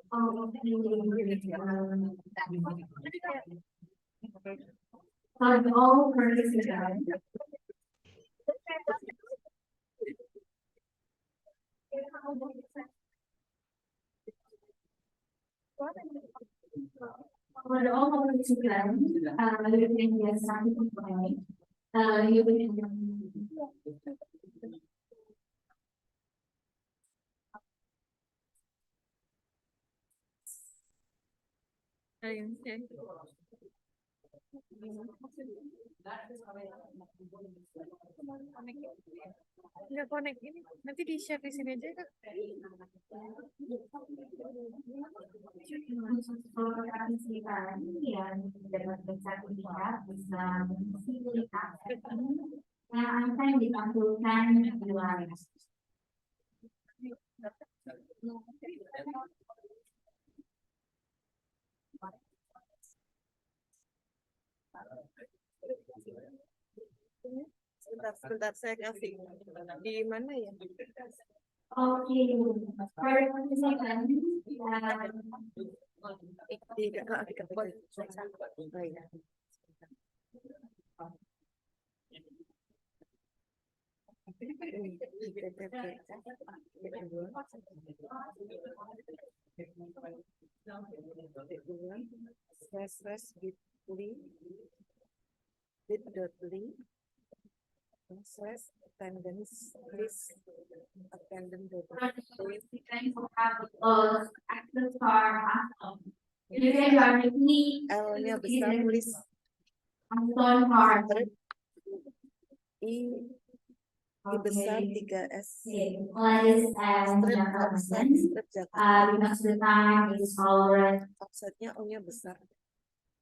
all participants. For all participants, you can get something from you can. Nggak connect ini, nanti di share di sini aja kan? Khusus partisipasi yang dapat bersertifikat bisa mengisi aplikasi yang akan ditampilkan di layar. Sebentar saya kasih di mana ya? Oke, partisipasi attendance list attendance participants who have access to our platform. You can directly L-nya besar tulis on our I besar 3S ladies and gentlemen, because the time is already offsetnya O-nya besar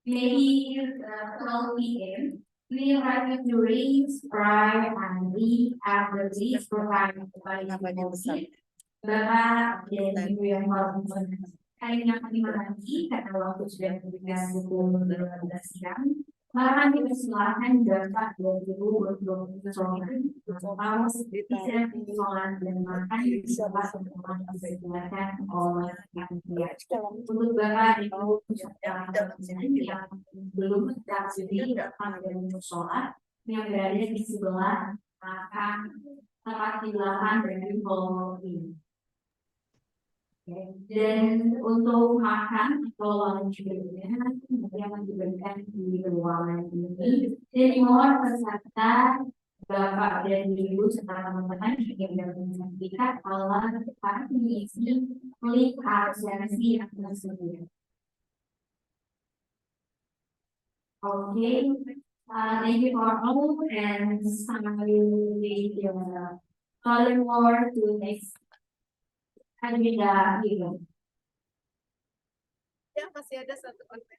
maybe 12 p.m. We invite you to read, subscribe, and read after these provided by the policy. Bapak dan Ibu yang hormat, kalian terima kasih karena waktu sudah diberikan pukul 12 siang. Maka dipersilakan Bapak dan Ibu untuk bersolat, istirahat sholat dan makan di tempat yang disediakan oleh panitia. Untuk Bapak dan Ibu yang belum terdaftar dapat dan sholat yang berada di sebelah belakang tempat di belakang dari hall ini. Dan untuk makan atau lunch berikutnya yang diberikan di ruangan ini. Dan mohon peserta Bapak dan Ibu serta teman-teman yang dapat sertifikat kalau para mengisi klik absensi yang tersedia. Okay, thank you for all and the calling more to next agenda event. ya masih ada satu konten.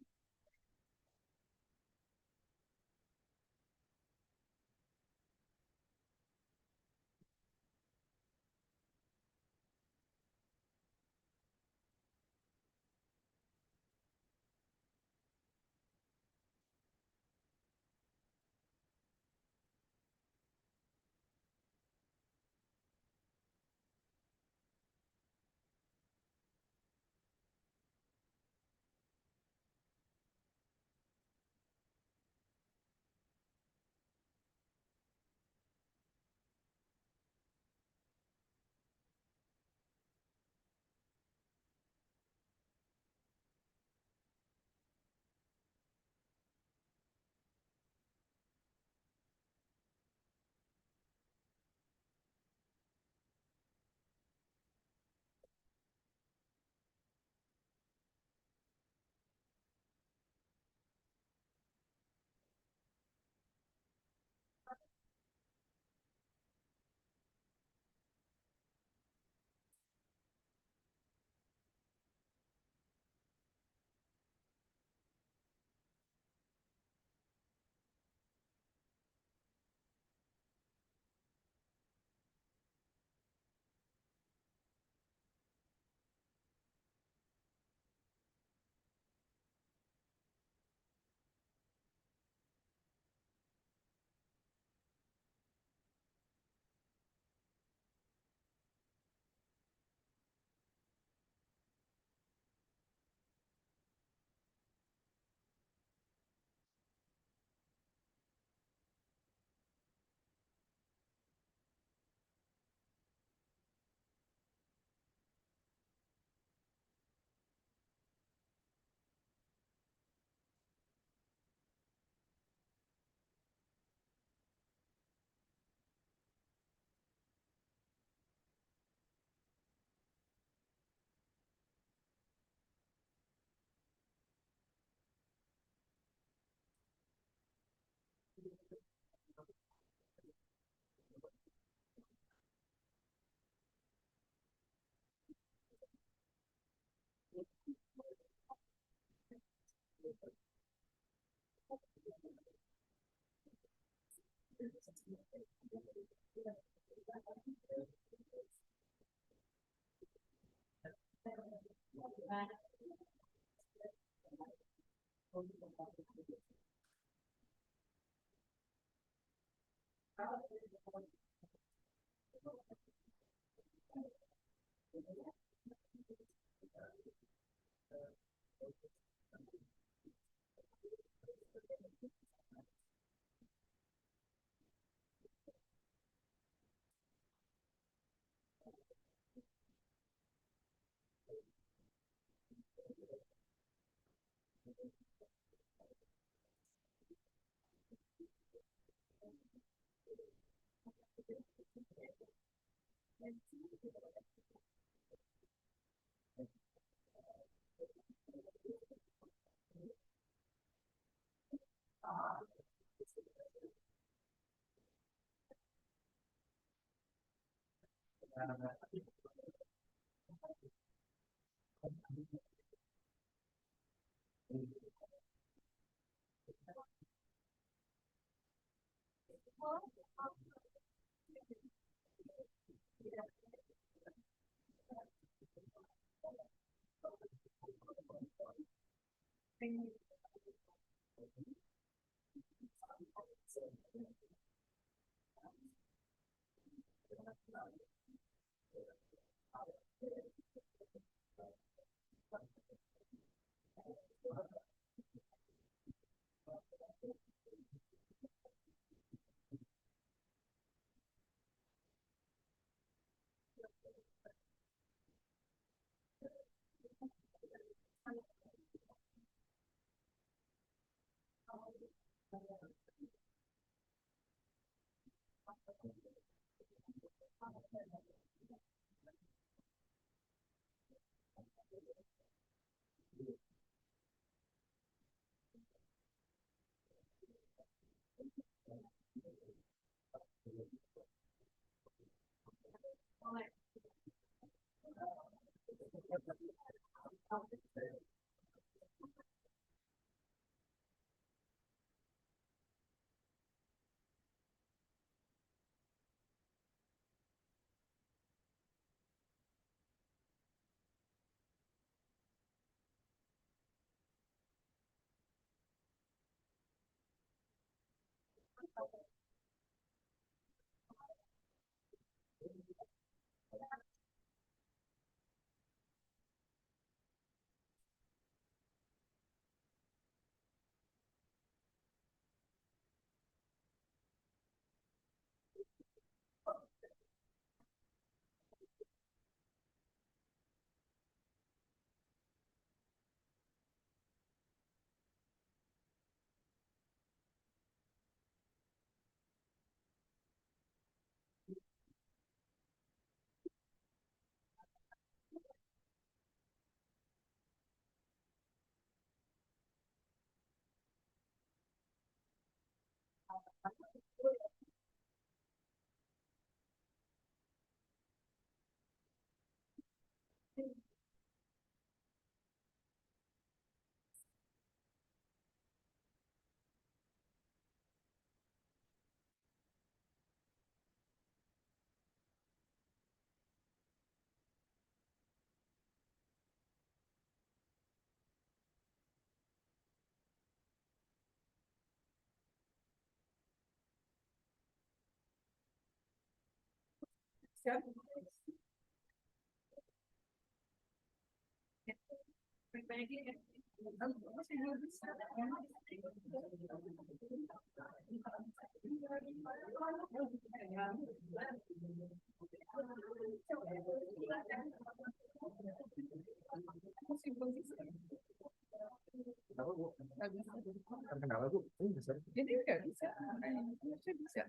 Kenapa Bu? Ini bisa. Jadi nggak bisa. Harusnya bisa.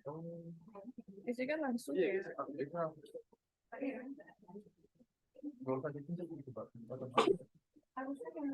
Ini kan langsung ya. Gak usah ditunjuk gitu Pak. Harusnya kan.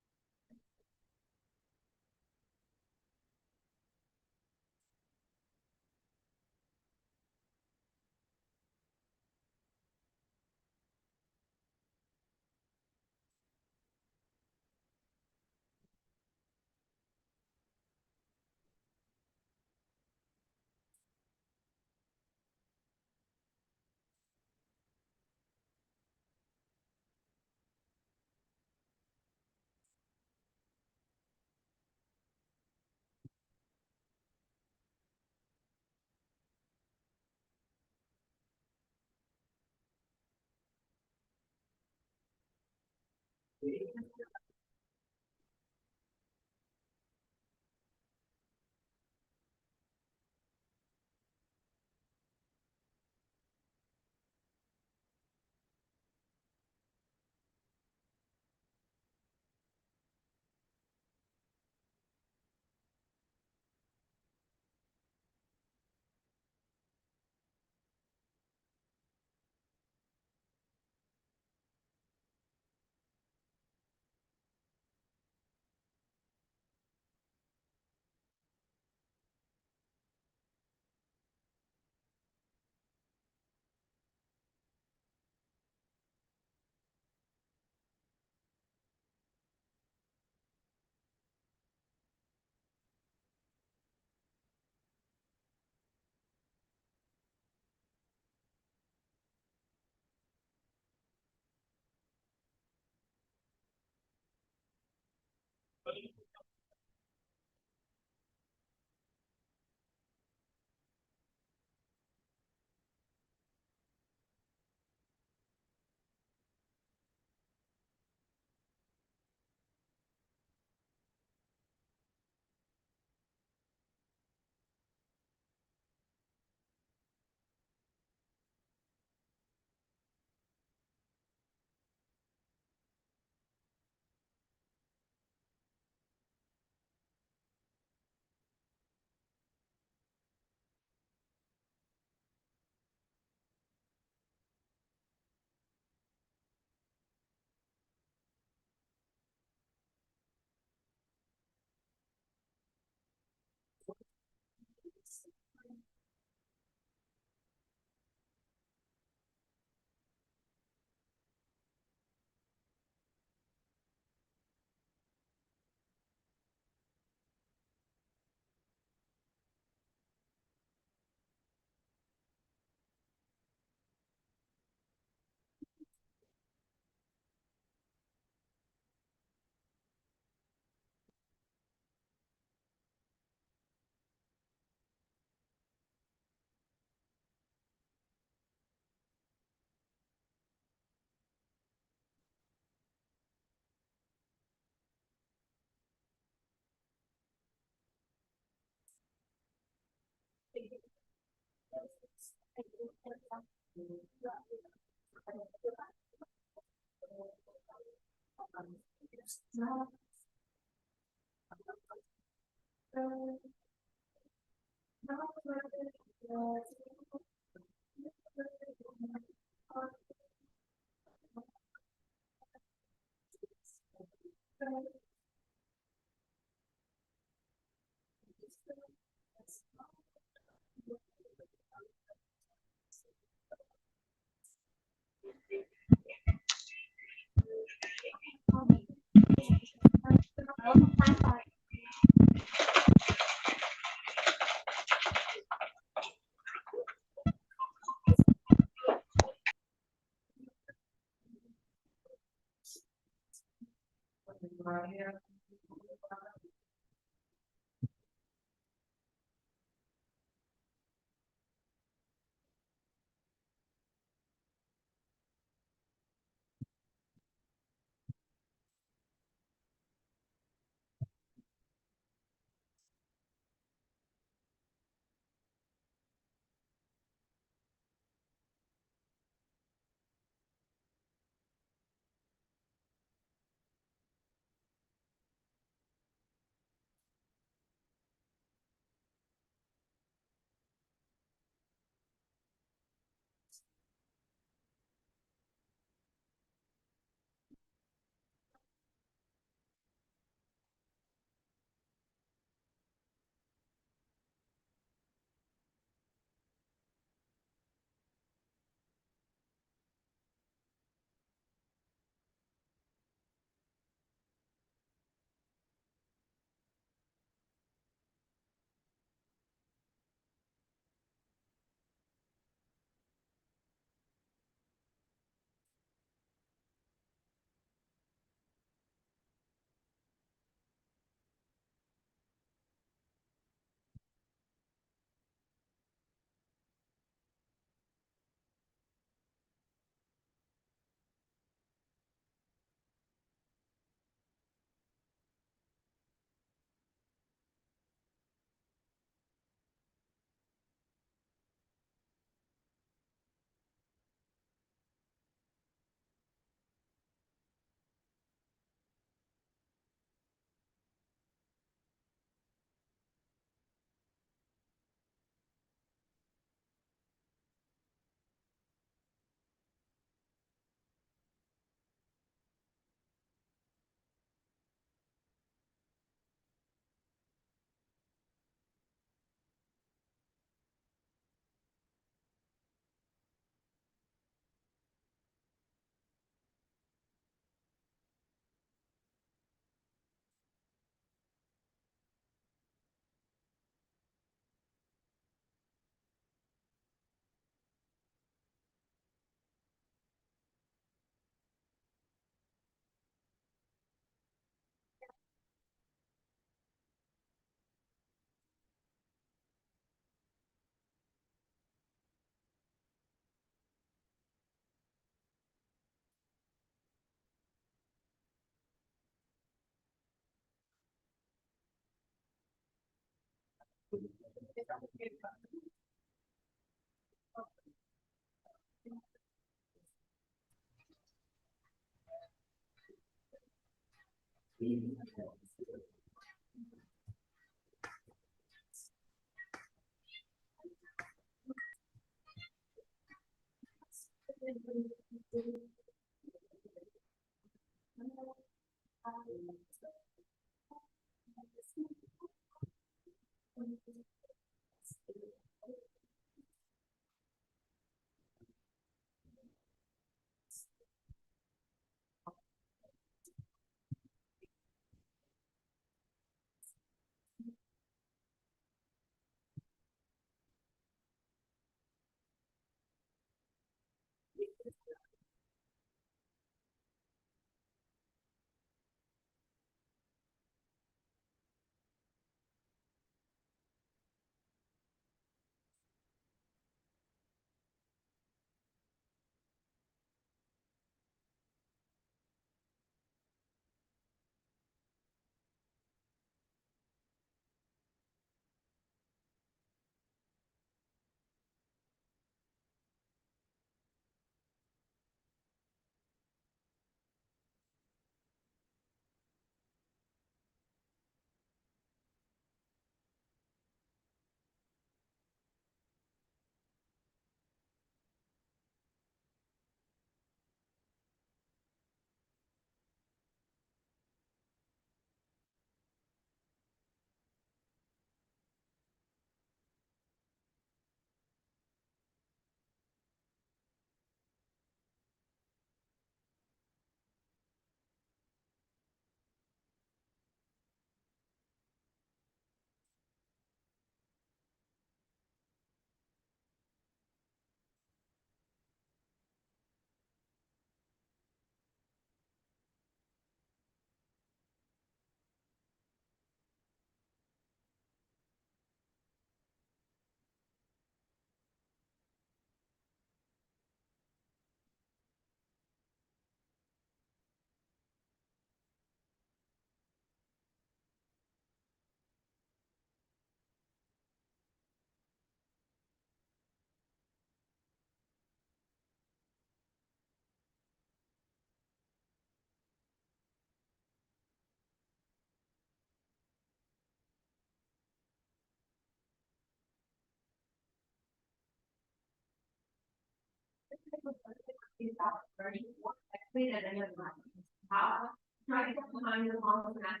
How, trying to find the long term.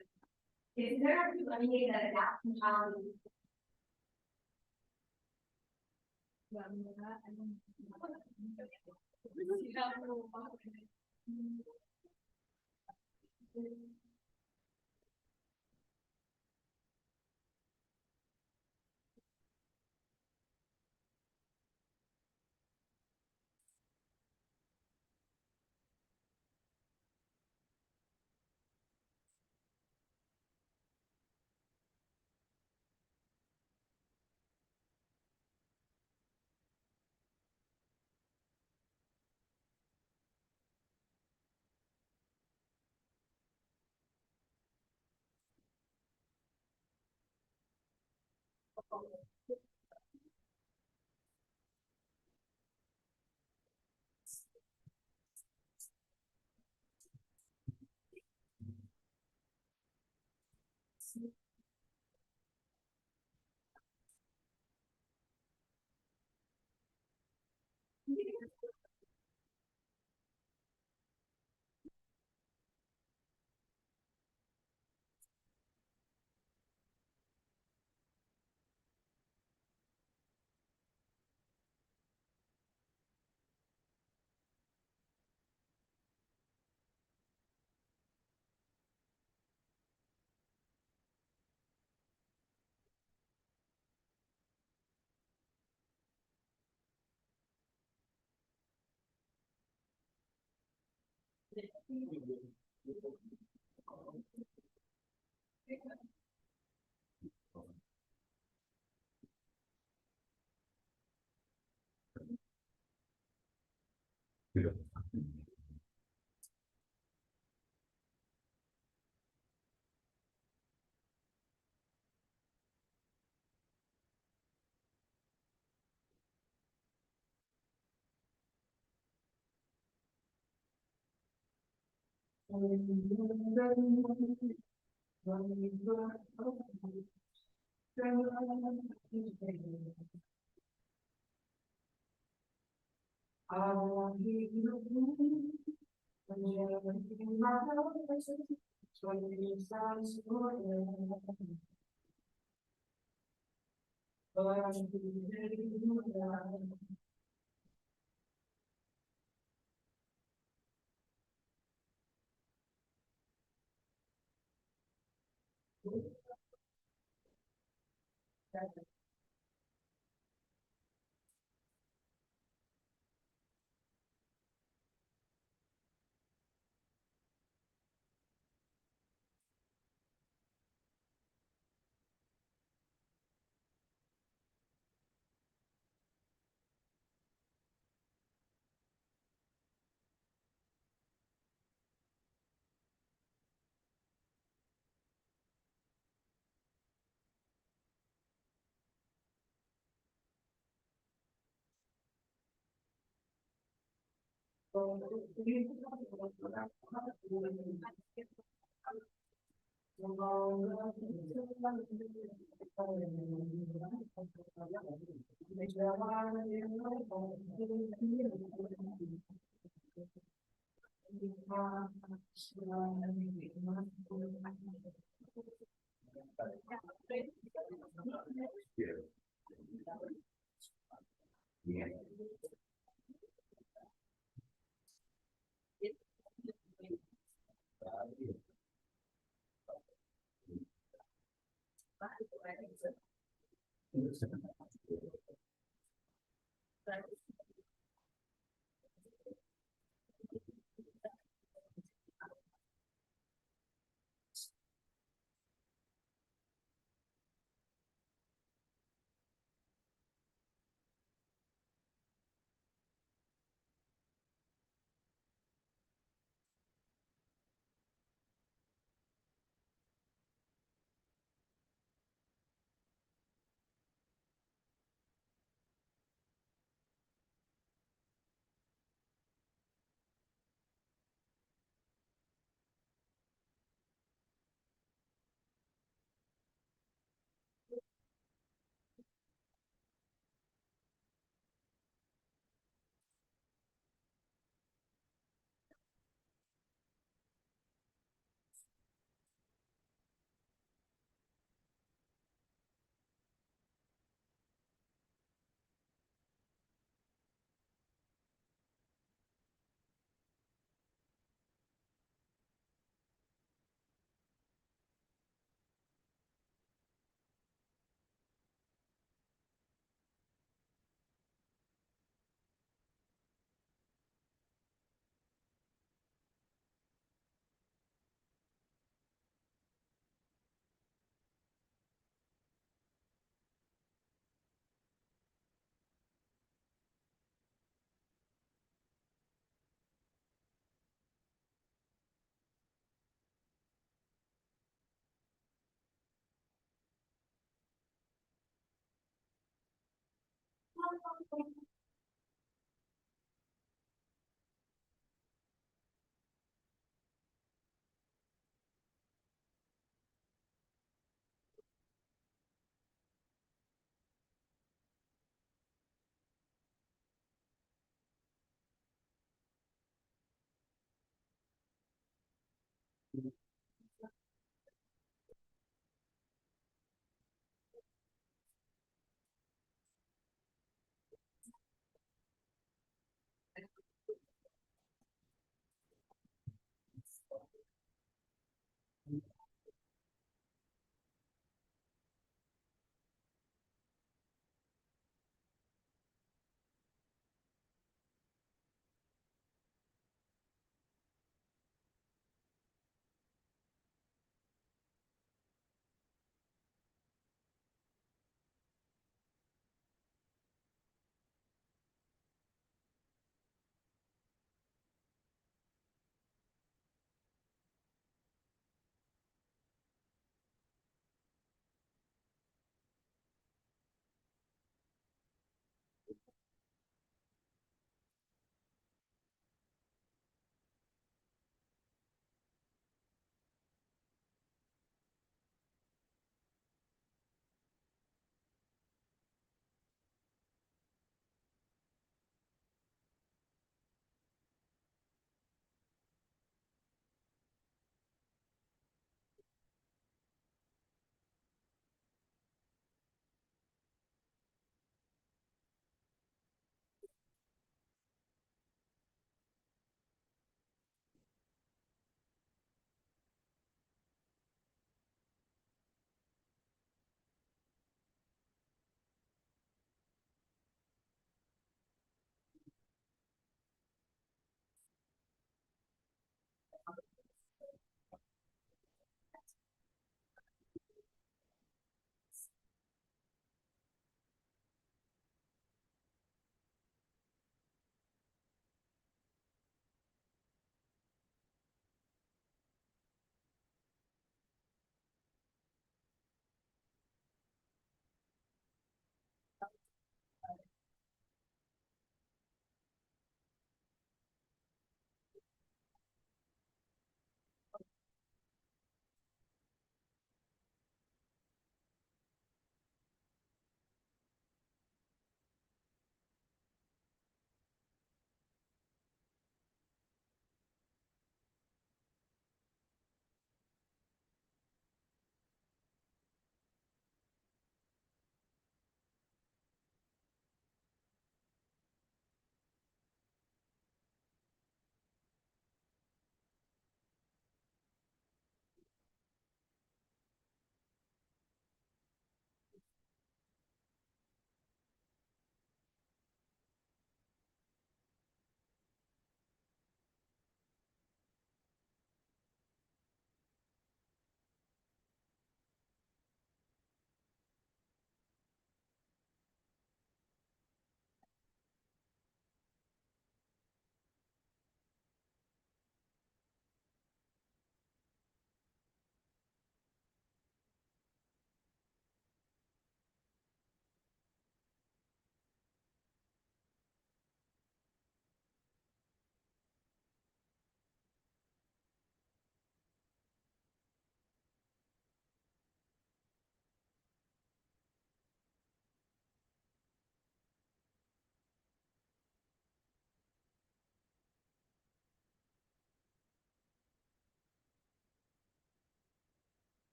Is there any that adapt mentality?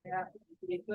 Ya, itu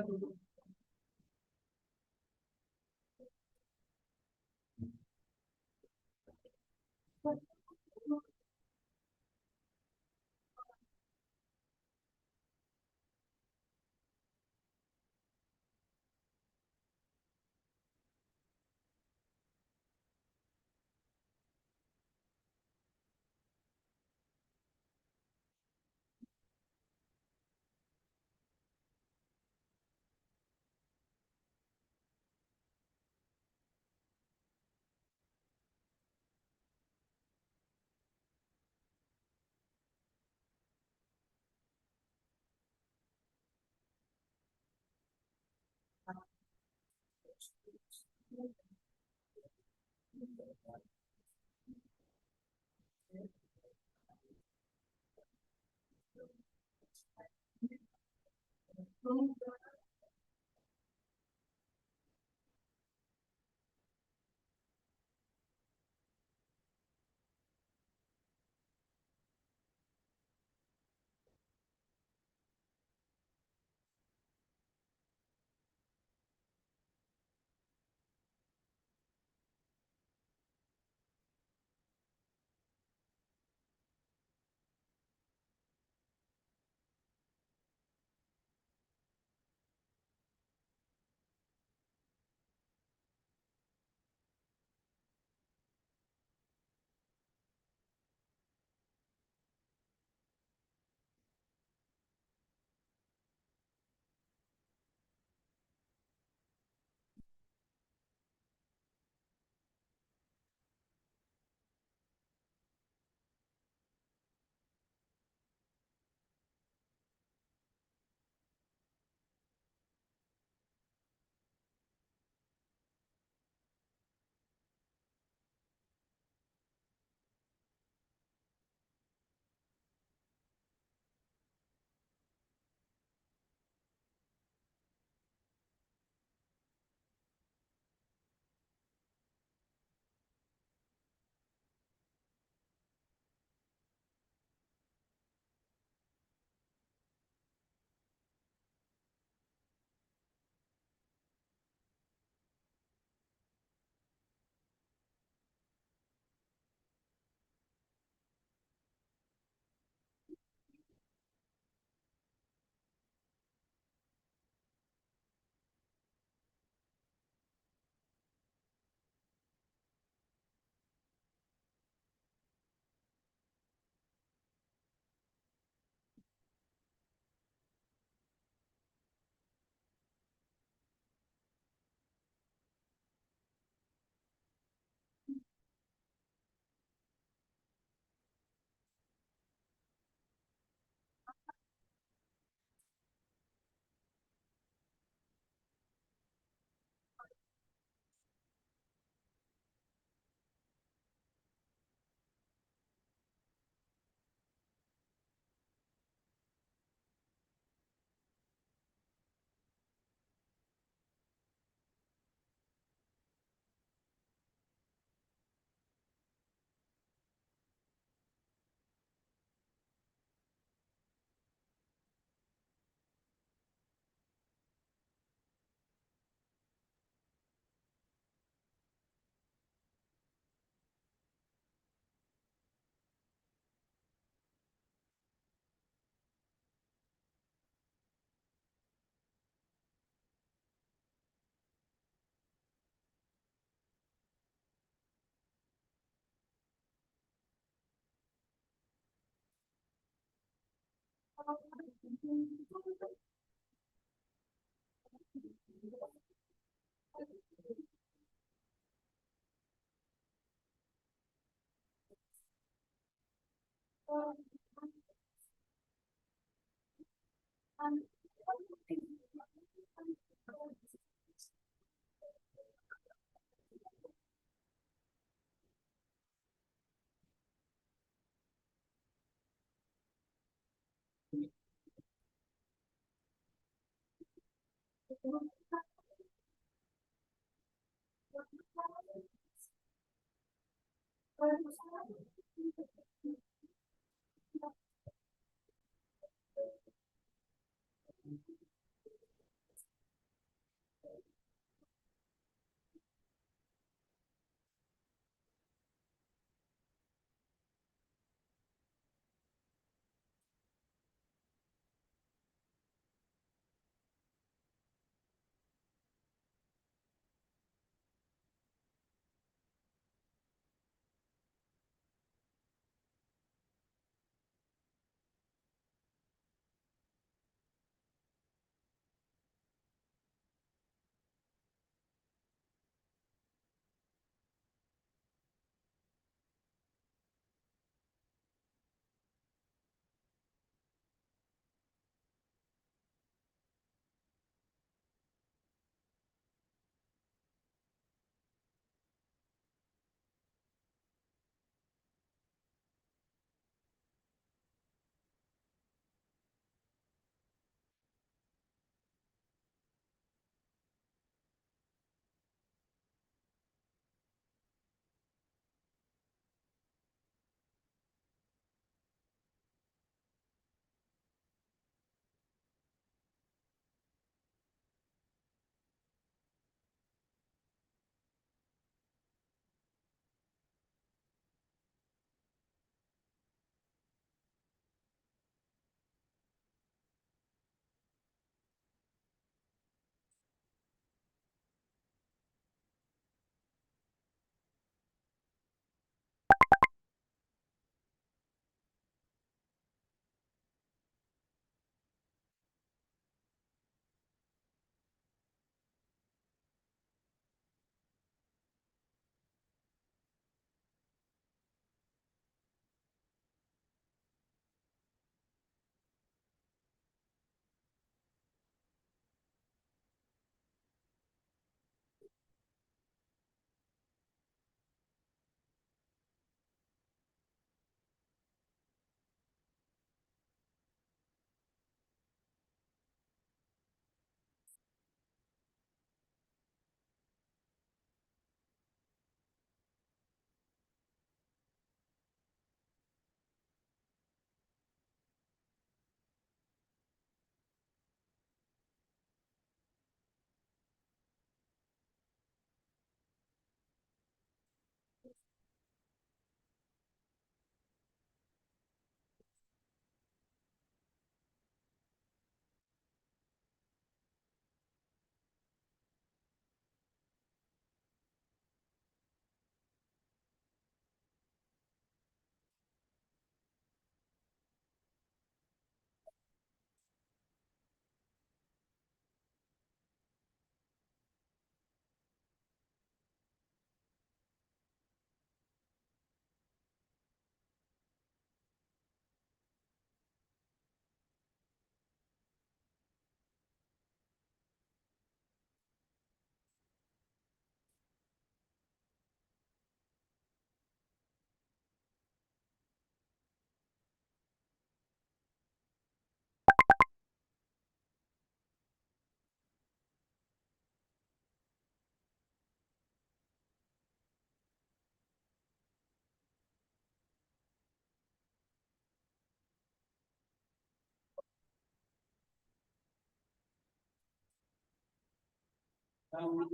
So,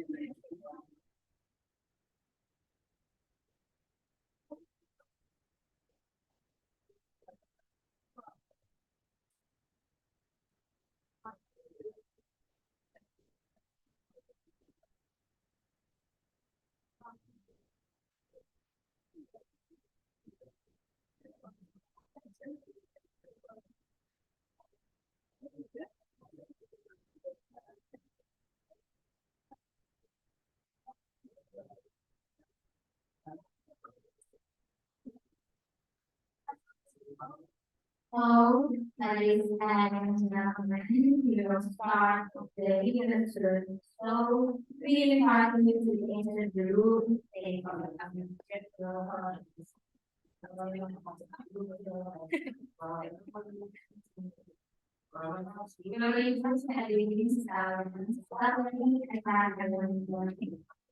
ladies and gentlemen, we will start the interview. So, we invite you to enter the room. Take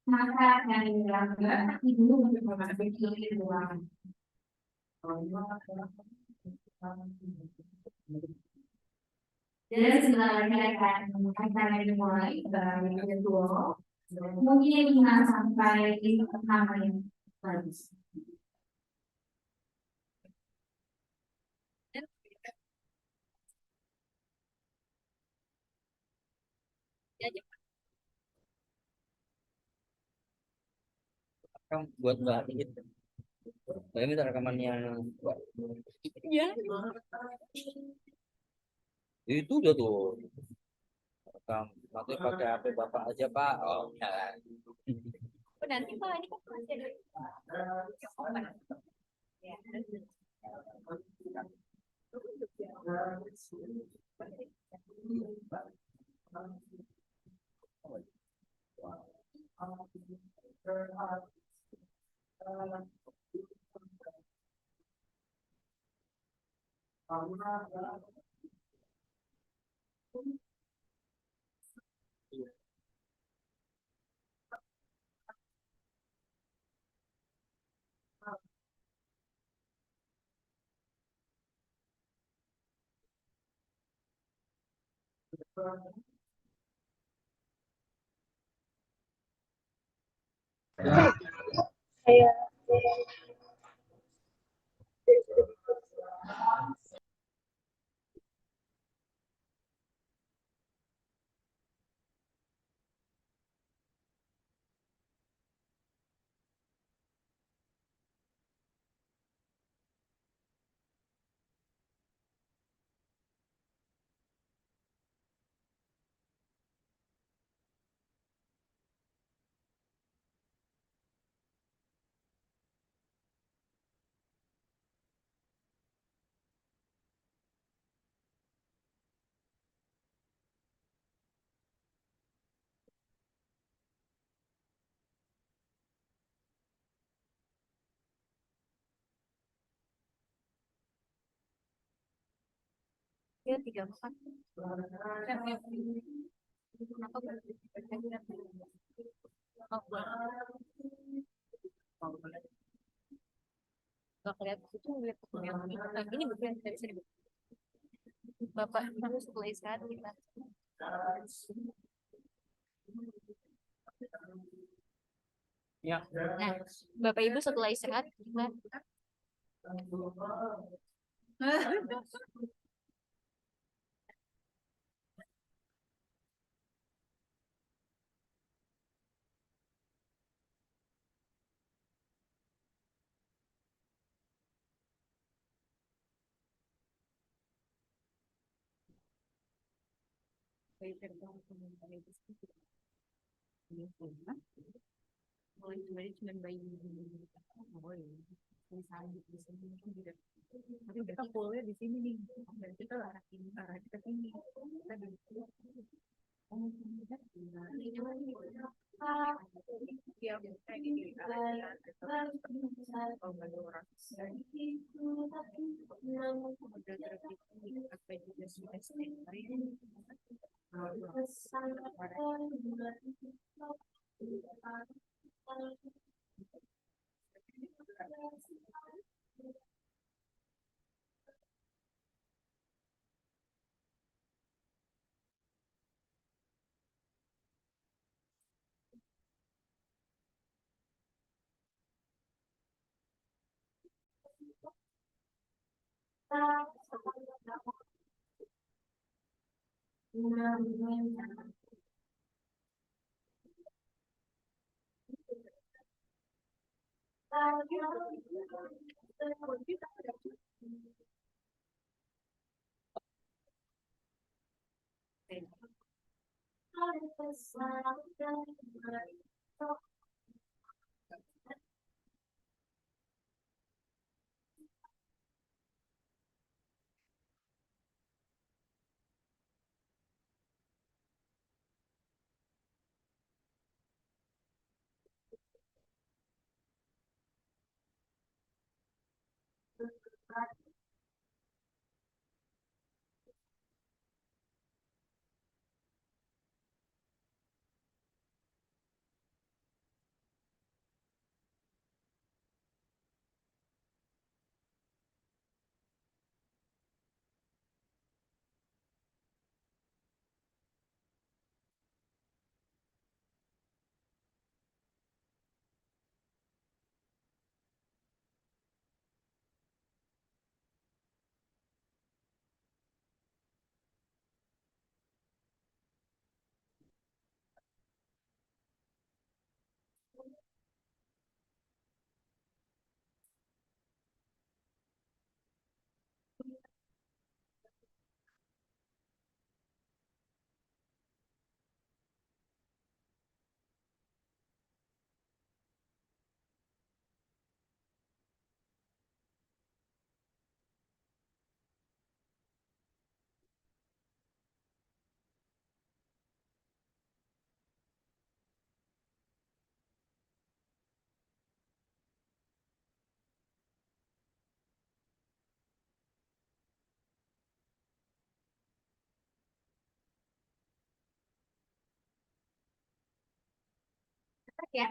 maka yang dilakukan ibu untuk memasuki ruangan. Jadi sebenarnya akan dimulai dari kedua, mungkin 5 sampai 6 menit lagi. Buat Mbak itu. Saya minta rekamannya. Iya. Itu udah tuh. Rekam. Nanti pakai HP Bapak aja, Pak. Oh, ya. Nanti Pak ini kan masih ada. Ya. Ya 34. Kenapa nggak kelihatan itu ngeliat ini bukan dari sini Bapak harus mulai sekarang kita. Ya. Nah, Bapak Ibu setelah istirahat kita mulai dengan bayi tapi kita fullnya di sini nih dan kita arah kita sini Ya.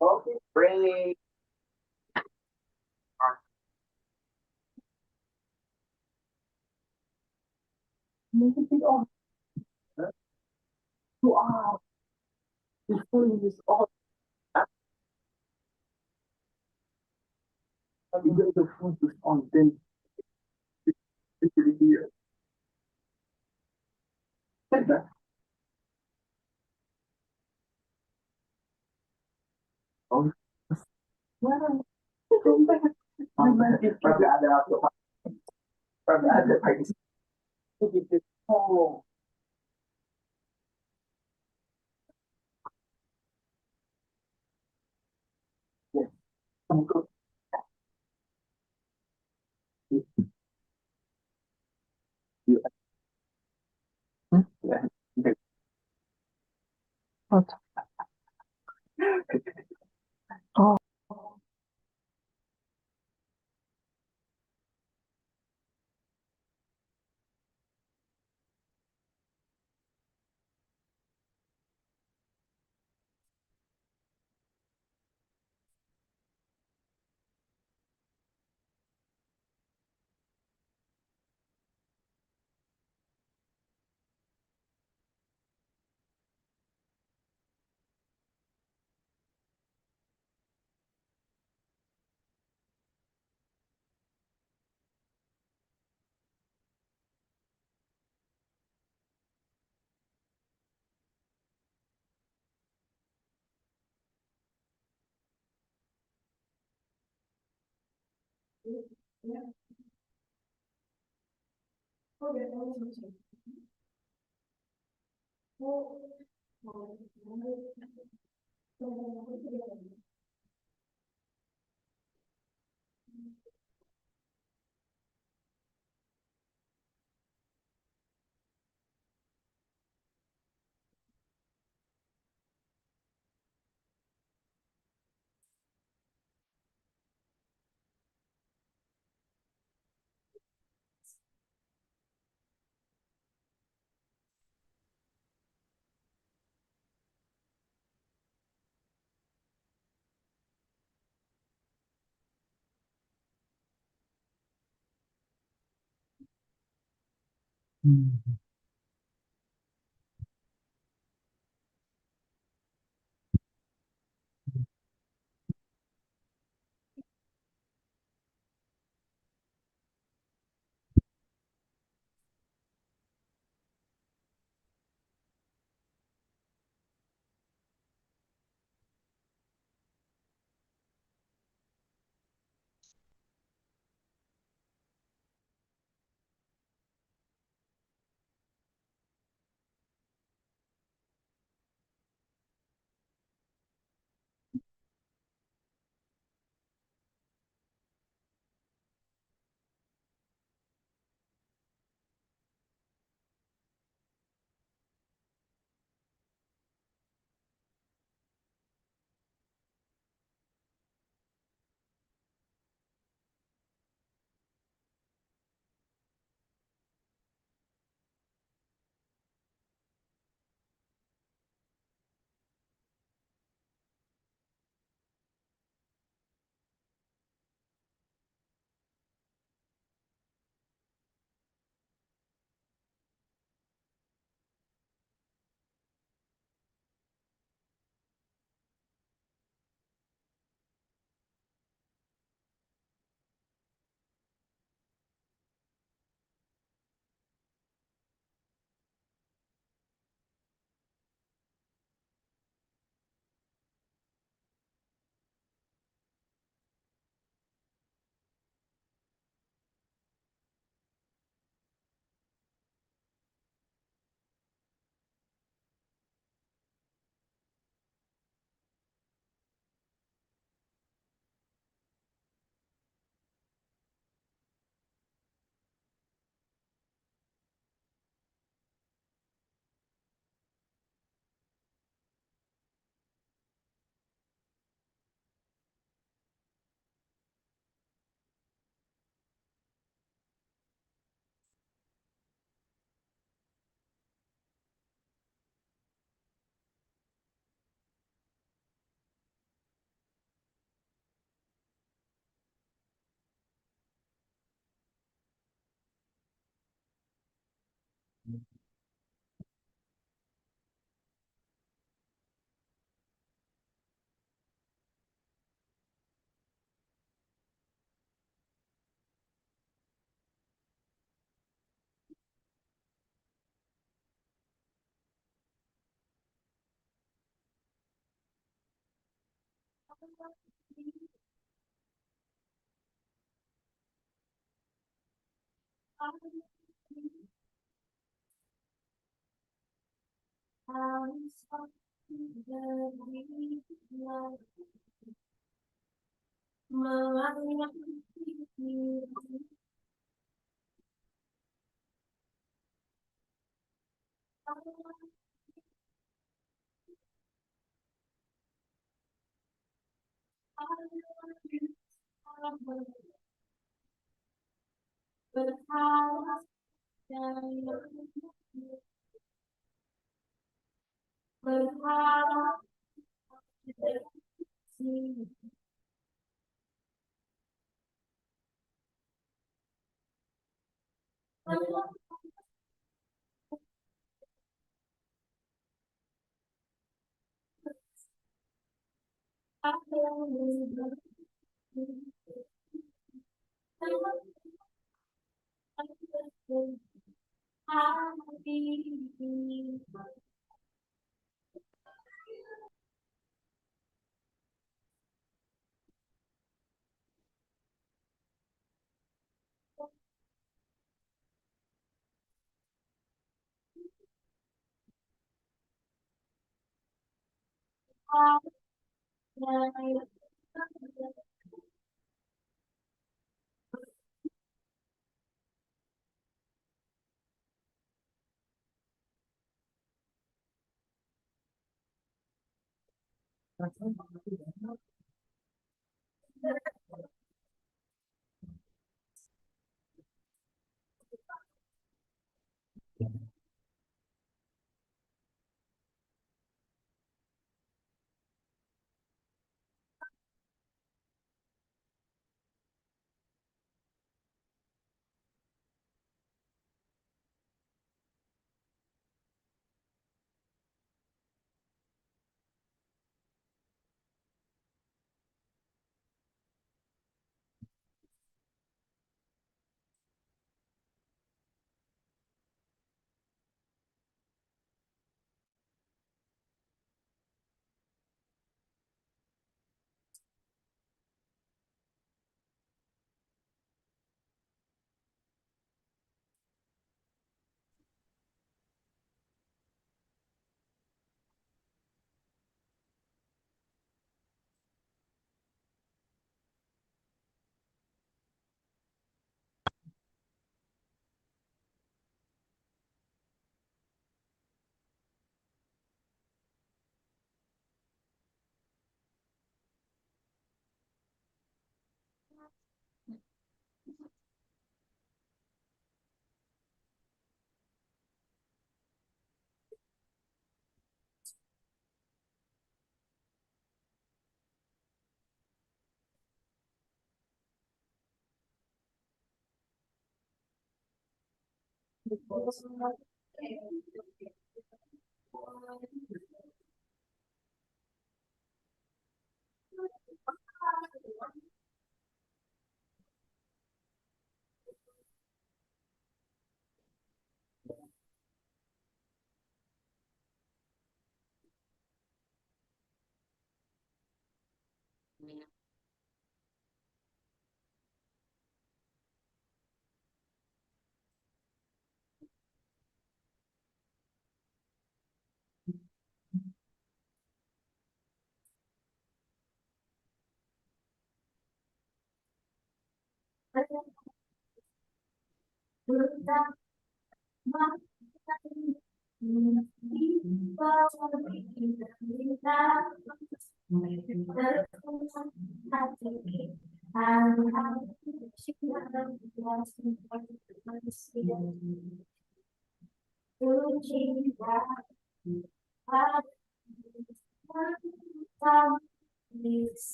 Okay, break. Move it off. You are pulling this off. You get the food is on, then it's really here. Take that. Oh, well, go back. Probably ada apa? Probably ada apa? Oh, yes. I'm good. You, yeah. What? Oh.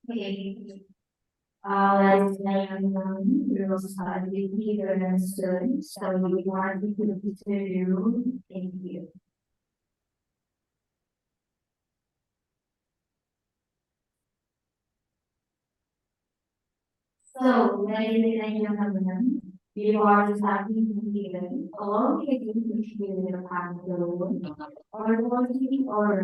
Okay. Let's say we will start with leader and students. So we want to do you. Thank you. So, ladies and gentlemen, before starting the meeting, along with you to share your part of the room, or working or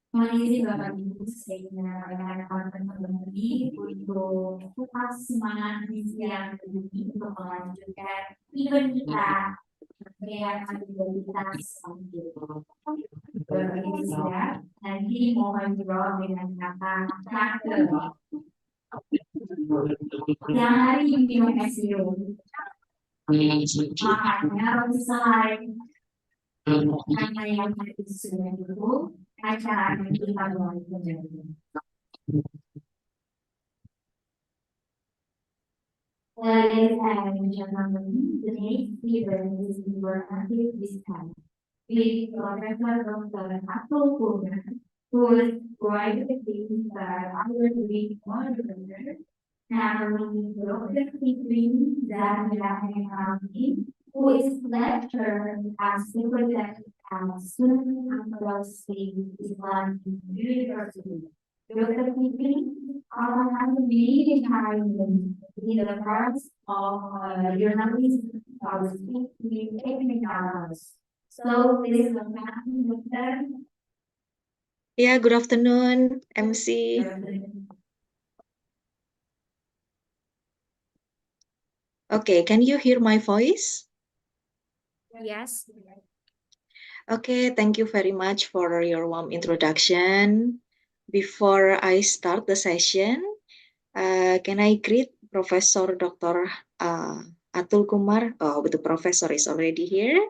kondisi Bapak Ibu sehingga rekan-rekan kembali untuk tetap semangat di siang ini untuk melanjutkan event kita yang aktivitas berbagi siap. Nanti mohon jawab dengan kata traktor. Yang hari ini SEO. Makanya selain hanya yang sudah dulu, acara ini kita mulai menjadi. Ladies and gentlemen, the next event is your active this time. With Professor Dr. Atul Purna, who is provided the other week moderator, namely Dr. Fitri Zahra, who is lecturer as superintendent at Sunan Ampel State Islamic University. Dr. Fitri has been behind in the parts of journalism, policy, technical. So please welcome Dr. Yeah, good afternoon, MC. Okay, can you hear my voice? Yes. Okay, thank you very much for your warm introduction. Before I start the session, can I greet Professor Dr. Atul Kumar? Oh, the professor is already here.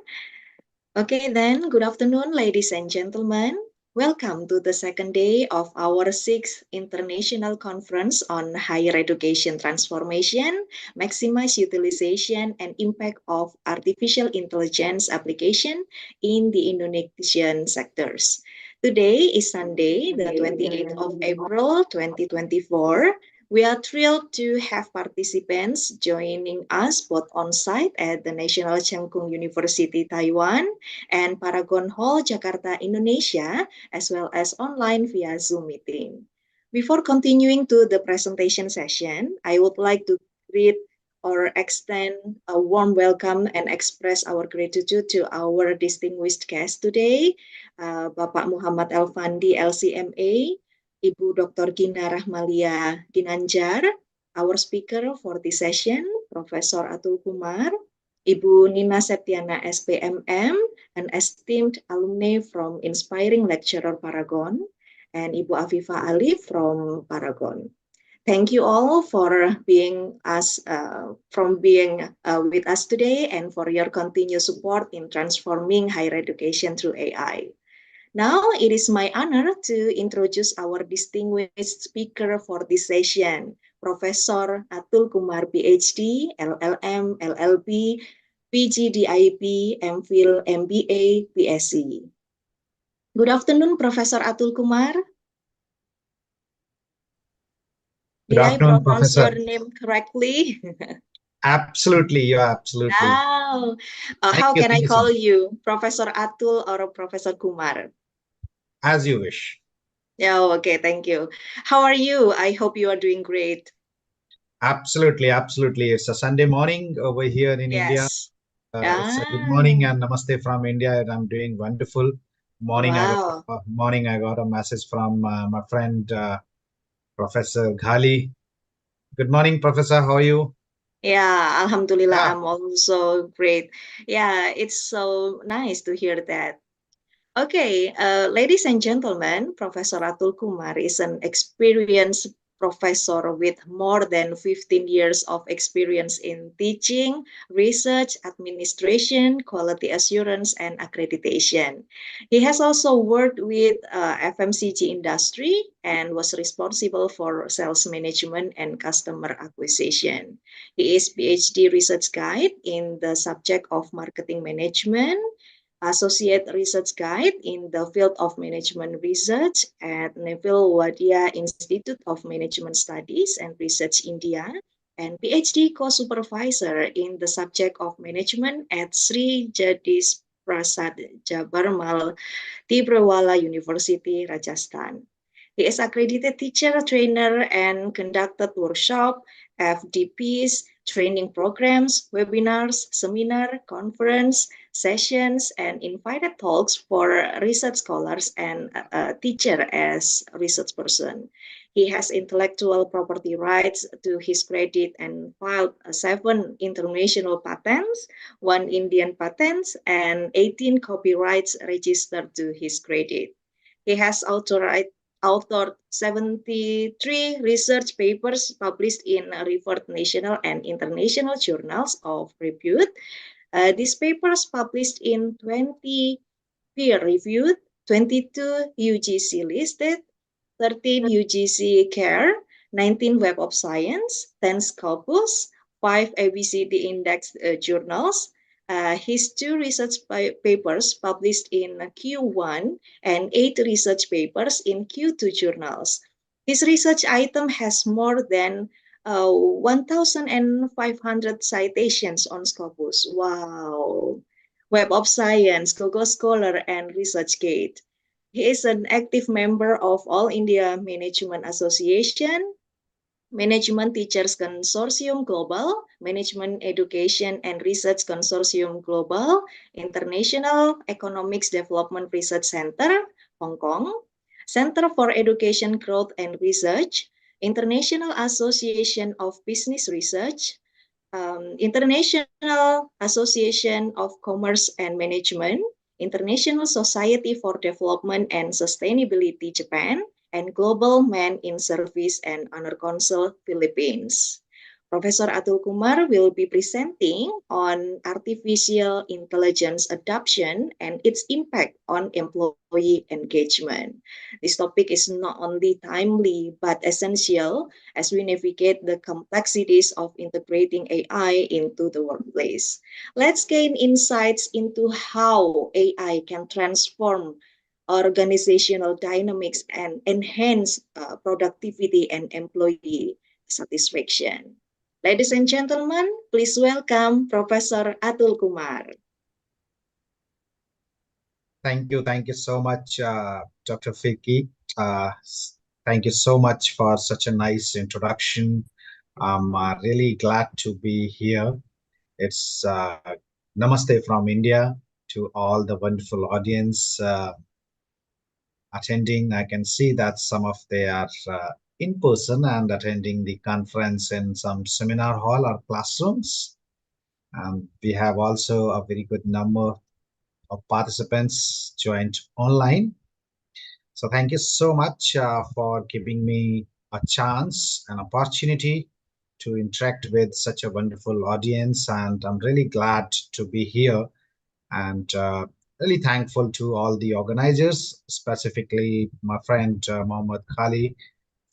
Okay, then, good afternoon, ladies and gentlemen. Welcome to the second day of our sixth international conference on higher education transformation, maximize utilization, and impact of artificial intelligence application in the Indonesian sectors. Today is Sunday, the 28th of April, 2024. We are thrilled to have participants joining us both on-site at the National Cheng Kung University, Taiwan, and Paragon Hall, Jakarta, Indonesia, as well as online via Zoom meeting. Before continuing to the presentation session, I would like to greet or extend a warm welcome and express our gratitude to our distinguished guest today, Bapak Muhammad Elfandi, LCMA, Ibu Dr. Gina Rahmalia Ginanjar, our speaker for this session, Professor Atul Kumar, Ibu Nina Septiana SPMM, an esteemed alumni from Inspiring Lecturer Paragon, and Ibu Afifa Ali from Paragon. Thank you all for being with us today and for your continued support in transforming higher education through AI. Now, it is my honor to introduce our distinguished speaker for this session, Professor Atul Kumar, PhD, LLM, LLB, PGDIP, MPhil, MBA, PSc. Good afternoon, Professor Atul Kumar. Did I pronounce your name correctly? Absolutely, you're absolutely. Wow. How can I call you? Professor Atul or Professor Kumar? As you wish. Yeah, okay, thank you. How are you? I hope you are doing great. Absolutely, absolutely. It's a Sunday morning over here in India. It's a good morning and namaste from India, and I'm doing wonderful. Morning, wow. I got a message from my friend Professor Ghali. Good morning, Professor. How are you? Yeah, Alhamdulillah, I'm also great. Yeah, it's so nice to hear that. Okay, ladies and gentlemen, Professor Atul Kumar is an experienced professor with more than 15 years of experience in teaching, research, administration, quality assurance, and accreditation. He has also worked with FMCG industry and was responsible for sales management and customer acquisition. He is PhD research guide in the subject of marketing management, Associate Research Guide in the field of management research at Neville Wadia Institute of Management Studies and Research, India, and PhD co-supervisor in the subject of management at Sri Jadis Prasad Jabarmal Tibrawala University, Rajasthan. He is accredited teacher, trainer, and conducted workshop, FDPs, training programs, webinars, seminar, conference, sessions, and invited talks for research scholars and teacher as research person. He has intellectual property rights to his credit and filed 7 international patents, 1 Indian patent, and 18 copyrights registered to his credit. He has authored 73 research papers published in referred national and international journals of repute. These papers published in 20 peer-reviewed, 22 UGC listed, 13 UGC CARE, 19 Web of Science, 10 Scopus, 5 ABCD indexed journals. His 2 research papers published in Q1 and 8 research papers in Q2 journals. His research item has more than 1,500 citations on Scopus. Wow. Web of Science, Google Scholar, and ResearchGate. He is an active member of All India Management Association, Management Teachers Consortium Global, Management Education and Research Consortium Global, International Economics Development Research Center, Hong Kong, Center for Education Growth and Research, International Association of Business Research, International Association of Commerce and Management, International Society for Development and Sustainability Japan, and Global Man in Service and Honor Council, Philippines. Professor Atul Kumar will be presenting on artificial intelligence adoption and its impact on employee engagement. This topic is not only timely but essential as we navigate the complexities of integrating AI into the workplace. Let's gain insights into how AI can transform organizational dynamics and enhance productivity and employee satisfaction. Ladies and gentlemen, please welcome Professor Atul Kumar. Thank you so much, Dr. Fiki. Thank you so much for such a nice introduction. I'm really glad to be here. It's Namaste from India to all the wonderful audience attending. I can see that some of they are in person and attending the conference in some seminar hall or classrooms. We have also a very good number of participants joined online. So thank you so much for giving me a chance, an opportunity to interact with such a wonderful audience. And I'm really glad to be here and really thankful to all the organizers, specifically my friend Mohammed Khali,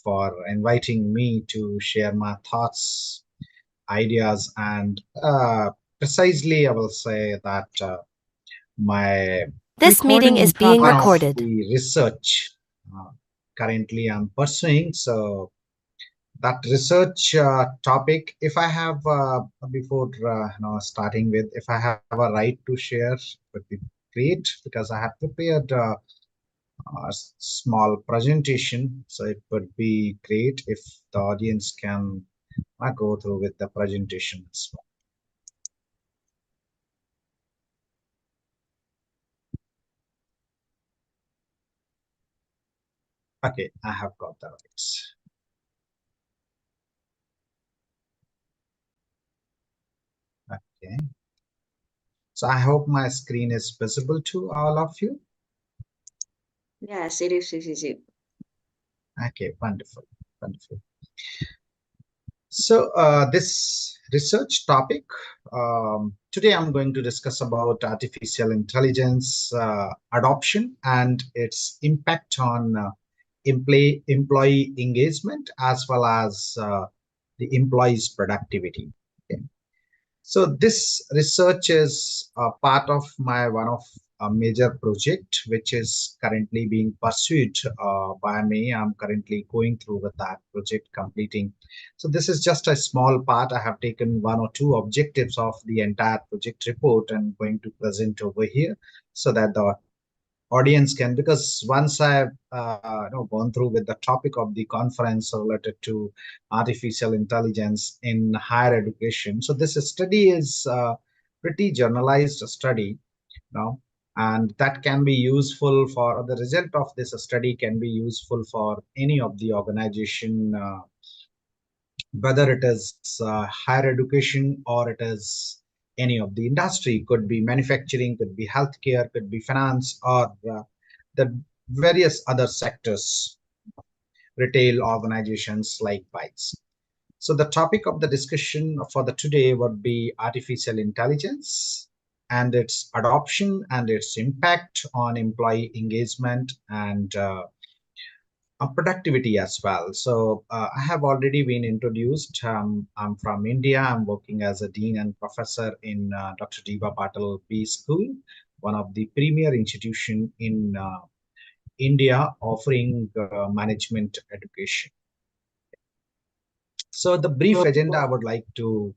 for inviting me to share my thoughts, ideas, and precisely I will say that my This meeting is being one of recorded. the research currently I'm pursuing. So that research topic, if I have before starting with, if I have a right to share, would be great because I have prepared a small presentation. So it would be great if the audience can go through with the presentation as well. Okay, I have got the rights. Okay. So I hope my screen is visible to all of you. Yes, it is. Okay, wonderful, wonderful. So this research topic, today I'm going to discuss about artificial intelligence adoption and its impact on employee engagement as well as the employees' productivity. Okay. So this research is a part of my one of a major project which is currently being pursued by me. I'm currently going through with that project completing. So this is just a small part. I have taken one or two objectives of the entire project report and going to present over here so that the audience can, because once I've gone through with the topic of the conference related to artificial intelligence in higher education. So this study is pretty generalized study now, and that can be useful for the result of this study can be useful for any of the organization, whether it is higher education or it is any of the industry, could be manufacturing, could be healthcare, could be finance, or the various other sectors, retail organizations likewise. So the topic of the discussion for the today would be artificial intelligence and its adoption and its impact on employee engagement and productivity as well. So I have already been introduced. I'm from India. I'm working as a dean and professor in Dr. Diva Patil B School, one of the premier institution in India offering management education. So the brief agenda I would like to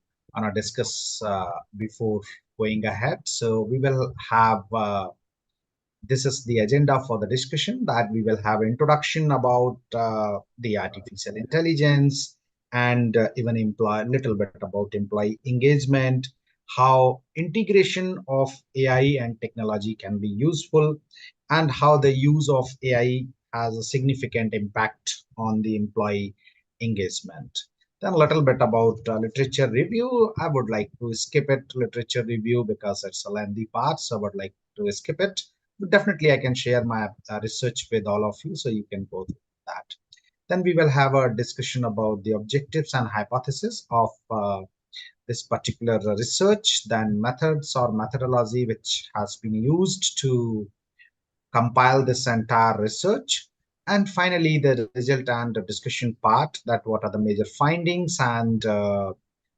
discuss before going ahead. So we will have this is the agenda for the discussion, that we will have introduction about the artificial intelligence and even employ little bit about employee engagement, how integration of AI and technology can be useful, and how the use of AI has a significant impact on the employee engagement. Then a little bit about literature review. I would like to skip it, literature review, because it's a lengthy part, so I would like to skip it. But definitely I can share my research with all of you so you can go through that. Then we will have a discussion about the objectives and hypothesis of this particular research, then methods or methodology which has been used to compile this entire research, and finally the result and the discussion part, that what are the major findings and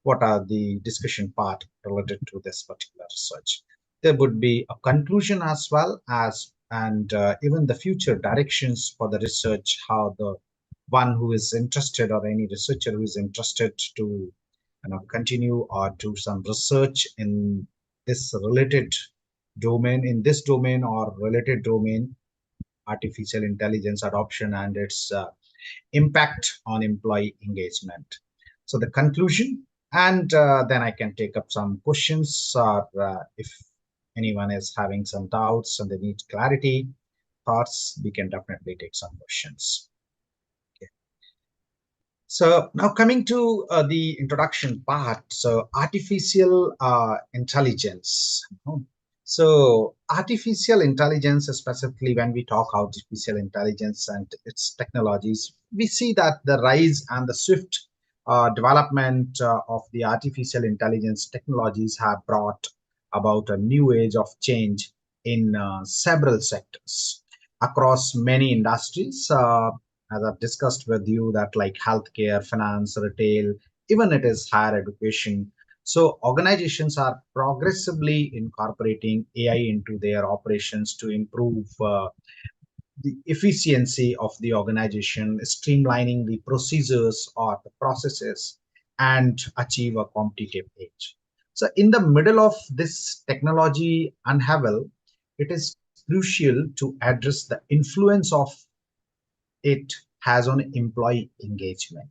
what are the discussion part related to this particular research. There would be a conclusion as well as and even the future directions for the research, how the one who is interested or any researcher who is interested to continue or do some research in this related domain, in this domain or related domain, artificial intelligence adoption and its impact on employee engagement. So the conclusion, and then I can take up some questions, or if anyone is having some doubts and they need clarity, thoughts, we can definitely take some questions. So now coming to the introduction part, so artificial intelligence. So artificial intelligence, specifically when we talk artificial intelligence and its technologies, we see that the rise and the swift development of the artificial intelligence technologies have brought about a new age of change in several sectors across many industries. As I've discussed with you, that like healthcare, finance, retail, even it is higher education. So organizations are progressively incorporating AI into their operations to improve the efficiency of the organization, streamlining the procedures or the processes, and achieve a competitive edge. So in the middle of this technology unravel, it is crucial to address the influence of it has on employee engagement.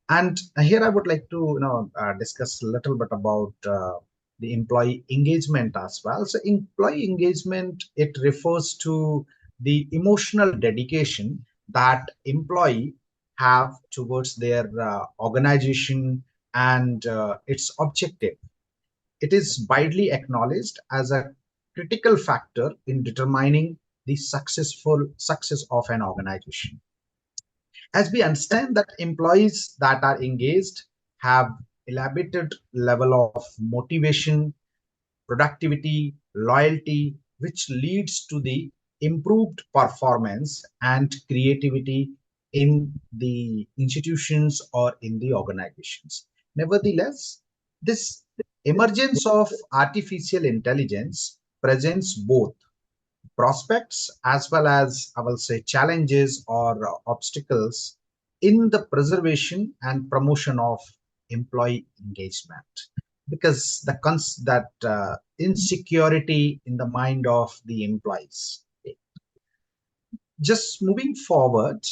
And here I would like to discuss a little bit about the employee engagement as well. So employee engagement, it refers to the emotional dedication that employee have towards their organization and its objective. It is widely acknowledged as a critical factor in determining the successful success of an organization. As we understand that employees that are engaged have elevated level of motivation, productivity, loyalty, which leads to the improved performance and creativity in the institutions or in the organizations. Nevertheless, this emergence of artificial intelligence presents both prospects as well as, I will say, challenges or obstacles in the preservation and promotion of employee engagement, because that insecurity in the mind of the employees. Just moving forward,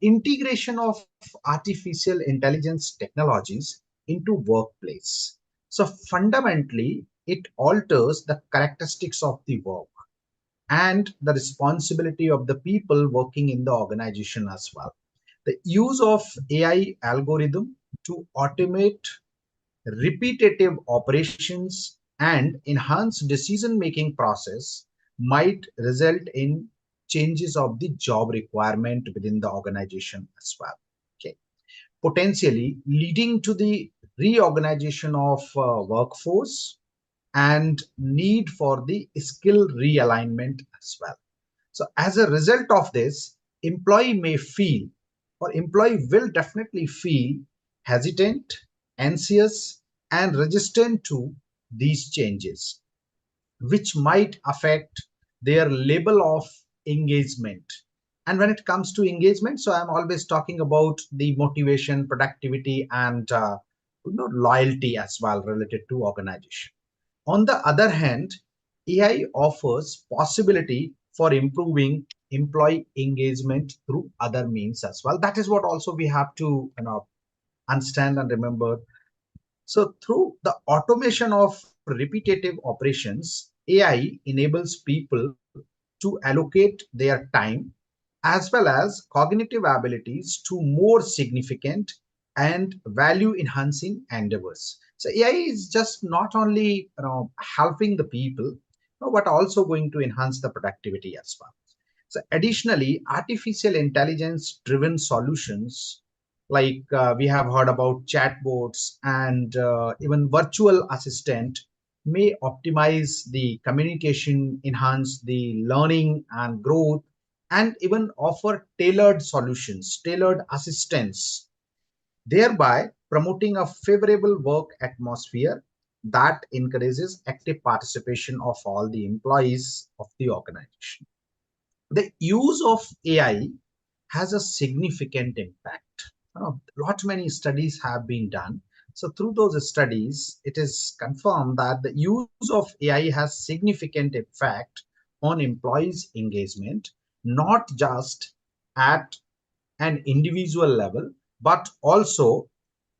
integration of artificial intelligence technologies into workplace. So fundamentally, it alters the characteristics of the work and the responsibility of the people working in the organization as well. The use of AI algorithm to automate repetitive operations and enhance decision-making process might result in changes of the job requirement within the organization as well. Okay, potentially leading to the reorganization of workforce and need for the skill realignment as well. So as a result of this, employee may feel, or employee will definitely feel hesitant, anxious, and resistant to these changes, which might affect their level of engagement. And when it comes to engagement, so I'm always talking about the motivation, productivity, and loyalty as well related to organization. On the other hand, AI offers possibility for improving employee engagement through other means as well. That is what also we have to understand and remember. So through the automation of repetitive operations, AI enables people to allocate their time as well as cognitive abilities to more significant and value enhancing endeavors. So AI is just not only helping the people, but also going to enhance the productivity as well. So additionally, artificial intelligence driven solutions like we have heard about chatbots and even virtual assistant may optimize the communication, enhance the learning and growth, and even offer tailored solutions, tailored assistance, thereby promoting a favorable work atmosphere that encourages active participation of all the employees of the organization. The use of AI has a significant impact. Lot many studies have been done. So through those studies, it is confirmed that the use of AI has significant effect on employees' engagement, not just at an individual level, but also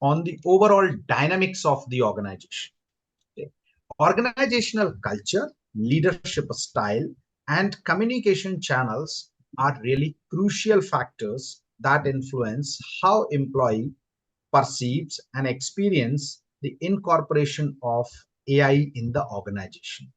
on the overall dynamics of the organization. Okay. Organizational culture, leadership style, and communication channels are really crucial factors that influence how employee perceives and experience the incorporation of AI in the organization.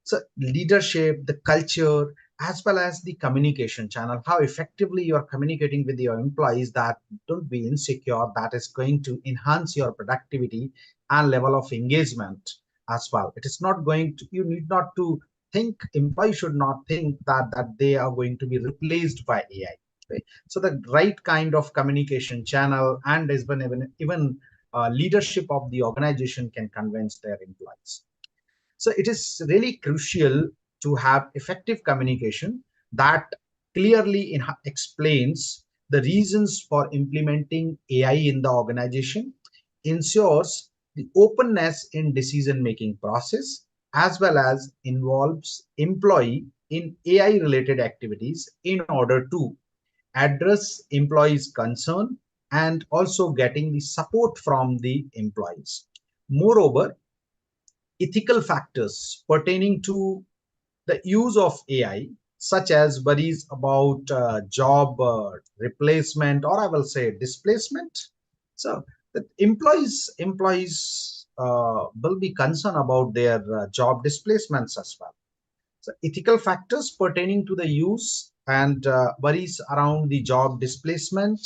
So leadership, the culture, as well as the communication channel, how effectively you're communicating with your employees, that don't be insecure, that is going to enhance your productivity and level of engagement as well. It is not going to, you need not to think, employees should not think that they are going to be replaced by AI. Okay? So the right kind of communication channel and even leadership of the organization can convince their employees. So it is really crucial to have effective communication that clearly explains the reasons for implementing AI in the organization, ensures the openness in decision-making process, as well as involves employee in AI related activities in order to address employees' concern and also getting the support from the employees. Moreover, ethical factors pertaining to the use of AI, such as worries about job replacement, or I will say displacement. So the employees will be concerned about their job displacements as well. So ethical factors pertaining to the use and worries around the job displacement,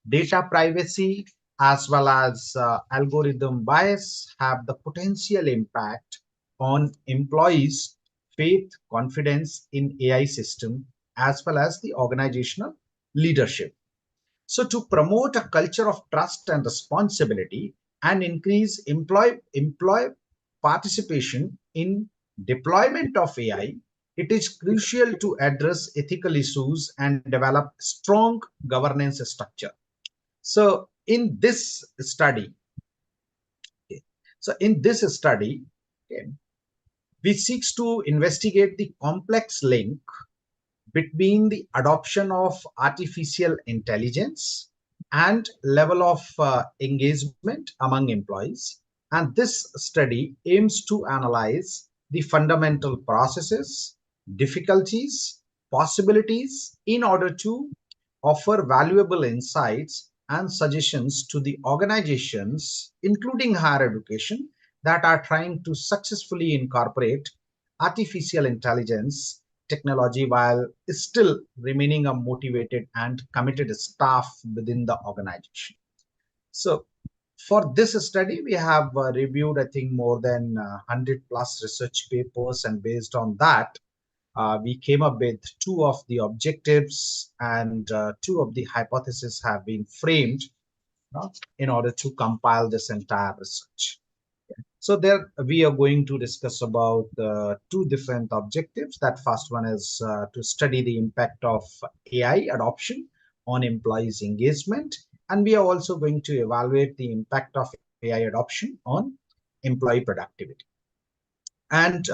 data privacy, as well as algorithm bias have the potential impact on employees' faith, confidence in AI system, as well as the organizational leadership. So to promote a culture of trust and responsibility and increase employee participation in deployment of AI, it is crucial to address ethical issues and develop strong governance structure. So in this study, okay, okay, we seeks to investigate the complex link between the adoption of artificial intelligence and level of engagement among employees. And this study aims to analyze the fundamental processes, difficulties, possibilities in order to offer valuable insights and suggestions to the organizations, including higher education, that are trying to successfully incorporate artificial intelligence technology while still remaining a motivated and committed staff within the organization. So for this study, we have reviewed, I think, more than 100 plus research papers, and based on that, we came up with two of the objectives and two of the hypotheses have been framed in order to compile this entire research. So there we are going to discuss about two different objectives. That first one is to study the impact of AI adoption on employees' engagement. And we are also going to evaluate the impact of AI adoption on employee productivity. And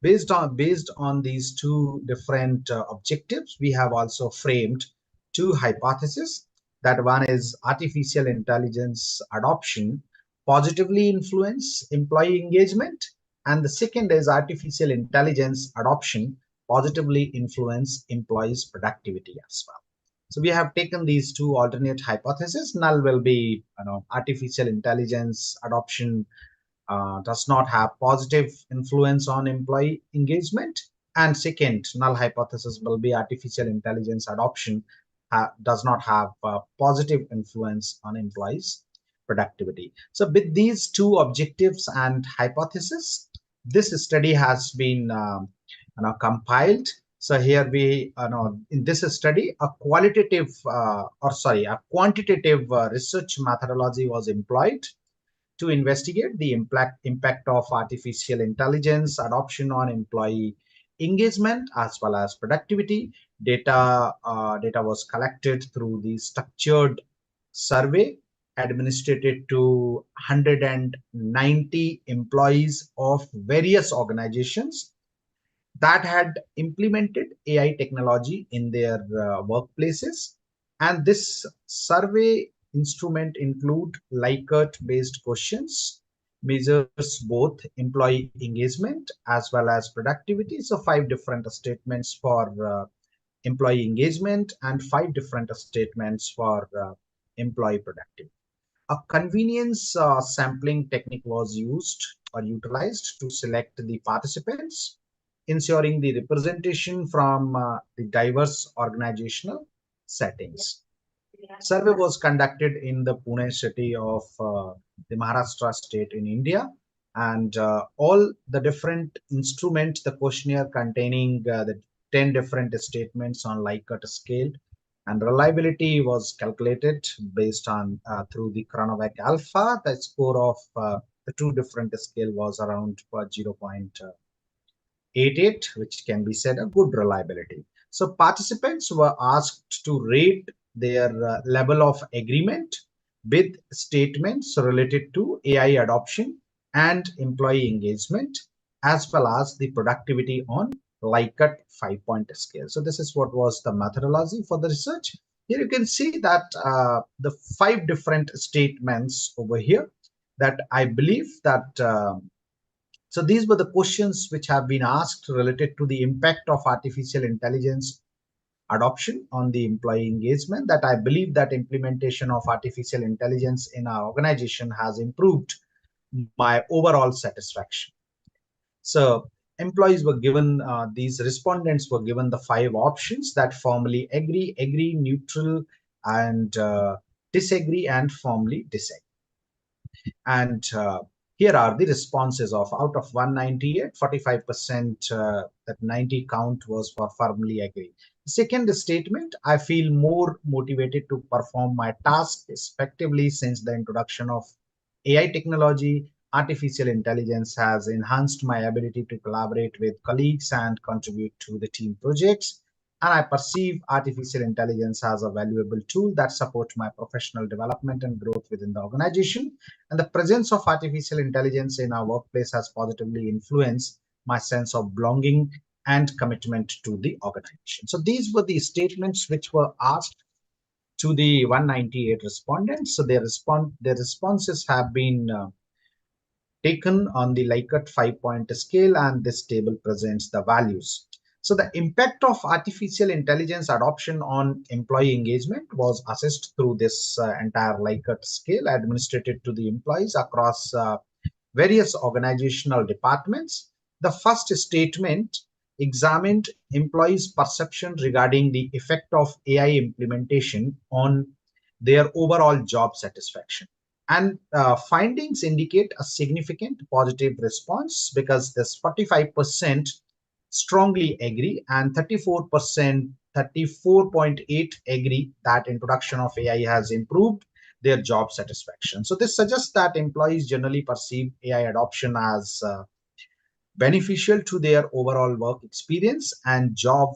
based on these two different objectives, we have also framed two hypotheses. That one is artificial intelligence adoption positively influence employee engagement, and the second is artificial intelligence adoption positively influence employees productivity as well. So we have taken these two alternate hypotheses. Null will be, artificial intelligence adoption does not have positive influence on employee engagement, And second, null hypothesis will be artificial intelligence adoption does not have a positive influence on employees' productivity. So with these two objectives and hypothesis, this study has been compiled. So here we know in this study a quantitative research methodology was employed to investigate the impact of artificial intelligence adoption on employee engagement as well as productivity. Data was collected through the structured survey administered to 190 employees of various organizations that had implemented AI technology in their workplaces. And this survey instrument include Likert-based questions, measures both employee engagement as well as productivity. So 5 different statements for employee engagement and 5 different statements for employee productivity. A convenience sampling technique was used or utilized to select the participants, ensuring the representation from the diverse organizational settings. Survey was conducted in the Pune city of the Maharashtra state in India, and all the different instruments, the questionnaire containing the 10 different statements on Likert scale, and reliability was calculated based on through the Chronovac alpha. The score of the 2 different scale was around 0.88, which can be said a good reliability. So participants were asked to rate their level of agreement with statements related to AI adoption and employee engagement, as well as the productivity on Likert 5-point scale. So this is what was the methodology for the research. Here you can see that the 5 different statements over here that I believe that so these were the questions which have been asked related to the impact of artificial intelligence adoption on the employee engagement, that I believe that implementation of artificial intelligence in our organization has improved my overall satisfaction. So employees were given, these respondents were given the 5 options that formally agree, neutral, and disagree, and firmly disagree. And here are the responses of out of 198, 45%, that 90 count was for firmly agree. Second statement, I feel more motivated to perform my task effectively since the introduction of AI technology. Artificial intelligence has enhanced my ability to collaborate with colleagues and contribute to the team projects. And I perceive artificial intelligence as a valuable tool that supports my professional development and growth within the organization. And the presence of artificial intelligence in our workplace has positively influenced my sense of belonging and commitment to the organization. So these were the statements which were asked to the 198 respondents. So their responses have been taken on the Likert 5-point scale, and this table presents the values. So the impact of artificial intelligence adoption on employee engagement was assessed through this entire Likert scale administered to the employees across various organizational departments. The first statement examined employees' perception regarding the effect of AI implementation on their overall job satisfaction. And findings indicate a significant positive response because this 45% strongly agree and 34.8 agree that introduction of AI has improved their job satisfaction. So this suggests that employees generally perceive AI adoption as beneficial to their overall work experience and job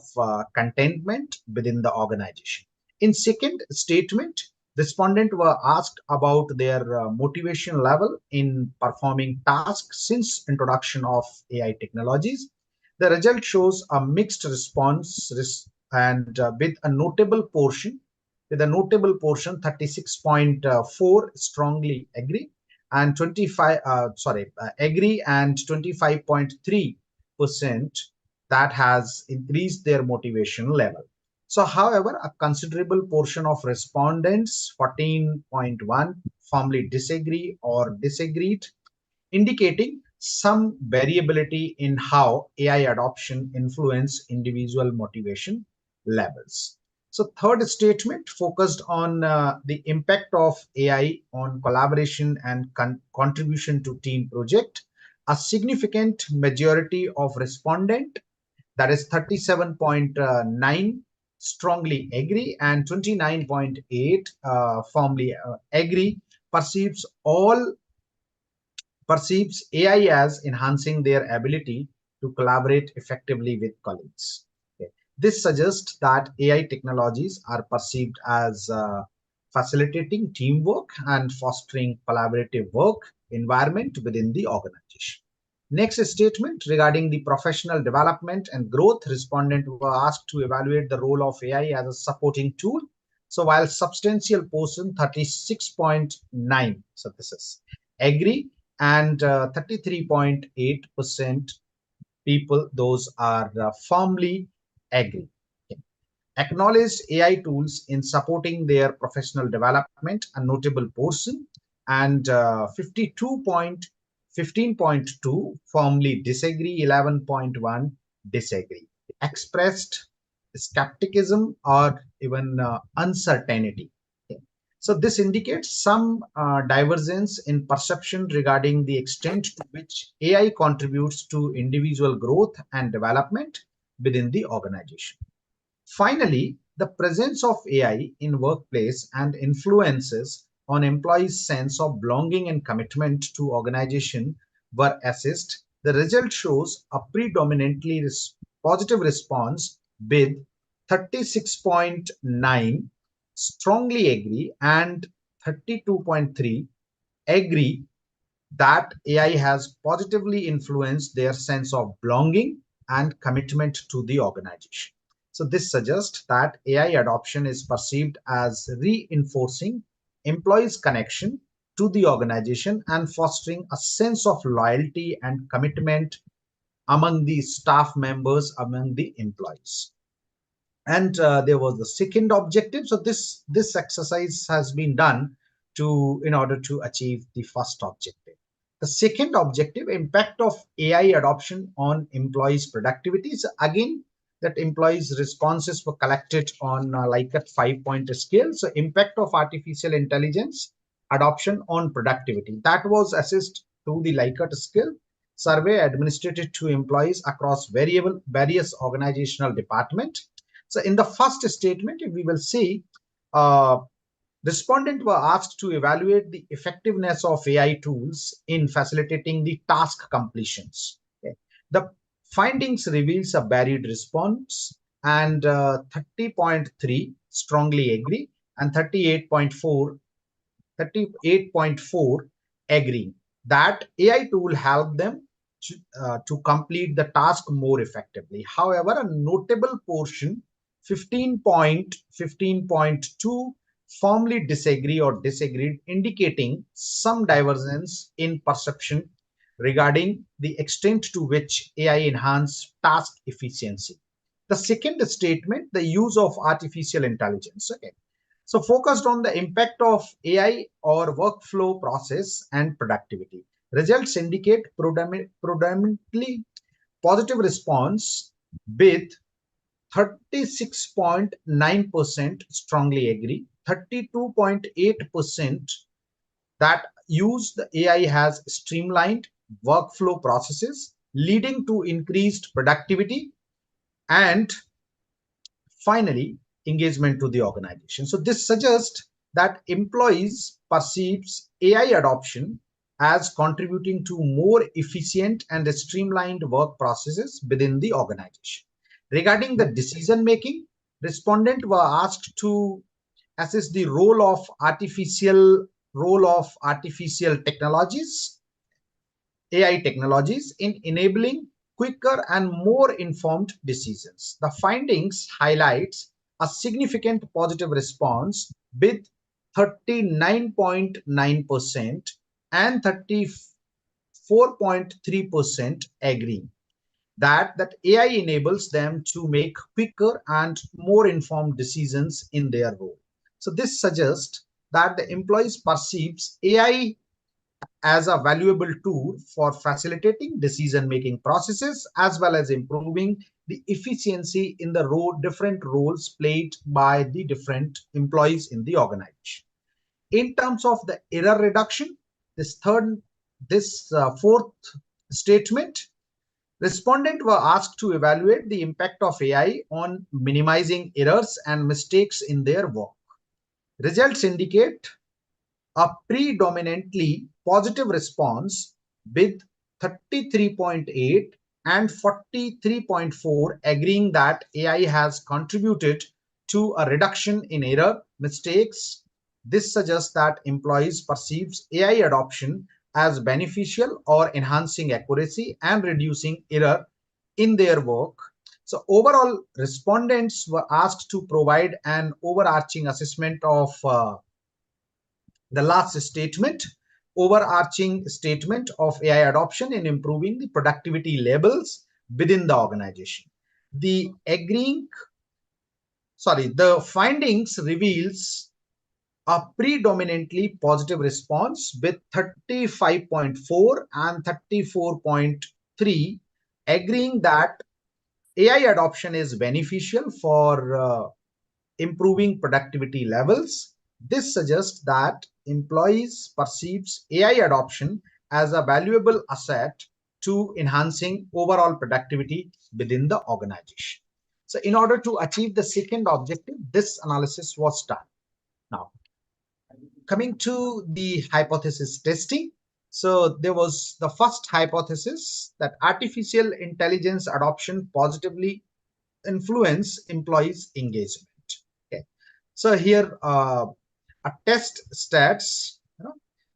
contentment within the organization. In second statement, respondents were asked about their motivation level in performing tasks since introduction of AI technologies. The result shows a mixed response and with a notable portion 36.4 strongly agree and agree, and 25.3% that has increased their motivation level. So however, a considerable portion of respondents, 14.1, firmly disagree or disagreed, indicating some variability in how AI adoption influence individual motivation levels. So third statement focused on the impact of AI on collaboration and contribution to team project. A significant majority of respondent, that is 37.9, strongly agree, and 29.8 firmly agree, perceives AI as enhancing their ability to collaborate effectively with colleagues. Okay. This suggests that AI technologies are perceived as facilitating teamwork and fostering collaborative work environment within the organization. Next statement regarding the professional development and growth, respondents were asked to evaluate the role of AI as a supporting tool. So while substantial portion, 36.9, so this is agree, and 33.8% people, those are firmly agree. Okay. Acknowledged AI tools in supporting their professional development, a notable portion, and 15.2 firmly disagree, 11.1 disagree. Expressed skepticism or even uncertainty. Okay. So this indicates some divergence in perception regarding the extent to which AI contributes to individual growth and development within the organization. Finally, the presence of AI in workplace and influences on employees' sense of belonging and commitment to organization were assessed. The result shows a predominantly positive response with 36.9 strongly agree and 32.3 agree that AI has positively influenced their sense of belonging and commitment to the organization. So this suggests that AI adoption is perceived as reinforcing employees' connection to the organization and fostering a sense of loyalty and commitment among the staff members, among the employees. And there was the second objective. So this exercise has been done in order to achieve the first objective. The second objective, impact of AI adoption on employees' productivity. So again, that employees' responses were collected on like a 5-point scale. So impact of artificial intelligence adoption on productivity, that was assessed through the Likert scale survey administered to employees across various organizational departments. So in the first statement, we will see respondents were asked to evaluate the effectiveness of AI tools in facilitating the task completions. Okay. The findings reveals a varied response, and 30.3 strongly agree and 38.4 agree that AI tool helped them to complete the task more effectively. However, a notable portion, 15.2, firmly disagree or disagreed, indicating some divergence in perception regarding the extent to which AI enhance task efficiency. The second statement, the use of artificial intelligence. Okay. So focused on the impact of AI or workflow process and productivity. Results indicate predominantly positive response with 36.9% strongly agree, 32.8% that use the AI has streamlined workflow processes, leading to increased productivity, and finally, engagement to the organization. So this suggests that employees perceives AI adoption as contributing to more efficient and streamlined work processes within the organization. Regarding the decision making, respondents were asked to assess the role of artificial technologies, AI technologies, in enabling quicker and more informed decisions. The findings highlights a significant positive response with 39.9% and 34.3% agree that AI enables them to make quicker and more informed decisions in their role. So this suggests that the employees perceives AI as a valuable tool for facilitating decision-making processes as well as improving the efficiency in the different roles played by the different employees in the organization. In terms of the error reduction, this fourth statement, respondents were asked to evaluate the impact of AI on minimizing errors and mistakes in their work. Results indicate a predominantly positive response with 33.8 and 43.4 agreeing that AI has contributed to a reduction in error mistakes. This suggests that employees perceives AI adoption as beneficial or enhancing accuracy and reducing error in their work. So overall, respondents were asked to provide an overarching assessment of the last statement, overarching statement of AI adoption in improving the productivity levels within the organization. The findings reveals a predominantly positive response with 35.4 and 34.3 agreeing that AI adoption is beneficial for improving productivity levels. This suggests that employees perceives AI adoption as a valuable asset to enhancing overall productivity within the organization. So in order to achieve the second objective, this analysis was done. Now, coming to the hypothesis testing. So there was the first hypothesis that artificial intelligence adoption positively influence employees' engagement. Okay. So here a test stats.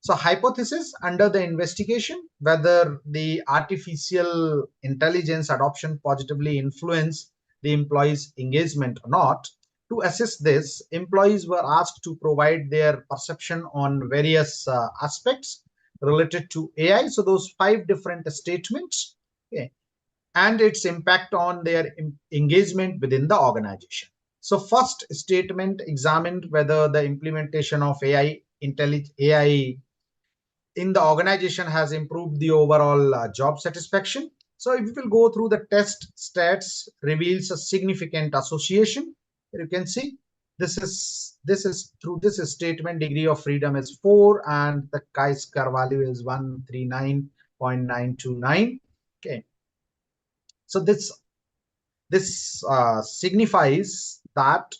So hypothesis under the investigation whether the artificial intelligence adoption positively influence the employees' engagement or not. To assess this, employees were asked to provide their perception on various aspects related to AI. So those 5 different statements, okay, and its impact on their engagement within the organization. So first statement examined whether the implementation of AI in the organization has improved the overall job satisfaction. So if you will go through the test stats reveals a significant association. You can see this is through this statement degree of freedom is 4 and the chi-square value is 139.929. Okay. So this signifies that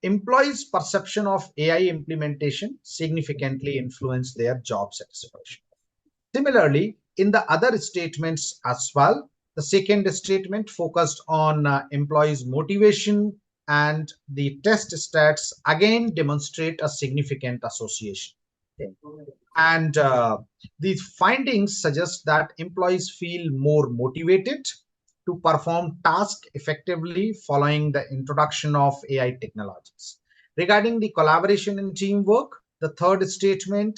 employees' perception of AI implementation significantly influence their job satisfaction. Similarly, in the other statements as well, the second statement focused on employees' motivation, and the test stats again demonstrate a significant association. Okay. And these findings suggest that employees feel more motivated to perform tasks effectively following the introduction of AI technologies. Regarding the collaboration and teamwork, the third statement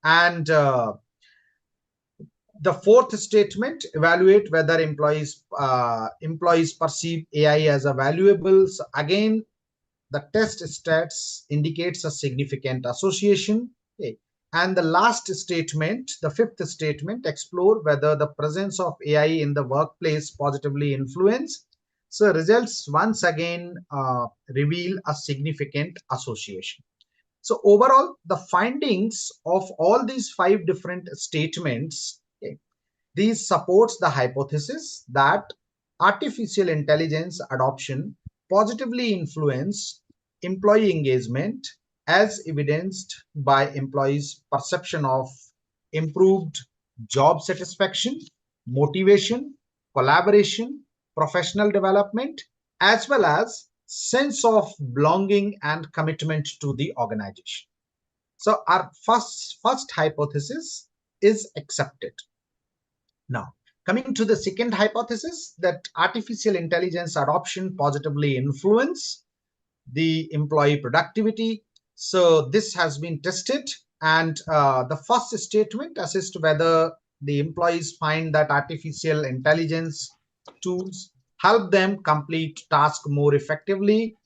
and the fourth statement evaluate whether employees perceive AI as a valuable. So again, the test stats indicates a significant association. Okay. And the last statement, the fifth statement, explore whether the presence of AI in the workplace positively influence. So results once again reveal a significant association. So overall, the findings of all these 5 different statements, okay, these supports the hypothesis that artificial intelligence adoption positively influence employee engagement as evidenced by employees' perception of improved job satisfaction, motivation, collaboration, professional development, as well as sense of belonging and commitment to the organization. So our first hypothesis is accepted. Now, coming to the second hypothesis that artificial intelligence adoption positively influence the employee productivity. So this has been tested, and the first statement assessed whether the employees find that artificial intelligence tools help them complete tasks more effectively,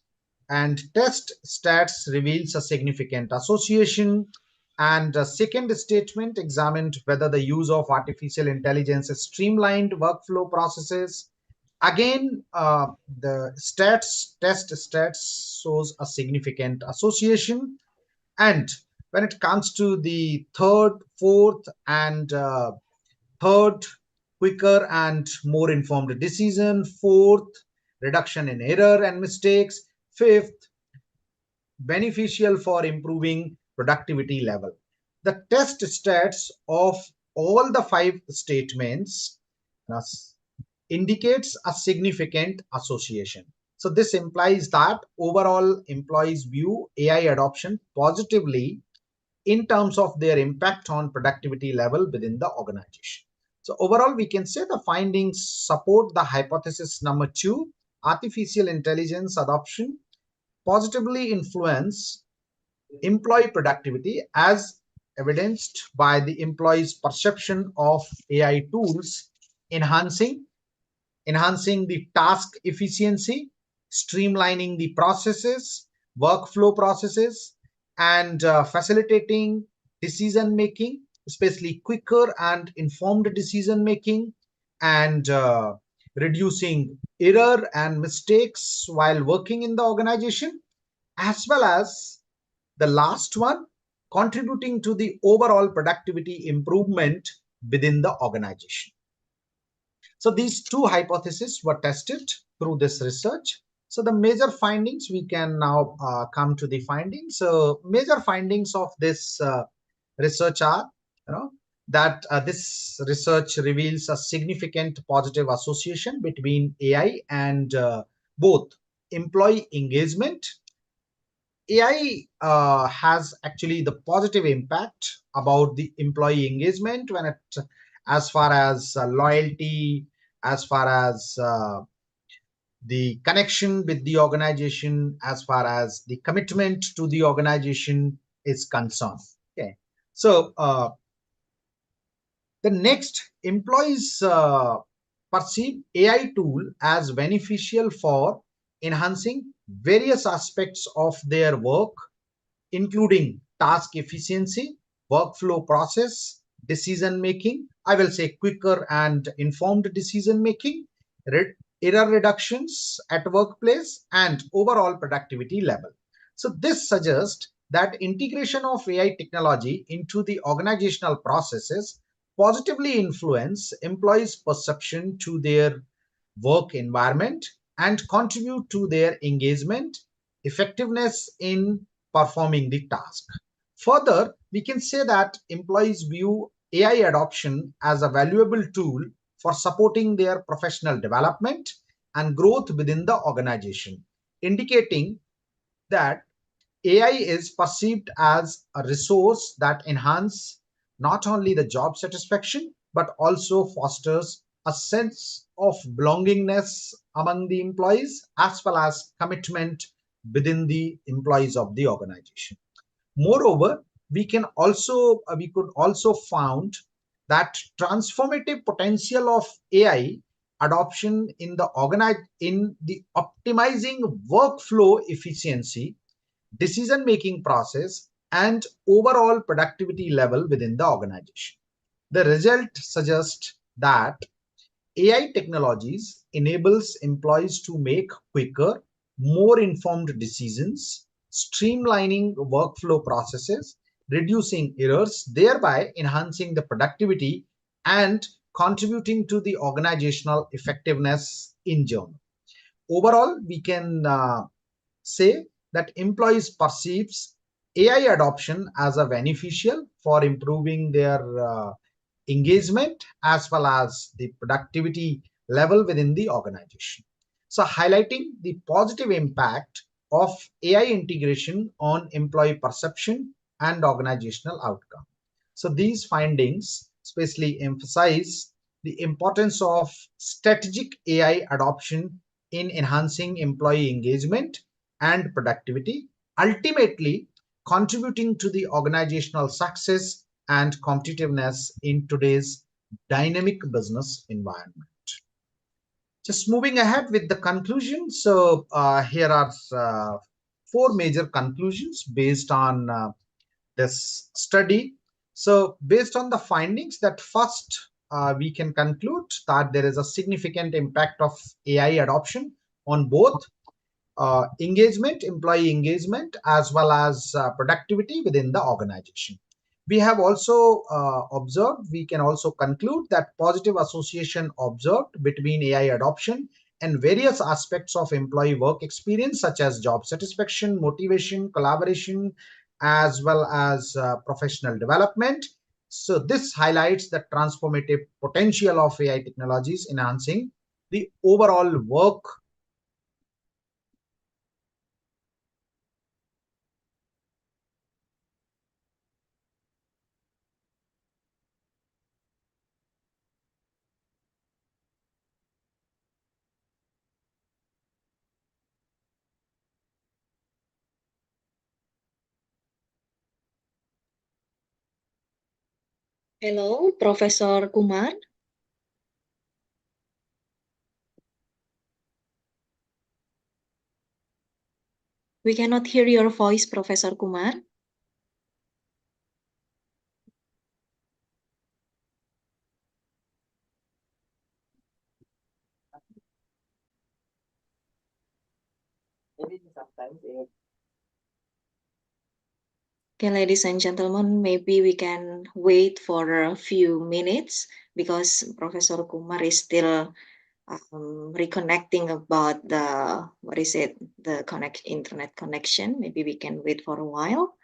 and test stats reveals a significant association. And second statement examined whether the use of artificial intelligence has streamlined workflow processes. Again, the test stats shows a significant association. And when it comes to the third, fourth, and third, quicker and more informed decision. Fourth, reduction in error and mistakes. Fifth, beneficial for improving productivity level. The test stats of all the five statements indicates a significant association. So this implies that overall employees view AI adoption positively in terms of their impact on productivity level within the organization. So overall, we can say the findings support the hypothesis number 2, artificial intelligence adoption positively influence employee productivity as evidenced by the employee's perception of AI tools enhancing the task efficiency, streamlining the processes, workflow processes, and facilitating decision making, especially quicker and informed decision making, and reducing error and mistakes while working in the organization, as well as the last one, contributing to the overall productivity improvement within the organization. So these two hypotheses were tested through this research. So the major findings, we can now come to the findings. So major findings of this research are, that this research reveals a significant positive association between AI and both employee engagement. AI has actually the positive impact about the employee engagement when it, as far as loyalty, as far as the connection with the organization, as far as the commitment to the organization is concerned. Okay, so the next, employees perceive AI tool as beneficial for enhancing various aspects of their work, including task efficiency, workflow process, decision making, I will say quicker and informed decision making, error reductions at workplace, and overall productivity level. So this suggests that integration of AI technology into the organizational processes positively influence employees' perception to their work environment and contribute to their engagement, effectiveness in performing the task. Further, we can say that employees view AI adoption as a valuable tool for supporting their professional development and growth within the organization, indicating that AI is perceived as a resource that enhances not only the job satisfaction but also fosters a sense of belongingness among the employees as well as commitment within the employees of the organization. Moreover, we could also found that transformative potential of AI adoption in the optimizing workflow efficiency, decision making process, and overall productivity level within the organization. The result suggests that AI technologies enables employees to make quicker, more informed decisions, streamlining workflow processes, reducing errors, thereby enhancing the productivity and contributing to the organizational effectiveness in general. Overall, we can say that employees perceives AI adoption as a beneficial for improving their engagement as well as the productivity level within the organization. So highlighting the positive impact of AI integration on employee perception and organizational outcome. So these findings especially emphasize the importance of strategic AI adoption in enhancing employee engagement and productivity, ultimately contributing to the organizational success and competitiveness in today's dynamic business environment. Just moving ahead with the conclusion. So here are four major conclusions based on this study. So based on the findings, that first we can conclude that there is a significant impact of AI adoption on both employee engagement, as well as productivity within the organization. We have also observed, we can also conclude that positive association observed between AI adoption and various aspects of employee work experience, such as job satisfaction, motivation, collaboration, as well as professional development. So this highlights the transformative potential of AI technologies enhancing the overall work. Hello, Professor Kumar. We cannot hear your voice, Professor Kumar. Okay, ladies and gentlemen, maybe we can wait for a few minutes because Professor Kumar is still reconnecting about the, what is it, the internet connection. Maybe we can wait for a while.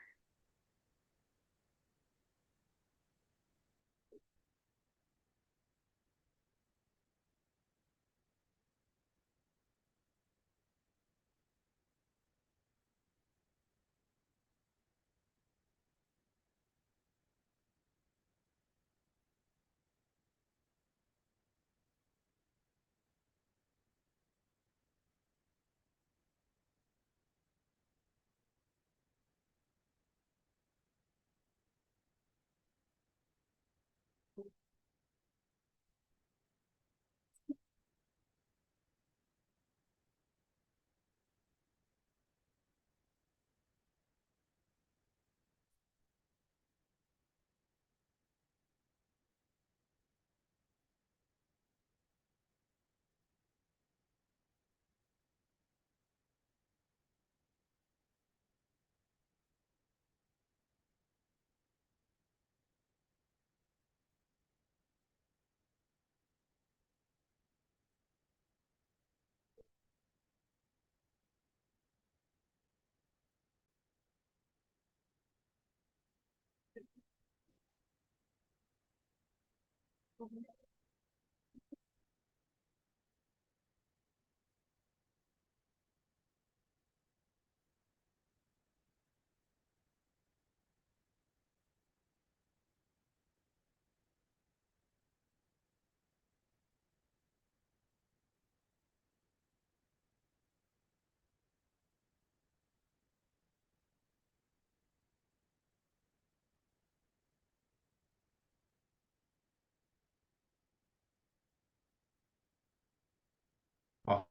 Oh.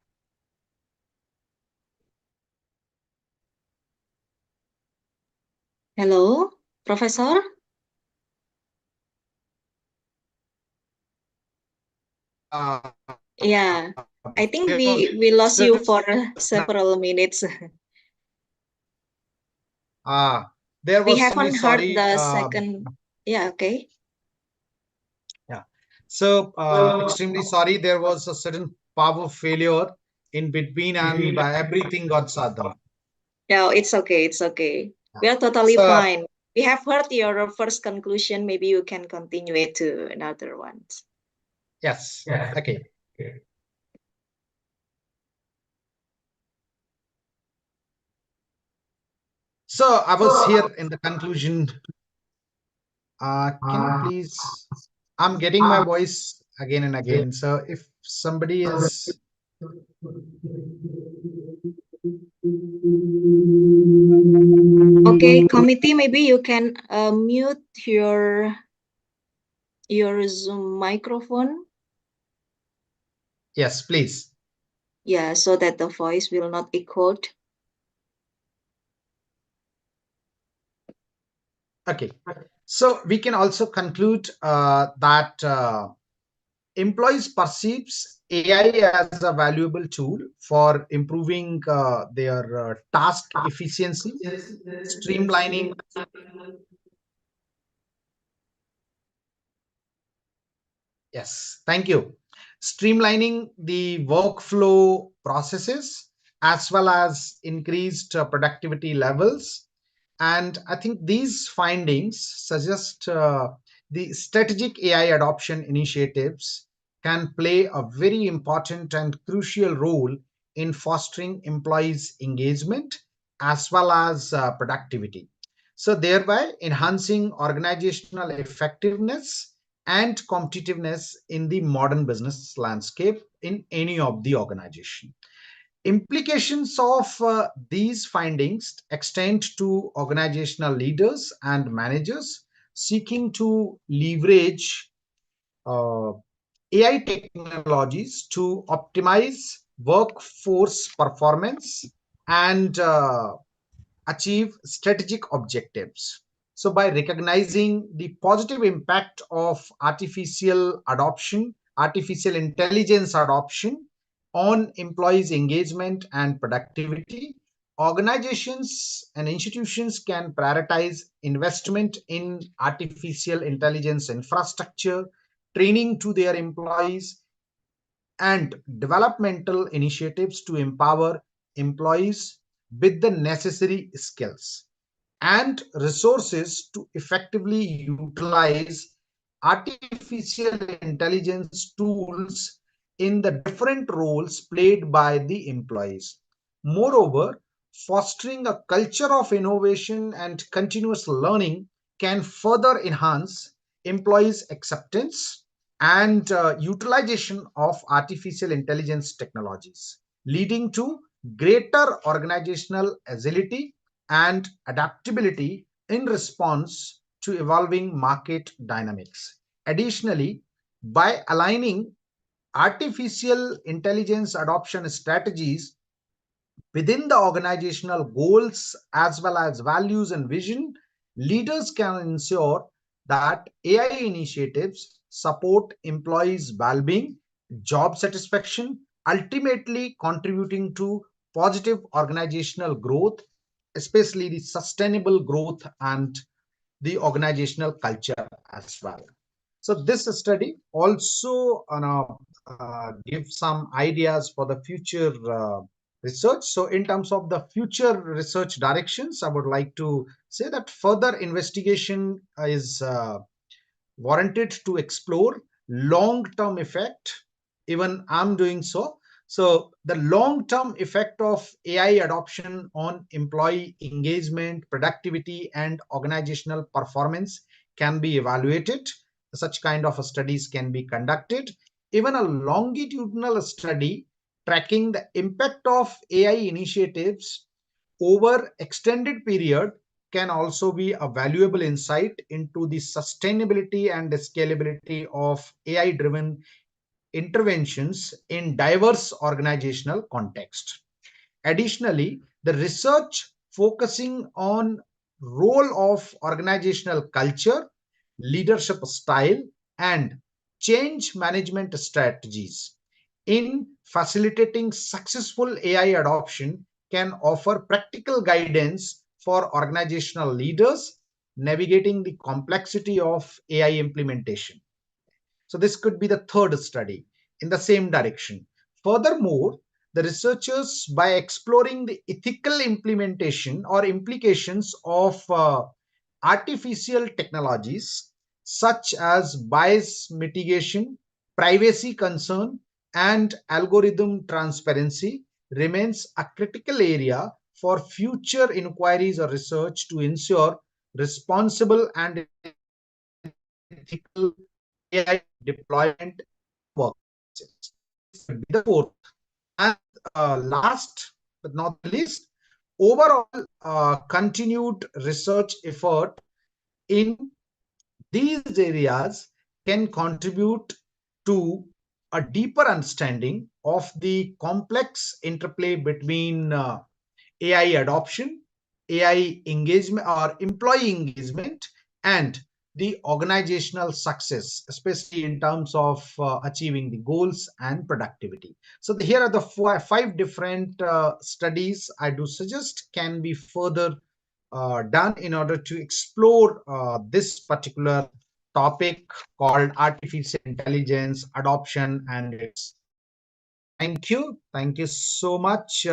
Hello, Professor? Yeah, I think we lost you for several minutes. There We was extremely haven't heard sorry. the second. Yeah, okay. Yeah. So extremely sorry. There was a sudden power failure in between, and everything got shut down. No, it's okay. It's okay. We are totally So fine. We have heard your first conclusion. Maybe you can continue it to another ones. yes. Okay. So I was here in the conclusion. Can you please? I'm getting my voice again and again. So if somebody is. Okay, committee, maybe you can mute your Zoom microphone. Yes, please. Yeah, so that the voice will not echo. Okay, so we can also conclude that employees perceives AI as a valuable tool for improving their task efficiency, streamlining. Yes, thank you. Streamlining the workflow processes as well as increased productivity levels. And I think these findings suggest the strategic AI adoption initiatives can play a very important and crucial role in fostering employees' engagement as well as productivity. So, thereby enhancing organizational effectiveness and competitiveness in the modern business landscape in any of the organization. Implications of these findings extend to organizational leaders and managers seeking to leverage uh, AI technologies to optimize workforce performance and achieve strategic objectives. So, by recognizing the positive impact of artificial intelligence adoption on employees' engagement and productivity, organizations and institutions can prioritize investment in artificial intelligence infrastructure, training to their employees, and developmental initiatives to empower employees with the necessary skills and resources to effectively utilize artificial intelligence tools in the different roles played by the employees. Moreover, fostering a culture of innovation and continuous learning can further enhance employees' acceptance and utilization of artificial intelligence technologies, leading to greater organizational agility and adaptability in response to evolving market dynamics. Additionally, by aligning artificial intelligence adoption strategies within the organizational goals as well as values and vision, leaders can ensure that AI initiatives support employees' well being, job satisfaction, ultimately contributing to positive organizational growth, especially the sustainable growth and the organizational culture as well. So this study also give some ideas for the future research. So in terms of the future research directions, I would like to say that further investigation is warranted to explore long-term effect. Even I'm doing so. So the long-term effect of AI adoption on employee engagement, productivity, and organizational performance can be evaluated. Such kind of studies can be conducted. Even a longitudinal study tracking the impact of AI initiatives over extended period can also be a valuable insight into the sustainability and scalability of AI driven interventions in diverse organizational context. Additionally, the research focusing on role of organizational culture, leadership style, and change management strategies in facilitating successful AI adoption can offer practical guidance for organizational leaders navigating the complexity of AI implementation. So this could be the third study in the same direction. Furthermore, the researchers, by exploring the ethical implementation or implications of artificial technologies such as bias mitigation, privacy concern, and algorithm transparency, remains a critical area for future inquiries or research to ensure responsible and ethical AI deployment workplaces. The fourth and last but not the least, overall continued research effort in these areas can contribute to a deeper understanding of the complex interplay between AI adoption, AI engagement or employee engagement, and the organizational success, especially in terms of achieving the goals and productivity. So here are the five different studies I do suggest can be further done in order to explore this particular topic called artificial intelligence adoption and its. Thank you so much.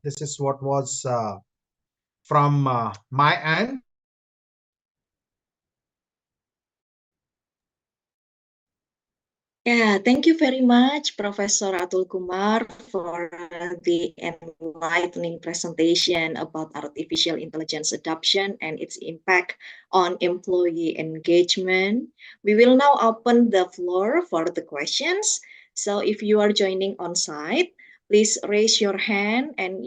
This is what was from my end. Yeah, thank you very much, Professor Atul Kumar, for the enlightening presentation about artificial intelligence adoption and its impact on employee engagement. We will now open the floor for the questions. So if you are joining on site, please raise your hand, and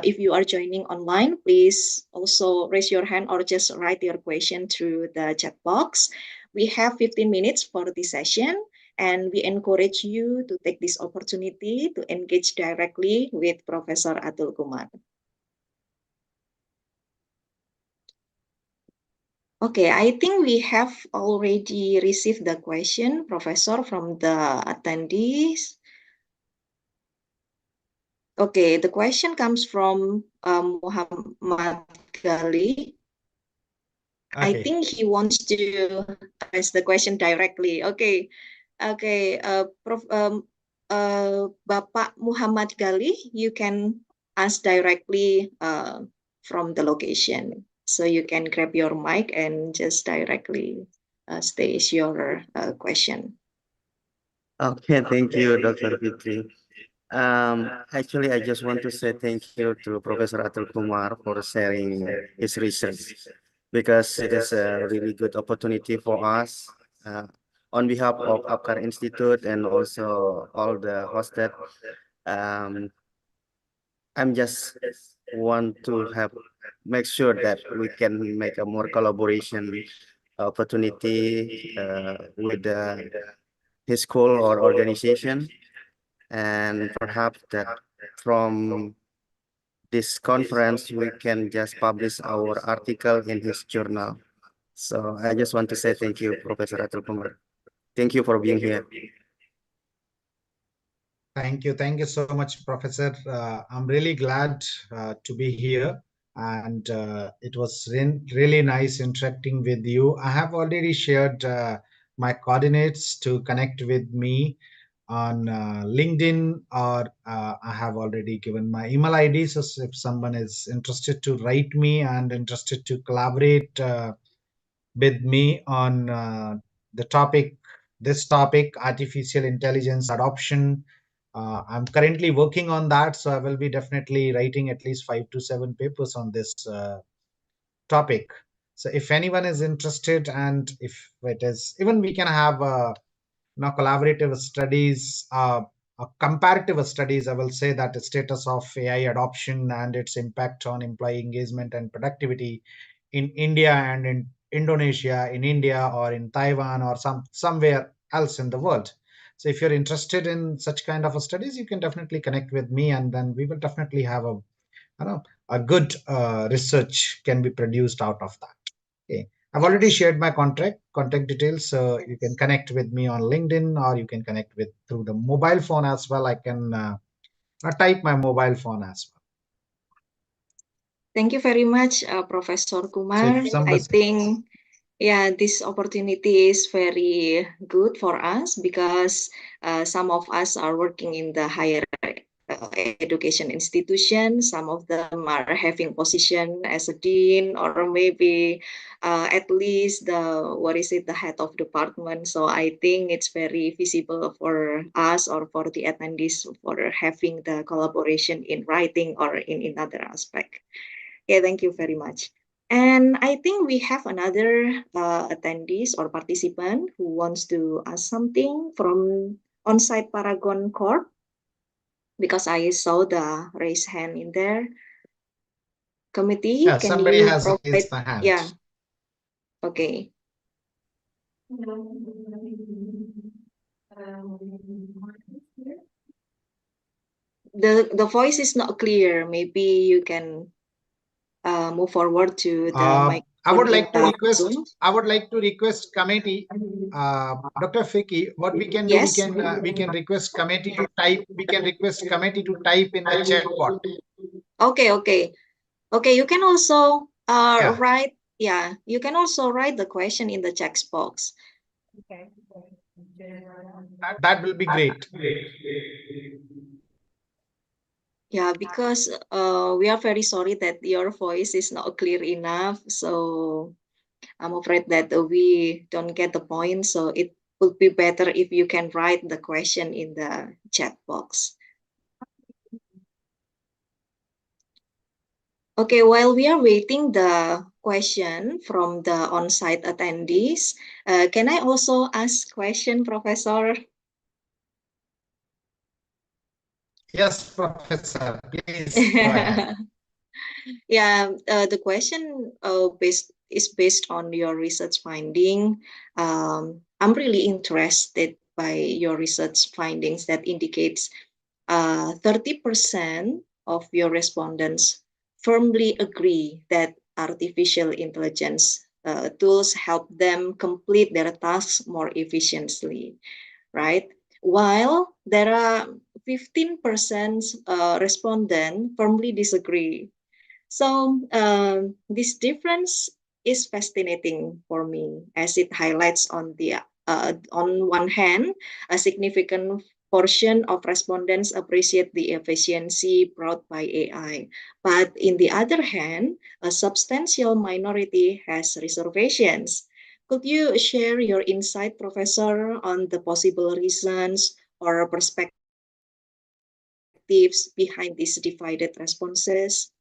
if you are joining online, please also raise your hand or just write your question through the chat box. We have 15 minutes for this session, and we encourage you to take this opportunity to engage directly with Professor Atul Kumar. Okay, I think we have already received the question, Professor, from the attendees. Okay, the question comes from Muhammad Gali. I think he wants to ask the question directly. Okay, Bapak Muhammad Gali, you can ask directly from the location. So you can grab your mic and just directly state your question. Okay, thank you, Dr. Fitri. Actually, I just want to say thank you to Professor Atul Kumar for sharing his research, because it is a really good opportunity for us on behalf of Apkar Institute and also all the hosted. I'm just want to make sure that we can make a more collaboration opportunity with his school or organization, and perhaps that from this conference we can just publish our article in his journal. So I just want to say thank you, Professor Atul Kumar. Thank you for being here. Thank you so much, Professor. I'm really glad to be here, and it was really nice interacting with you. I have already shared my coordinates to connect with me on LinkedIn, or I have already given my email ID. So if someone is interested to write me and interested to collaborate with me on this topic, artificial intelligence adoption. I'm currently working on that, so I will be definitely writing at least 5 to 7 papers on this topic. So if anyone is interested, and if it is, even we can have collaborative studies, comparative studies, I will say, that the status of AI adoption and its impact on employee engagement and productivity in India and in Indonesia, in India or in Taiwan or somewhere else in the world. So if you're interested in such kind of studies, you can definitely connect with me, and then we will definitely have a good research can be produced out of that. Okay. I've already shared my contact details, so you can connect with me on LinkedIn, or you can connect with through the mobile phone as well. I can type my mobile phone as well. Thank you very much, Professor Kumar. I think, yeah, this opportunity is very good for us, because some of us are working in the higher education institution. Some of them are having position as a dean, or maybe at least the head of department. So I think it's very visible for us or for the attendees for having the collaboration in writing or in other aspect. Yeah, thank you very much. And I think we have another attendees or participant who wants to ask something from on-site Paragon Corp, because I saw the raise hand in there. Committee, yeah, can somebody you has provide? raised the hand. Yeah. Okay. The voice is not clear. Maybe you can move forward to the mic. I would in like to the request. Zoom. I would like to request committee, Dr. Fiki. What we can do, Yes. we can request committee to type. We can request committee to type in the chat box. Okay, okay. Okay, you can also Yeah. write, yeah, you can also write the question in the text box. That will be great. Yeah, because we are very sorry that your voice is not clear enough. So I'm afraid that we don't get the point. So it would be better if you can write the question in the chat box. Okay, while we are waiting the question from the on-site attendees, can I also ask question, Professor? Yes, Professor. Please go ahead. Yeah, the question is based on your research finding. I'm really interested by your research findings that indicates 30% of your respondents firmly agree that artificial intelligence tools help them complete their tasks more efficiently, right? While there are 15% respondent firmly disagree. So this difference is fascinating for me as it highlights on one hand, a significant portion of respondents appreciate the efficiency brought by AI. But in the other hand, a substantial minority has reservations. Could you share your insight, Professor, on the possible reasons or perspectives behind these divided responses?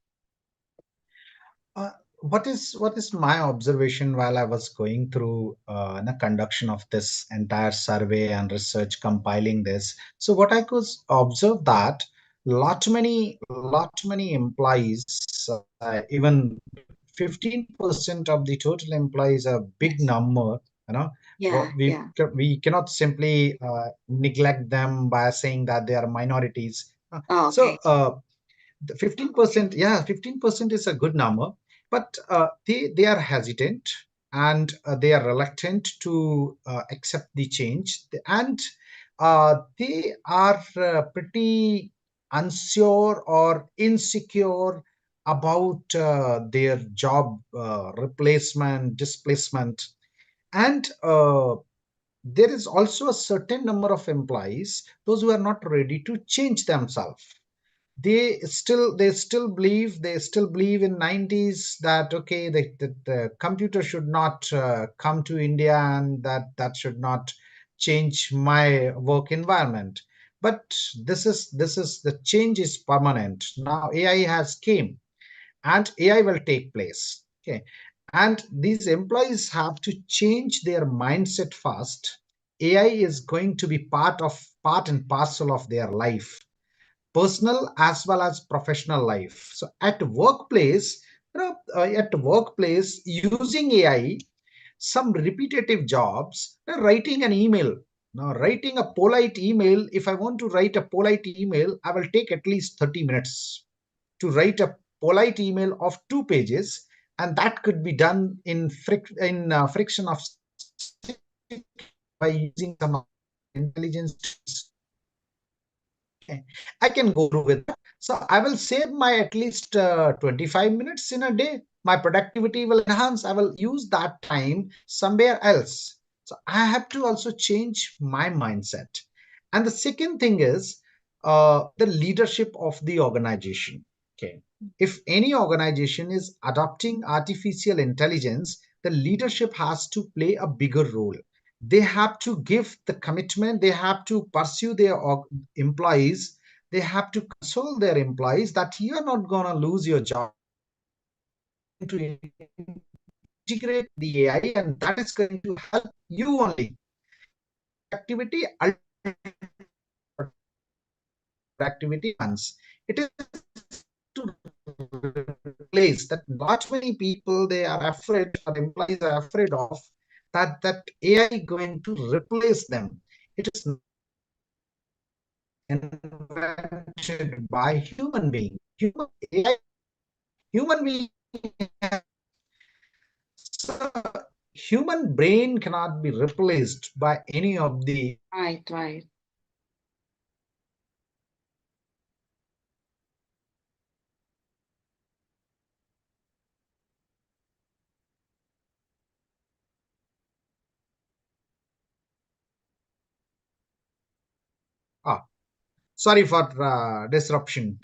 Uh, what is my observation while I was going through the conduction of this entire survey and research compiling this? So what I could observe that lot many employees, even 15% of the total employees, a big number. You know, Yeah, yeah. we cannot simply neglect them by saying that they are minorities. Oh, So okay. the 15%, yeah, 15% is a good number, but they are hesitant, and they are reluctant to accept the change, and they are pretty unsure or insecure about their job replacement, displacement. And there is also a certain number of employees, those who are not ready to change themselves. They still believe in 90s that, okay, the computer should not come to India, and that should not change my work environment. But this is the change is permanent. Now AI has came, and AI will take place. Okay, and these employees have to change their mindset fast. AI is going to be part and parcel of their life, personal as well as professional life. So at workplace, using AI, some repetitive jobs, writing an email. Now, writing a polite email, if I want to write a polite email, I will take at least 30 minutes to write a polite email of 2 pages, and that could be done in friction of by using some intelligence. Okay. I can go through with that. So I will save my at least 25 minutes in a day. My productivity will enhance. I will use that time somewhere else. So I have to also change my mindset. And the second thing is the leadership of the organization. Okay. If any organization is adopting artificial intelligence, the leadership has to play a bigger role. They have to give the commitment, they have to pursue their employees, they have to console their employees that you're not going to lose your job, to integrate the AI, and that is going to help you only. Activity, activity once it is to replace that. Not many people, they are afraid, or employees are afraid of that AI going to replace them. It is invented by human being. Human being. So human brain cannot be replaced by any of the Right. sorry for disruption.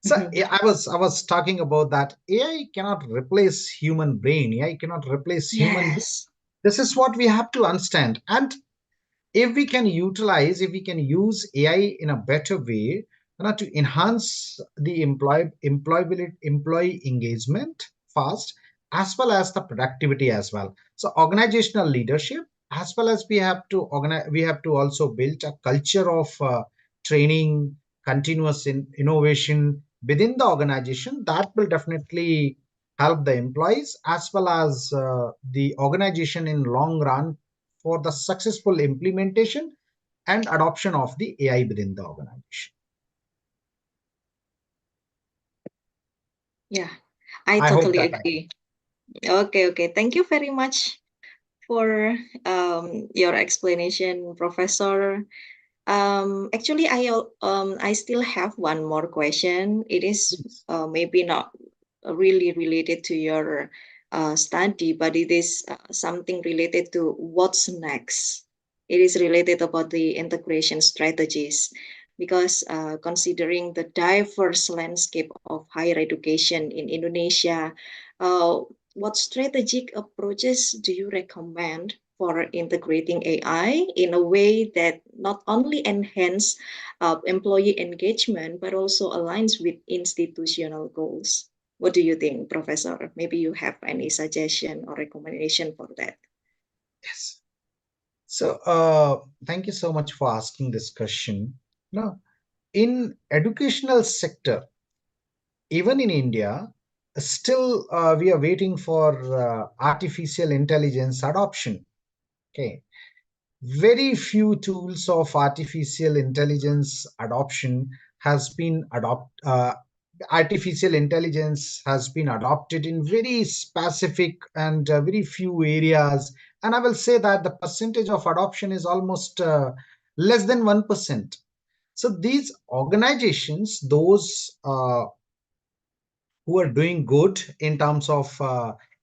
So I was talking about that AI cannot replace human brain. AI cannot replace human. Yes. This is what we have to understand. And if we can use AI in a better way, to enhance the employee engagement fast, as well as the productivity as well. So organizational leadership, as well as we have to also build a culture of training, continuous innovation within the organization. That will definitely help the employees as well as the organization in long run for the successful implementation and adoption of the AI within the organization. Yeah, I I hope totally that agree. Okay. Thank you very much for your explanation, Professor. Actually, I still have one more question. It is maybe not really related to your study, but it is something related to what's next. It is related about the integration strategies because considering the diverse landscape of higher education in Indonesia, uh, what strategic approaches do you recommend for integrating AI in a way that not only enhance employee engagement but also aligns with institutional goals? What do you think, Professor? Maybe you have any suggestion or recommendation for that? Yes. So thank you so much for asking this question. Now, in educational sector, even in India, still we are waiting for artificial intelligence adoption. Okay. Very few tools of artificial intelligence adoption has been artificial intelligence has been adopted in very specific and very few areas, and I will say that the percentage of adoption is almost less than 1%. So these organizations, those who are doing good in terms of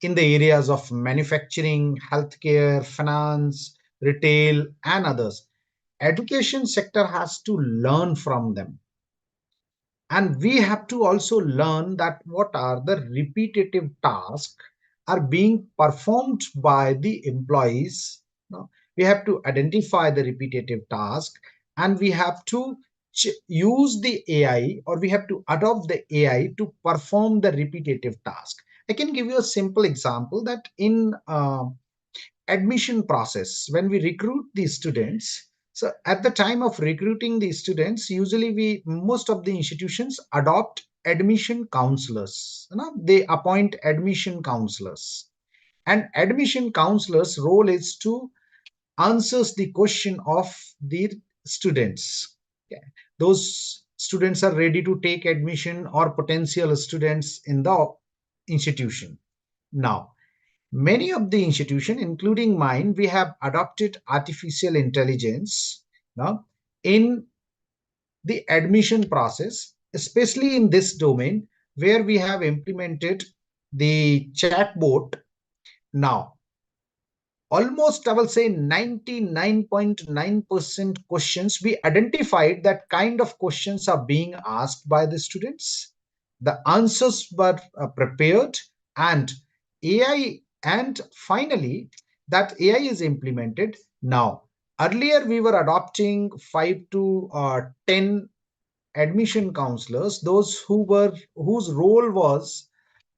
in the areas of manufacturing, healthcare, finance, retail, and others, education sector has to learn from them. And we have to also learn that what are the repetitive tasks are being performed by the employees. We have to identify the repetitive task, and we have to use the AI, or we have to adopt the AI to perform the repetitive task. I can give you a simple example that in admission process, when we recruit these students, so at the time of recruiting these students, usually most of the institutions adopt admission counselors. They appoint admission counselors, and admission counselors role is to answers the question of the students. Okay. Those students are ready to take admission or potential students in the institution. Now, many of the institutions, including mine, we have adopted artificial intelligence now in the admission process, especially in this domain where we have implemented the chatbot. Now, almost I will say 99.9% questions, we identified that kind of questions are being asked by the students. The answers were prepared, and AI, and finally that AI is implemented. Now, earlier we were adopting 5 to 10 admission counselors, those whose role was,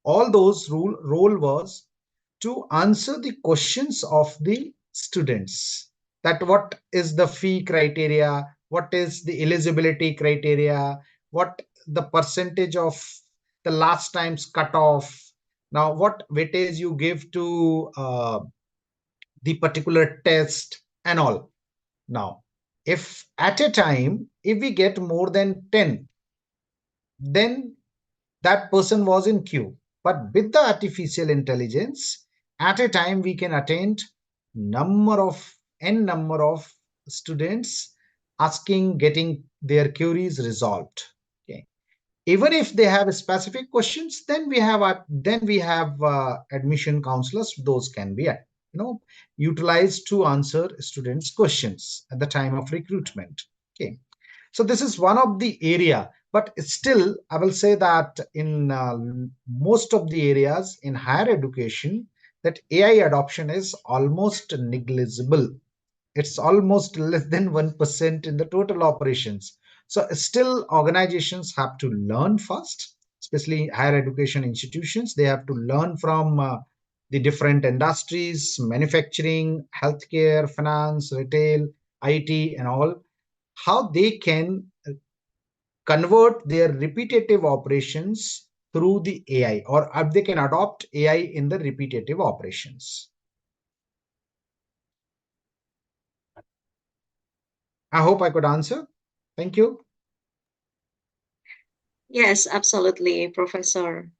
all those role was to answer the questions of the students, that what is the fee criteria, what is the eligibility criteria, what the percentage of the last time's cutoff, now what weightage you give to the particular test and all. Now, if at a time, if we get more than 10, then that person was in queue. But with the artificial intelligence, At a time, we can attend n number of students asking, getting their queries resolved. Okay. Even if they have specific questions, then we have admission counselors. Those can be utilized to answer students' questions at the time of recruitment. Okay. So this is one of the area, but still I will say that in most of the areas in higher education, that AI adoption is almost negligible. It's almost less than 1% in the total operations. So still organizations have to learn first, especially higher education institutions. They have to learn from the different industries, manufacturing, healthcare, finance, retail, IT, and all, how they can convert their repetitive operations through the AI, or if they can adopt AI in the repetitive operations. I hope I could answer. Thank you. Yes, absolutely, Professor.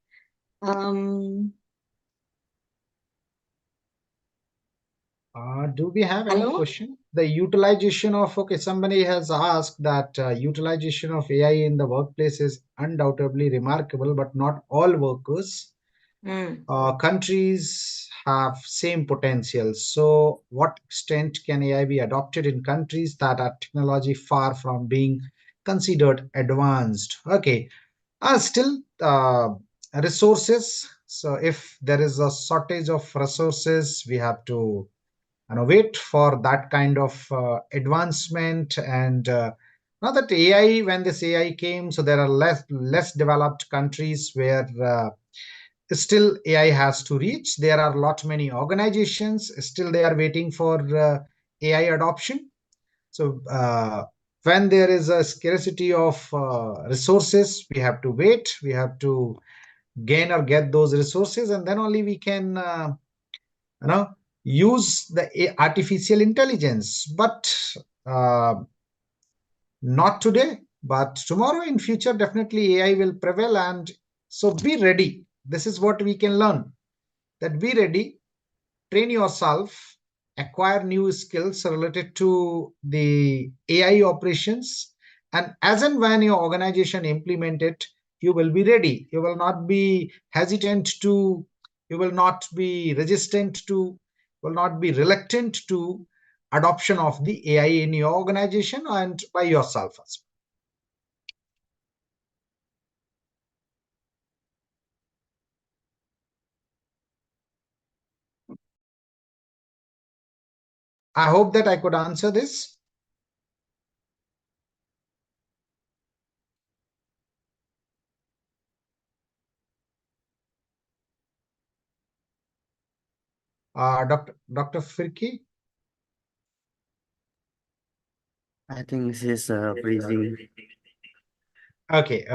Do we have any question? The utilization of, okay, somebody has asked that utilization of AI in the workplace is undoubtedly remarkable, but not all workers. Countries have same potential. So what extent can AI be adopted in countries that are technology far from being considered advanced? Okay, still resources. So if there is a shortage of resources, we have to wait for that kind of advancement. And now that AI, when this AI came, so there are less developed countries where still AI has to reach. There are many organizations still they are waiting for AI adoption. So when there is a scarcity of resources, we have to wait. We have to gain or get those resources, and then only we can use the artificial intelligence. But not today, but tomorrow, in future, definitely AI will prevail. And so be ready. This is what we can learn, that be ready, train yourself, acquire new skills related to the AI operations, and as and when your organization implement it, you will be ready. You will not be hesitant to, you will not be resistant to, will not be reluctant to adoption of the AI in your organization and by yourself as well. I hope that I could answer this. Dr. Firki? I think this is freezing. Okay.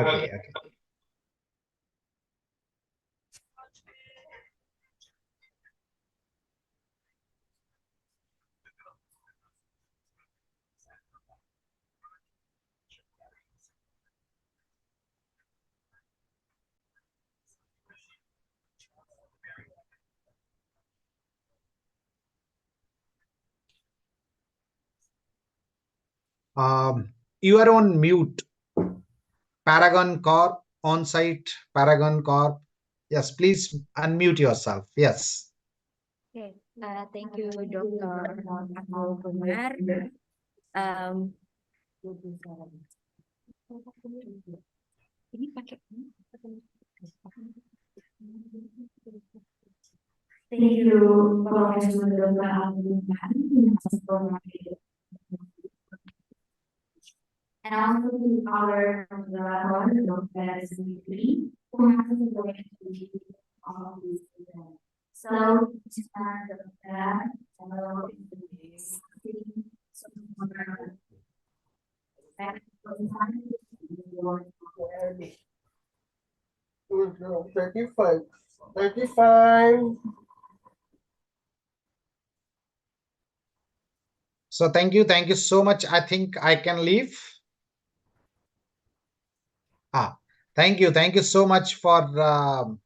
You are on mute. Paragon Corp, on-site Paragon Corp. Yes, please unmute yourself. Yes. Okay, thank you, Dr. Abdul Kumar. Ini pakai Thank you, Professor Dr. Abdul Kumar, and also to our Dr. Smithy, who has been going to all of these events. So, So thank you so much. I think I can leave. Thank you so much for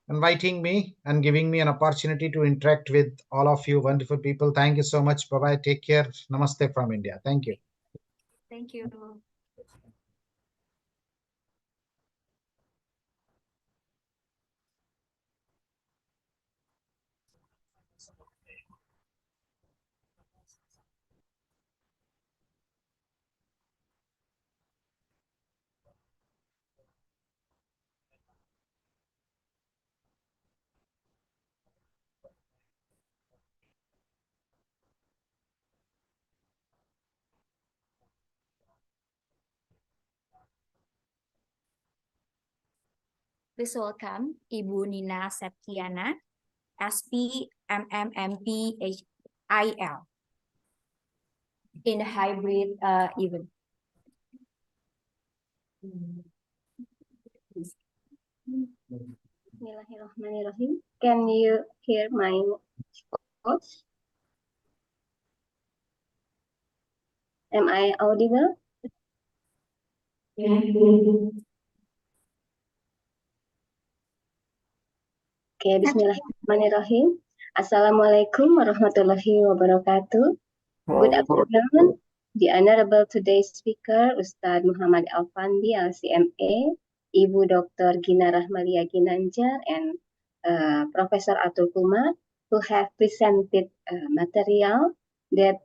inviting me and giving me an opportunity to interact with all of you wonderful people. Thank you so much. Bye-bye. Take care. Namaste from India. Thank you. Thank you. Please welcome Ibu Nina Septiana, SP MMMP HIL in a hybrid event. Bismillahirrahmanirrahim. Can you hear my voice? Am I audible? Okay, Bismillahirrahmanirrahim. Assalamualaikum warahmatullahi wabarakatuh. Good afternoon, the Honorable today's speaker, Ustadz Muhammad Alfandi, LCMA, Ibu Dr. Gina Rahmalia Ginanjar, and Professor Atul Kumar, who have presented material that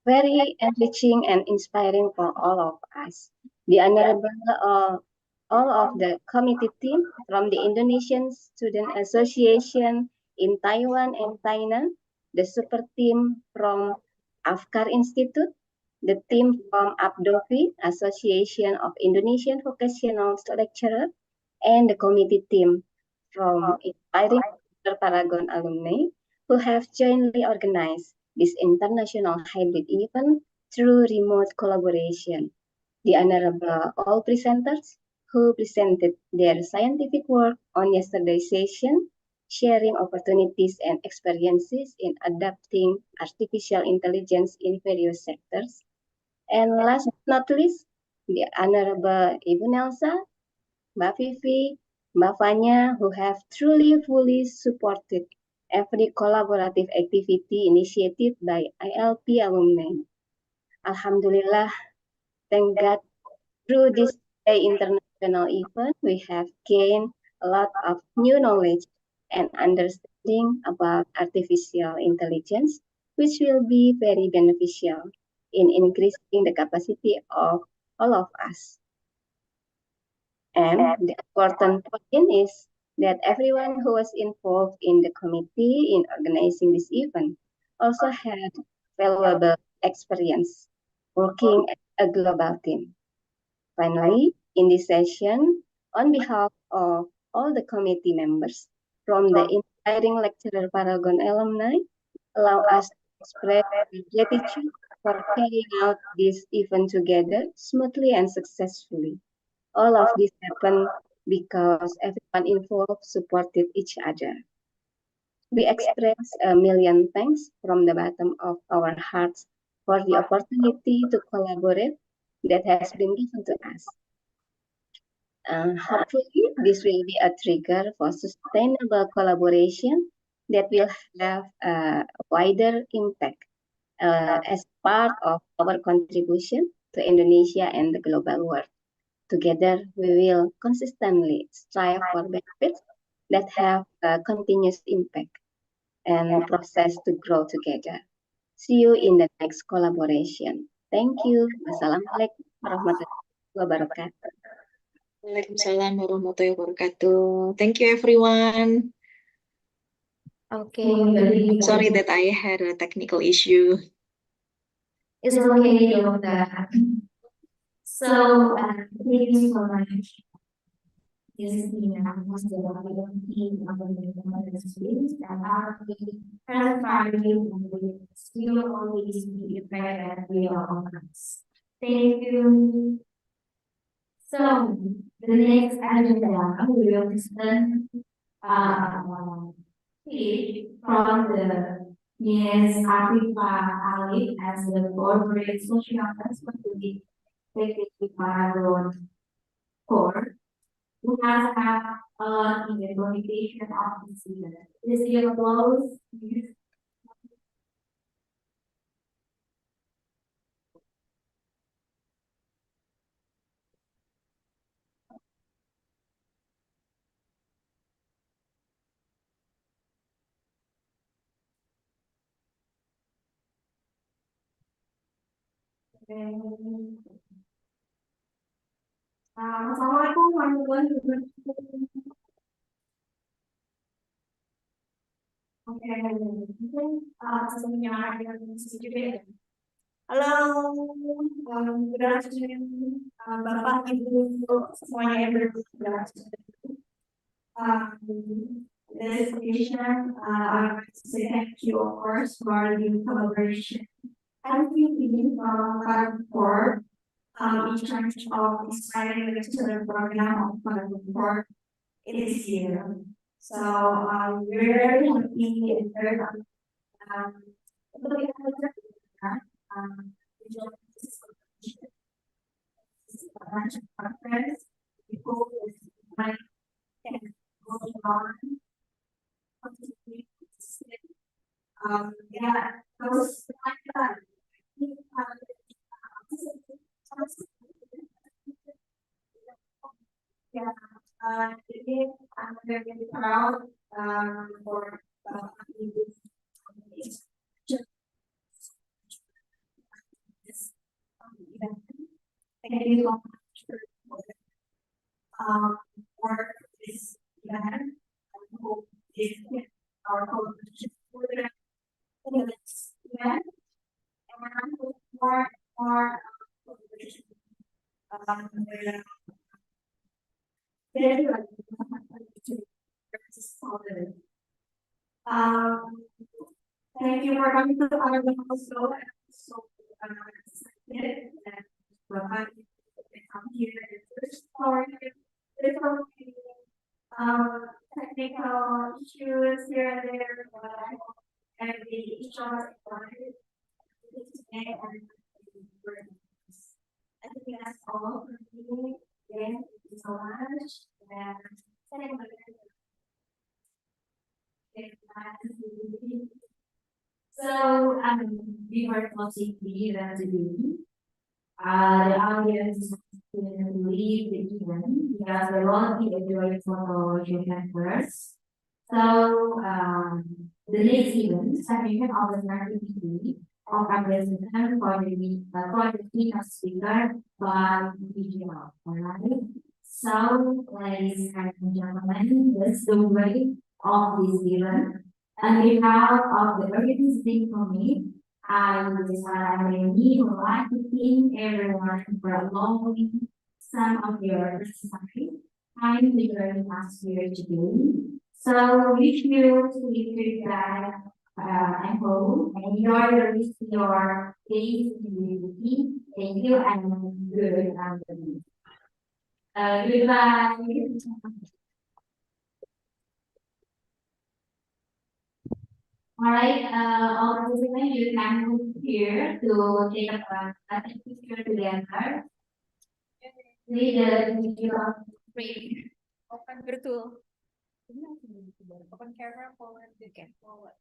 very enriching and inspiring for all of us. The Honorable all of the committee team from the Indonesian Student Association in Taiwan and China, the super team from Afkar Institute, the team from APDOVI, Association of Indonesian Vocational Lecturer, and the committee team from I3S Paragon alumni, who have jointly organized this international hybrid event through remote collaboration. The Honorable all presenters who presented their scientific work on yesterday's session, sharing opportunities and experiences in adapting artificial intelligence in various sectors. And last but not least, the Honorable Ibu Nelsa, Mbak Vivi, Mbak Fanya, who have truly fully supported every collaborative activity initiated by ILP alumni. Alhamdulillah, thank God, through this international event, we have gained a lot of new knowledge and understanding about artificial intelligence, which will be very beneficial in increasing the capacity of all of us. And the important point is that everyone who was involved in the committee in organizing this event also had valuable experience working as a global team. Finally, in this session, on behalf of all the committee members from the inspiring lecturer Paragon alumni, allow us to express gratitude for carrying out this event together smoothly and successfully. All of this happened because everyone involved supported each other. We express a million thanks from the bottom of our hearts for the opportunity to collaborate that has been given to us. Hopefully, this will be a trigger for sustainable collaboration that will have a wider impact as part of our contribution to Indonesia and the global world. Together, we will consistently strive for benefits that have a continuous impact and process to grow together. See you in the next collaboration. Thank you. Wassalamualaikum warahmatullahi wabarakatuh. Waalaikumsalam warahmatullahi wabarakatuh. Thank you, everyone. Okay. Sorry that I had a technical issue. It's okay, Doctor. So, thank you so much. This is Nina, who's the team of the students that are transferring and still always be prepared that we are on us. Thank you. So, the next agenda we will discuss from the Ms. Afifa Ali as the corporate social responsibility executive Paragon 4. who has had a lot in the implementation of this season. This year applause. Assalamualaikum warahmatullahi wabarakatuh. Oke, mungkin sebelumnya ada sedikit. Halo, good afternoon, Bapak, Ibu, semuanya yang berada. This occasion, I would like to say thank you, of course, for the collaboration. I think we for in terms of inspiring the student program of for this year. So we're very happy and very conference. People is my going on. Yeah, those yeah, today I'm very proud for this event. Thank you so much for this event. I hope this our collaboration for the next event and more collaboration. Thank you for coming to our also. So excited that Bapak come here and first for little technical issues here and there, but I hope each other today and I think that's all for me. Thank you so much. And so, we were closing the event today. The audience can leave the event because they won't be enjoying photo event first. So, the next event, second of the activity of our presentation for the keynote speaker by video. Alright. So, ladies and gentlemen, that's the way of this event. On behalf of the organizing committee, I really would like to thank everyone for allowing some of your time to join us here today. So, wish you to be back at home and enjoy the rest of your days in community. Thank you and good afternoon. Goodbye. Alright, all participants, you can move here to take a picture together. Leader, Open virtual. Open camera forward. You can forward.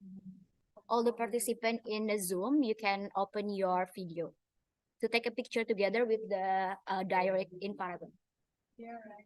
All the participants in the Zoom, you can open your video to take a picture together with the direct in parallel. Yeah, right.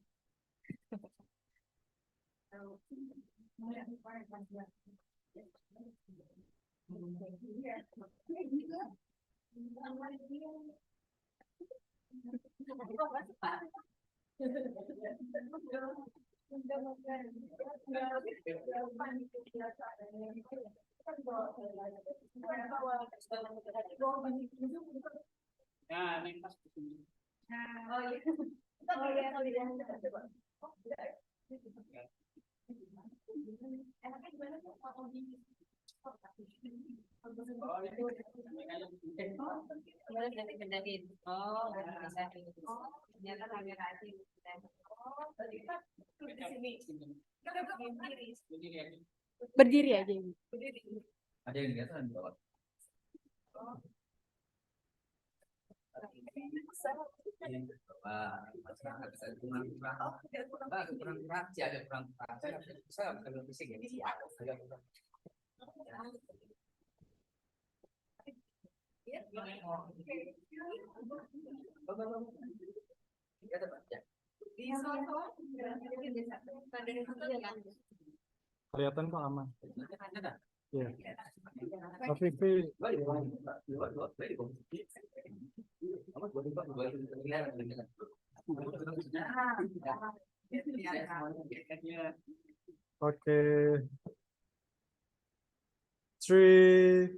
Berdiri aja. Ada yang lihat kan bawah. bahwa masyarakat saya kurang perhati, ada kurang perhati, saya agak bising ya. Kelihatan kok aman. Iya. Tapi oke. 3,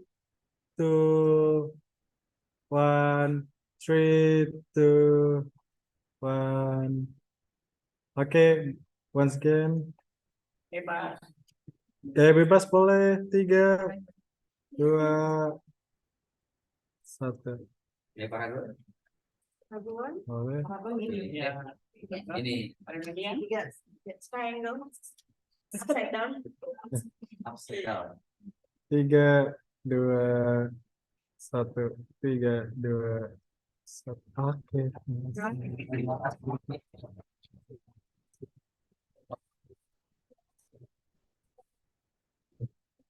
2, 1, 3, 2, 1. Oke, once again. Bebas. Bebas boleh. 3, 2, 1. Ya, Pak Harun. Boleh. Ini. Upside down. 3, 2, 1. 3, 2, 1. Oke.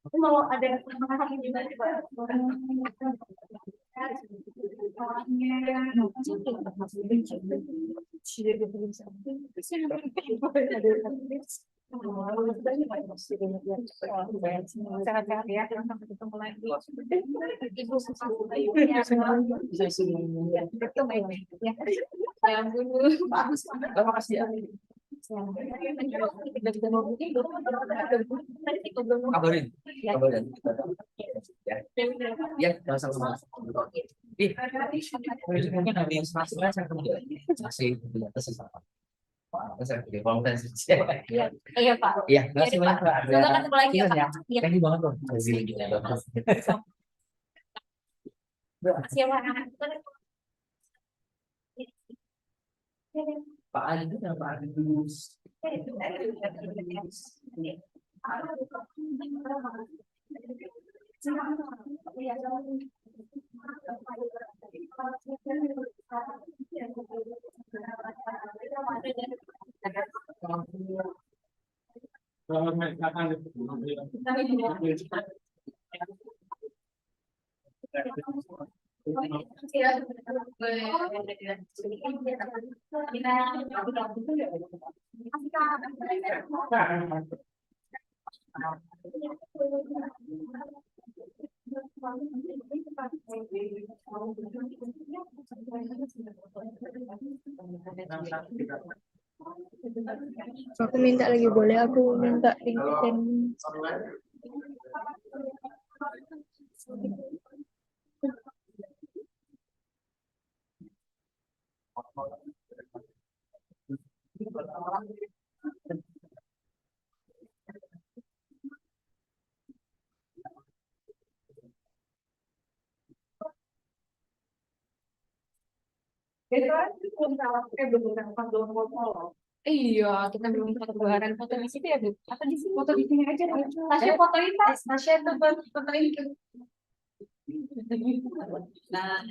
Aku mau ada tambahan juga nih, Pak. Sehat-sehat ya, sampai ketemu lagi. Ibu ya ampun, bagus banget. Terima kasih ya. Kabarin. Ya, sama-sama. Mungkin ada yang saya kemudian masih Iya Pak. Iya, makasih banyak Pak. Semoga ketemu lagi ya Pak. Iya. Thank you banget loh. Makasih ya Pak. Pak Ali itu Pak Agus. Aku minta lagi, boleh aku minta ringtone. Iya, kita belum foto bareng. Foto di situ ya, Bu? Atau di sini? Foto di sini aja. Tasya fotoin, Pak. Tasya tuh fotoin. Nah,